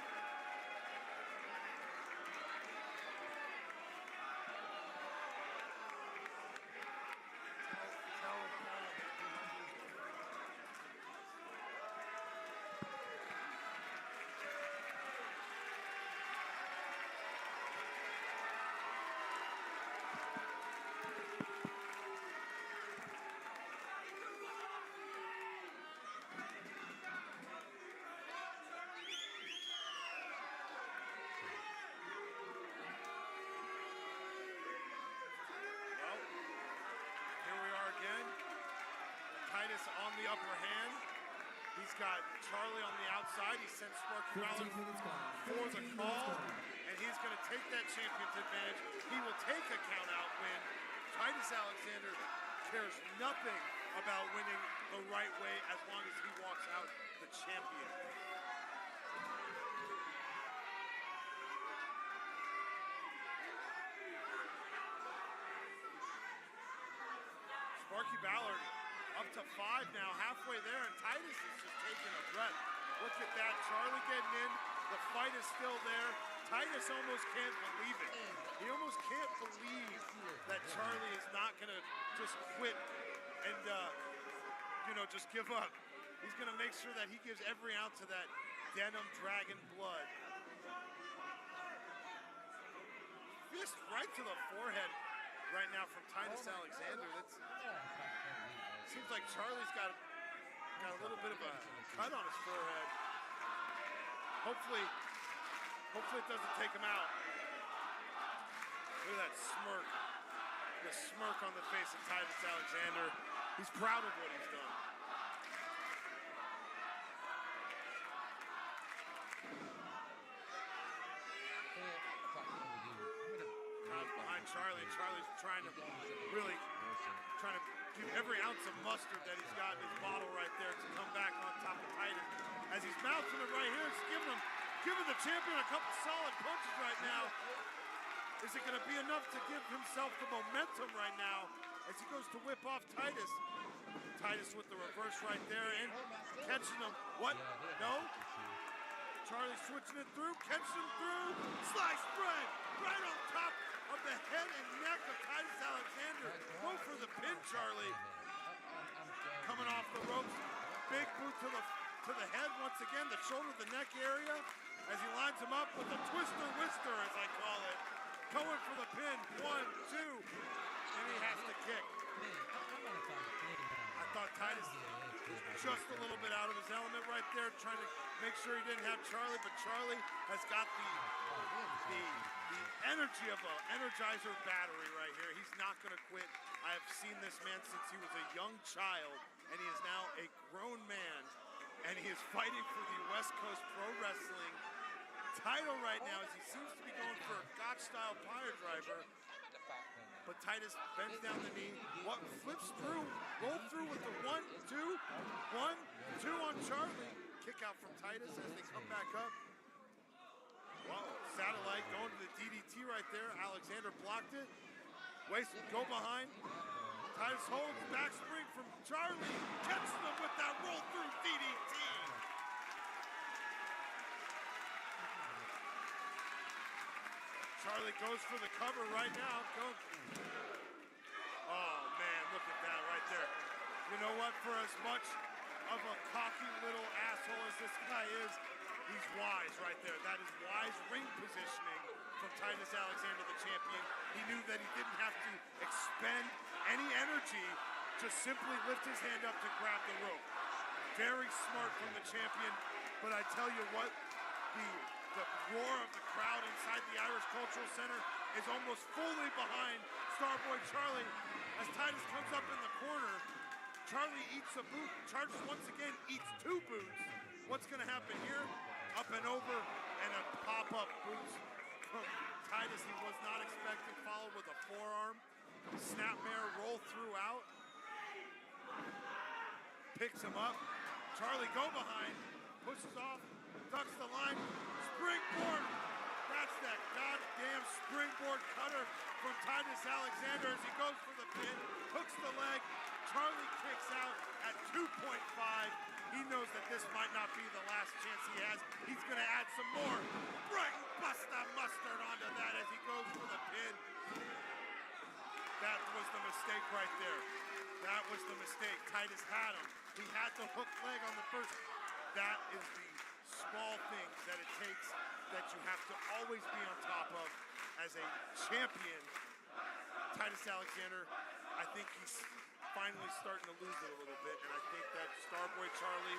Titus on the upper hand. He's got Charlie on the outside. He sends Sparky Fowler for the call, and he's going to take that champion's advantage. He will take a count-out win. Titus Alexander cares nothing about winning the right way as long as he walks out the champion. Sparky Ballard up to 5 now, halfway there, and Titus is just taking a breath. Look at that, Charlie getting in, the fight is still there. Titus almost can't believe it. He almost can't believe that Charlie is not gonna just quit and, just give up. He's gonna make sure that he gives every ounce of that denim dragon blood. Fist right to the forehead right now from Titus Alexander. Seems like Charlie's got a little bit of a cut on his forehead. Hopefully it doesn't take him out. Look at that smirk. The smirk on the face of Titus Alexander. He's proud of what he's done. Crowd's behind Charlie. Charlie's trying to give every ounce of mustard that he's got in his bottle right there to come back on top of Titus. As he's bouncing it right here, it's giving the champion a couple solid punches right now. Is it going to be enough to give himself the momentum right now as he goes to whip off Titus? Titus with the reverse right there and catching him. What? No? Charlie switching it through, catching him through. Slice spread right on top of the head and neck of Titus Alexander. Go for the pin, Charlie. Coming off the ropes. Big boot to the head once again, the shoulder, the neck area, as he lines him up with a twister wister, as I call it. Going for the pin. 1, 2, and he has to kick. I thought Titus was just a little bit out of his element right there, trying to make sure he didn't have Charlie, but Charlie has got the energy of an Energizer battery right here. He's not going to quit. I have seen this man since he was a young child, and he is now a grown man, and he is fighting for the West Coast Pro Wrestling title right now as he seems to be going for a Gotch-style fire driver. But Titus bends down the knee, flips through, roll through with the 1, 2, 1, 2 on Charlie. Kick out from Titus as they come back up. Whoa, satellite going to the DDT right there. Alexander blocked it. Waist, go behind. Titus holds, back spring from Charlie. Catches him with that roll through DDT. Charlie goes for the cover right now. Oh, man, look at that right there. You know what? For as much of a cocky little asshole as this guy is, he's wise right there. That is wise ring positioning from Titus Alexander, the champion. He knew that he didn't have to expend any energy, just simply lift his hand up to grab the rope. Very smart from the champion, but I tell you what, the roar of the crowd inside the Irish Cultural Center is almost fully behind Starboy Charlie as Titus comes up in the corner. Charlie eats a boot, charges once again, eats 2 boots. What's going to happen here? Up and over, and a pop-up boot from Titus he was not expecting, followed with a forearm. Snapmare roll through out. Picks him up. Charlie go behind, pushes off, ducks the line, springboard. That's that goddamn springboard cutter from Titus Alexander as he goes for the pin, hooks the leg. Charlie kicks out at 2.5. He knows that this might not be the last chance he has. He's going to add some more. Bring Busta Mustard onto that as he goes for the pin. That was the mistake right there. That was the mistake. Titus had him. He had the hook leg on the first. That is the small things that it takes that you have to always be on top of as a champion. Titus Alexander, I think he's finally starting to lose it a little bit, and I think that Starboy Charlie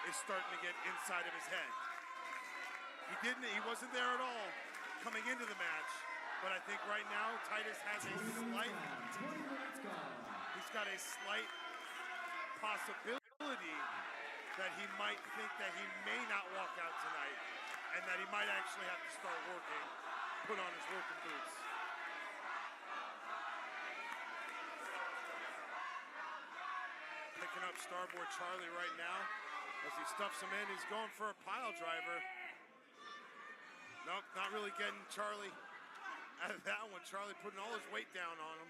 is starting to get inside of his head. He wasn't there at all coming into the match, but I think right now Titus has a slight, he's got a slight possibility that he might think that he may not walk out tonight, and that he might actually have to start working, put on his working boots. Picking up Starboy Charlie right now as he stuffs him in. He's going for a pile driver. Nope, not really getting Charlie out of that one. Charlie putting all his weight down on him.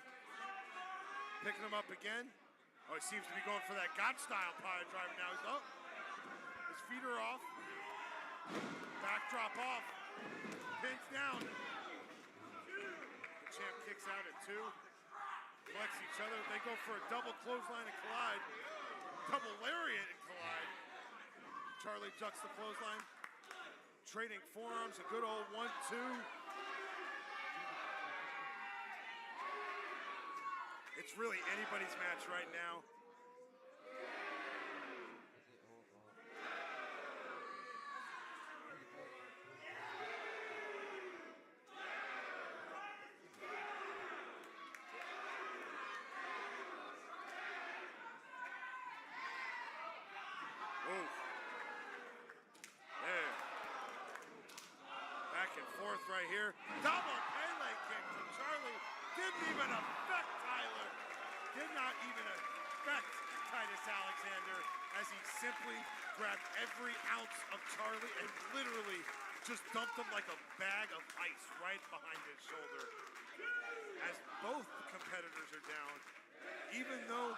Picking him up again. Oh, he seems to be going for that God-style pile driver now. His feet are off. Backdrop off. Pins down. The champ kicks out at 2. Flex each other. They go for a double clothesline and collide. Double lariat and collide. Charlie ducks the clothesline. Trading forearms. A good old 1-2. It's really anybody's match right now. fourth right here. Double Pele kick from Charlie. Didn't even affect Tyler. Did not even affect Titus Alexander as he simply grabbed every ounce of Charlie and literally just dumped him like a bag of ice right behind his shoulder. As both competitors are down, even though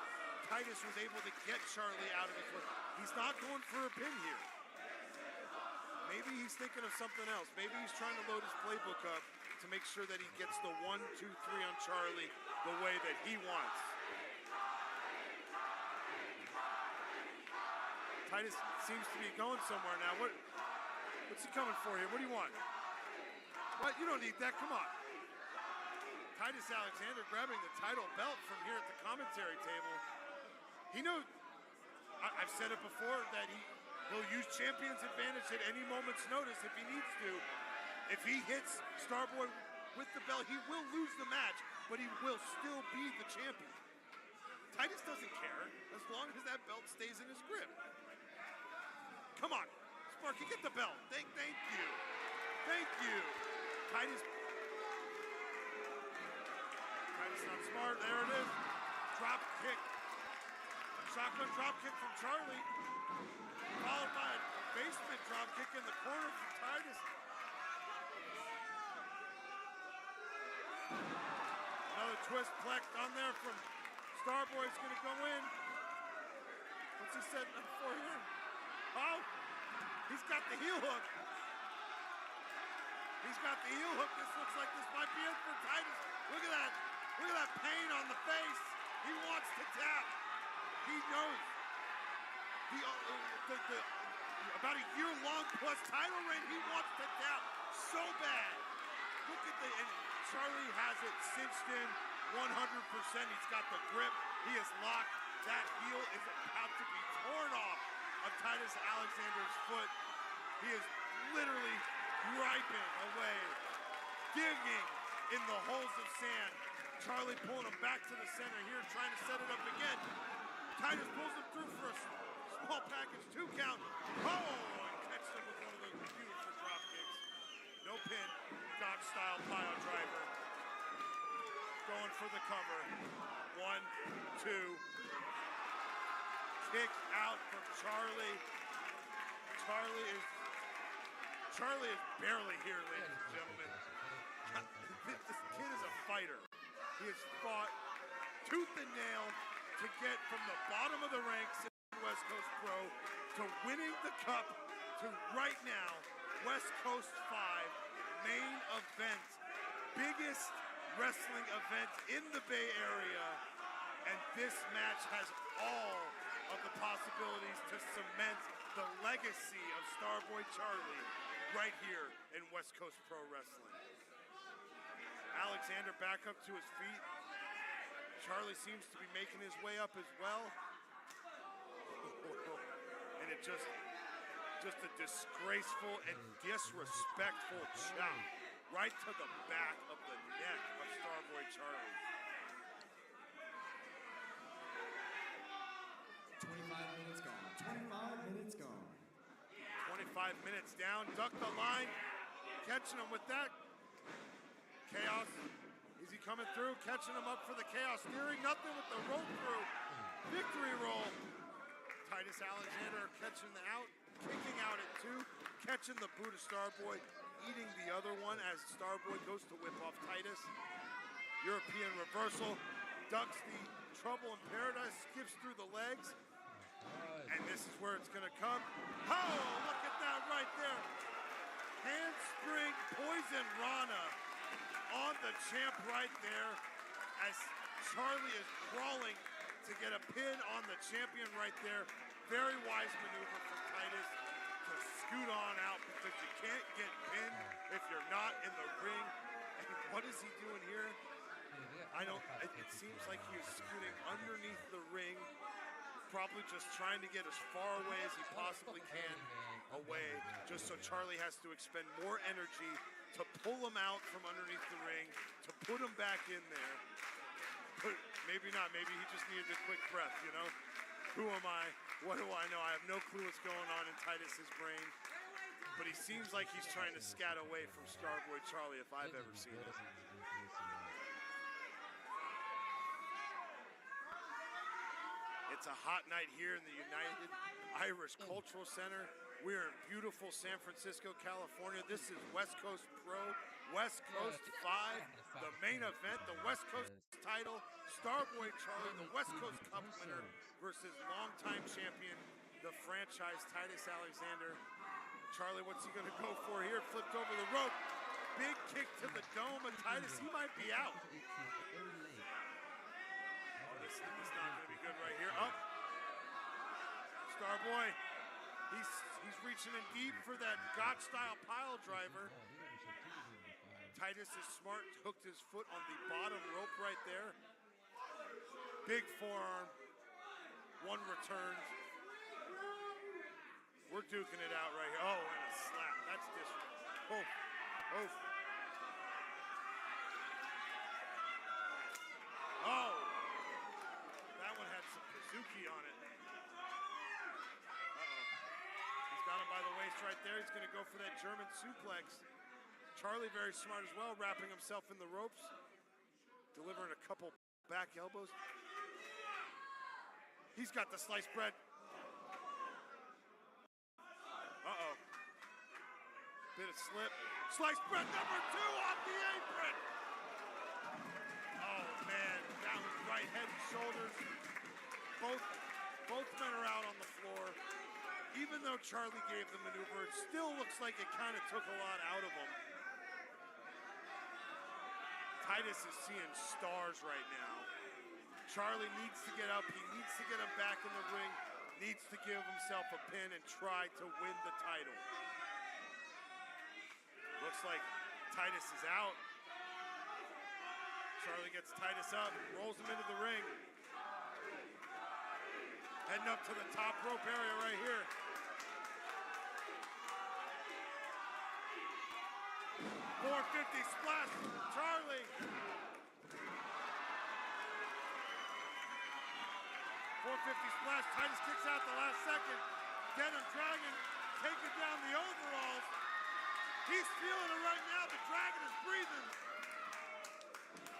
Titus was able to get Charlie out of his foot, he's not going for a pin here. Maybe he's thinking of something else. Maybe he's trying to load his playbook up to make sure that he gets the 1, 2, 3 on Charlie the way that he wants. Titus seems to be going somewhere now. What's he coming for here? What do you want? What? You don't need that. Come on. Titus Alexander grabbing the title belt from here at the commentary table. He knows, I've said it before, that he'll use champion's advantage at any moment's notice if he needs to. If he hits Starboy with the belt, he will lose the match, but he will still be the champion. Titus doesn't care as long as that belt stays in his grip. Come on, Sparky, get the belt. Thank you. Thank you. Titus not smart. There it is. Drop kick. Shotgun drop kick from Charlie. Followed by a basement drop kick in the corner from Titus. Another twist plex on there from Starboy's going to go in. What's he setting up for here? Oh, he's got the heel hook. He's got the heel hook. This looks like this might be it for Titus. Look at that. Look at that pain on the face. He wants to tap. He knows. About a year-long plus title reign, he wants to tap so bad. Look at and Charlie has it cinched in 100%. He's got the grip. He is locked. That heel is about to be torn off of Titus Alexander's foot. He is literally griping away, digging in the holes of sand. Charlie pulling him back to the center here, trying to set it up again. Titus pulls him through for a small package 2 count. Oh, and catches him with one of those beautiful drop kicks. No pin, Dodge style pile driver. Going for the cover. 1, 2. Kick out from Charlie. Charlie is barely here, ladies and gentlemen. This kid is a fighter. He has fought tooth and nail to get from the bottom of the ranks in West Coast Pro to winning the cup to right now, West Coast 5 main event. Biggest wrestling event in the Bay Area. And this match has all of the possibilities to cement the legacy of Starboy Charlie right here in West Coast Pro Wrestling. Alexander back up to his feet. Charlie seems to be making his way up as well. And it just a disgraceful and disrespectful chop right to the back of the neck of Starboy Charlie. 25 minutes gone. 25 minutes gone. 25 minutes down. Duck the line. Catching him with that. Chaos. Is he coming through? Catching him up for the Chaos steering. Nothing with the roll through. Victory roll. Titus Alexander catching the out. Kicking out at 2. Catching the boot of Starboy. Eating the other one as Starboy goes to whip off Titus. European reversal. Ducks the Trouble in Paradise. Skips through the legs. And this is where it's going to come. Oh, look at that right there. Handspring Poison Rana on the champ right there as Charlie is crawling to get a pin on the champion right there. Very wise maneuver from Titus to scoot on out because you can't get pinned if you're not in the ring. And what is he doing here? It seems like he is scooting underneath the ring, probably just trying to get as far away as he possibly can away, just so Charlie has to expend more energy to pull him out from underneath the ring, to put him back in there. But maybe not, maybe he just needed a quick breath, you know? Who am I? What do I know? I have no clue what's going on in Titus's brain. but he seems like he's trying to scat away from Starboy Charlie if I've ever seen it. It's a hot night here in the United Irish Cultural Center. We are in beautiful San Francisco, California. This is West Coast Pro, West Coast 5, the main event, the West Coast title, Starboy Charlie, the West Coast Cup winner versus longtime champion, the franchise Titus Alexander. Charlie, what's he gonna go for here? Flipped over the rope. Big kick to the dome of Titus. He might be out. This is not going to be good right here. Up. Starboy. He's reaching in deep for that Gotch-style pile driver. Titus is smart. Hooked his foot on the bottom rope right there. Big forearm. One returned. We're duking it out right here. Oh, and a slap. That's disrespectful. Oh. Oh. That one had some Kazuki on it. Uh-oh. He's got him by the waist right there. He's going to go for that German suplex. Charlie very smart as well, wrapping himself in the ropes. Delivering a couple back elbows. He's got the sliced bread. Uh-oh. Bit of slip. Sliced bread number 2 off the apron. Oh, man. That was right head and shoulders. Both men are out on the floor. Even though Charlie gave the maneuver, it still looks like it kind of took a lot out of him. Titus is seeing stars right now. Charlie needs to get up. He needs to get him back in the ring. Needs to give himself a pin and try to win the title. Looks like Titus is out. Charlie gets Titus up, rolls him into the ring. Heading up to the top rope area right here. .450 splash from Charlie. 450 splash. Titus kicks out the last second. Denim Dragon taking down the overalls. He's feeling it right now. The Dragon is breathing.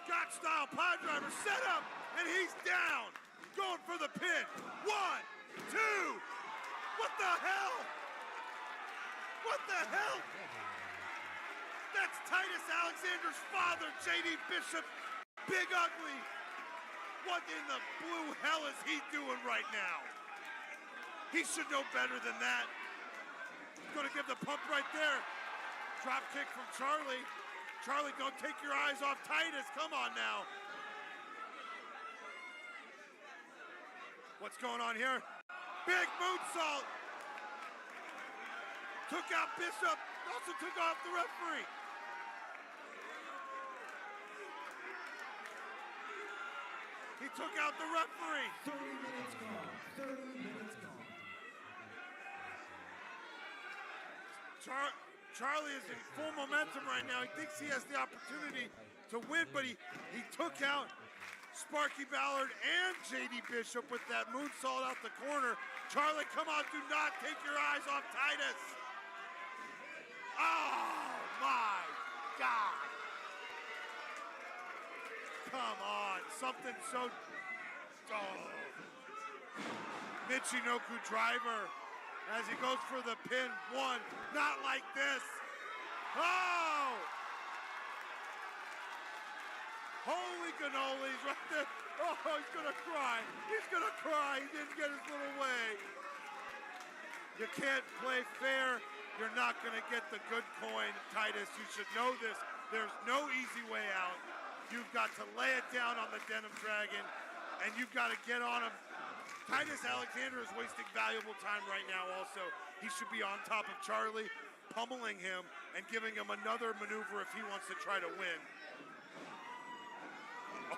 Gotch style pile driver set up, and he's down. Going for the pin. 1, 2. What the hell? What the hell? That's Titus Alexander's father, J.D. Bishop, Big Ugly. What in the blue hell is he doing right now? He should know better than that. Gonna give the pump right there. Drop kick from Charlie. Charlie, don't take your eyes off Titus. Come on now. What's going on here? Big moonsault. Took out Bishop. Also took off the referee. He took out the referee. 30 minutes gone. 30 minutes gone. Charlie is in full momentum right now. He thinks he has the opportunity to win, but he took out Sparky Ballard and J.D. Bishop with that moonsault out the corner. Charlie, come on, do not take your eyes off Titus. Oh, my God. Come on, something so... Oh. Michinoku driver as he goes for the pin. 1, not like this. Oh! Holy cannolis right there. Oh, he's gonna cry. He's gonna cry. He didn't get his little way. You can't play fair. You're not gonna get the good coin, Titus. You should know this. There's no easy way out. You've got to lay it down on the Denim Dragon, and you've got to get on him. Titus Alexander is wasting valuable time right now also. He should be on top of Charlie, pummeling him, and giving him another maneuver if he wants to try to win.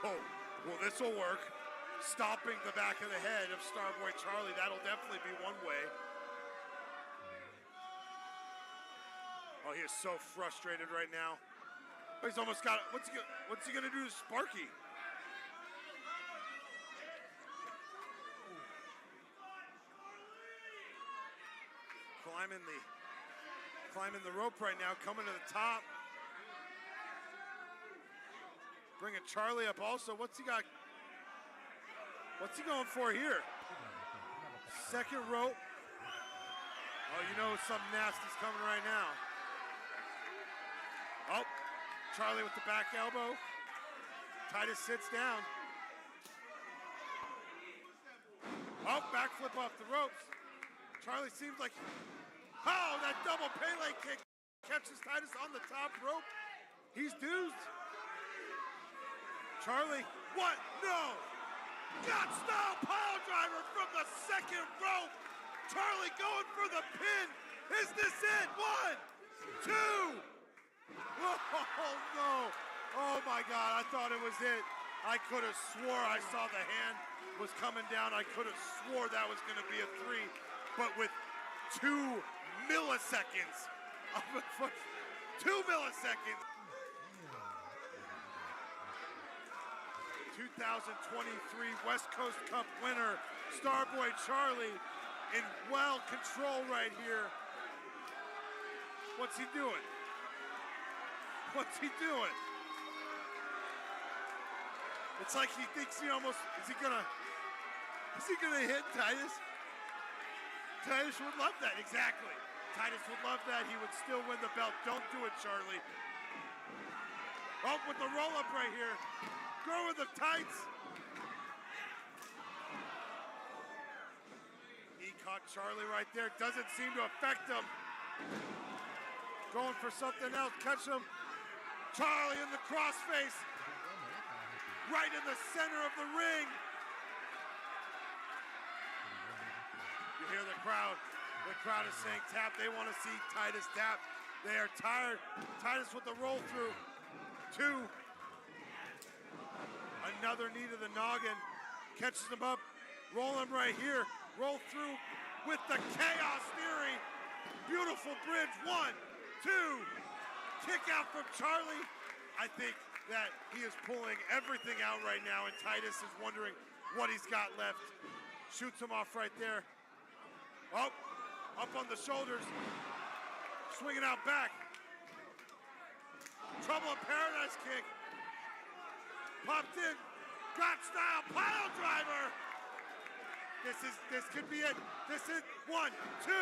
Oh, well, this will work. Stopping the back of the head of Starboy Charlie. That'll definitely be one way. Oh, he is so frustrated right now. He's almost got it. What's he gonna do to Sparky? Climbing the Climbing the rope right now, coming to the top. Bringing Charlie up also. What's he got? What's he going for here? Second rope. Oh, you know something nasty's coming right now. Oh, Charlie with the back elbow. Titus sits down. Oh, backflip off the ropes. Charlie seems like, oh, that double Pele kick catches Titus on the top rope. He's doomed. Charlie, what? No! Got style pile driver from the second rope. Charlie going for the pin. Is this it? 1, 2. Oh, no. Oh, my God. I thought it was it. I could have swore I saw the hand was coming down. I could have swore that was going to be a 3. But with 2 milliseconds of a 2 milliseconds. 2023 West Coast Cup winner, Starboy Charlie, in well control right here. What's he doing? What's he doing? It's like he thinks he almost, is he gonna hit Titus? Titus would love that, exactly. Titus would love that, he would still win the belt. Don't do it, Charlie. Oh, with the roll up right here. Go with the tights. He caught Charlie right there. Doesn't seem to affect him. Going for something else. Catch him. Charlie in the crossface. Right in the center of the ring. You hear the crowd. The crowd is saying tap. They want to see Titus tap. They are tired. Titus with the roll through. 2. Another knee to the noggin. Catches him up. Roll him right here. Roll through with the chaos theory. Beautiful bridge. 1, 2. Kick out from Charlie. I think that he is pulling everything out right now, and Titus is wondering what he's got left. Shoots him off right there. Oh, up on the shoulders. Swinging out back. Trouble in Paradise kick. Popped in, got style, pile driver. This could be it. This is 1, 2.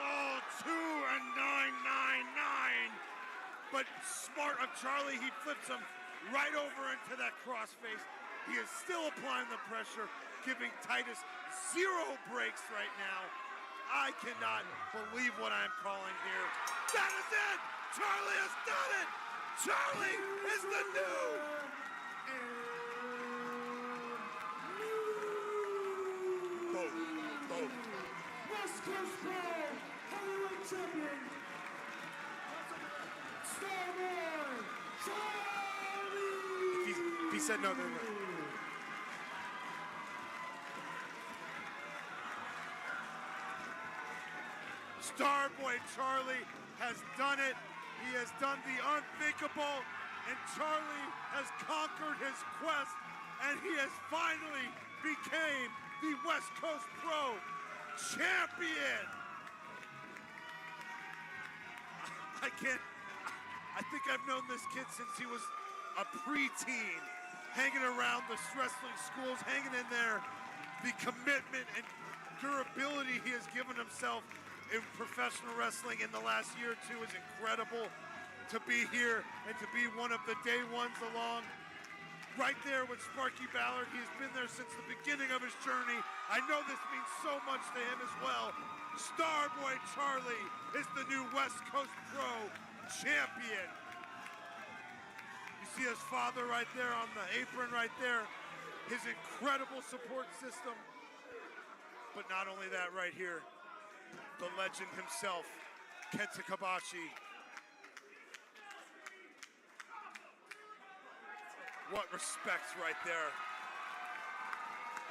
Oh, 2 and 999. But smart of Charlie, he flips him right over into that crossface. He is still applying the pressure, giving Titus 0 breaks right now. I cannot believe what I'm calling here. That is it! Charlie has done it! Charlie is the new West Coast Pro Heavyweight Champion, Starboy Charlie! If he said no, then no. Starboy Charlie has done it. He has done the unthinkable, and Charlie has conquered his quest, and he has finally became the West Coast Pro Champion. I think I've known this kid since he was a preteen, hanging around the wrestling schools, hanging in there. The commitment and durability he has given himself in professional wrestling in the last year or 2 is incredible. To be here and to be one of the day ones along right there with Sparky Ballard. He's been there since the beginning of his journey. I know this means so much to him as well. Starboy Charlie is the new West Coast Pro Champion. You see his father right there on the apron right there. His incredible support system. But not only that right here, the legend himself, Kenta Kobashi. What respect right there.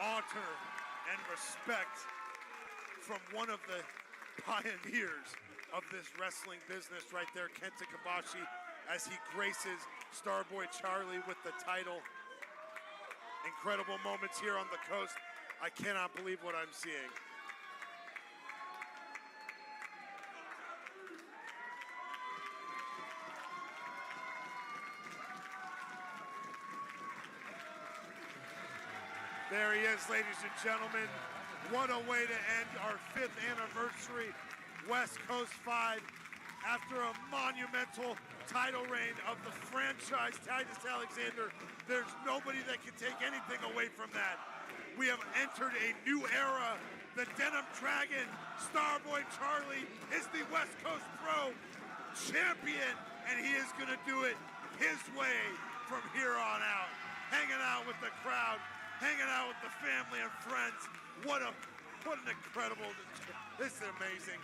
Honor and respect from one of the pioneers of this wrestling business right there, Kenta Kobashi, as he graces Starboy Charlie with the title. Incredible moments here on the coast. I cannot believe what I'm seeing. There he is, ladies and gentlemen. What a way to end our 5th anniversary West Coast 5 after a monumental title reign of the franchise Titus Alexander. There's nobody that can take anything away from that. We have entered a new era. The Denim Dragon, Starboy Charlie, is the West Coast Pro champion, and he is going to do it his way from here on out. Hanging out with the crowd, hanging out with the family and friends. What an incredible, this is amazing.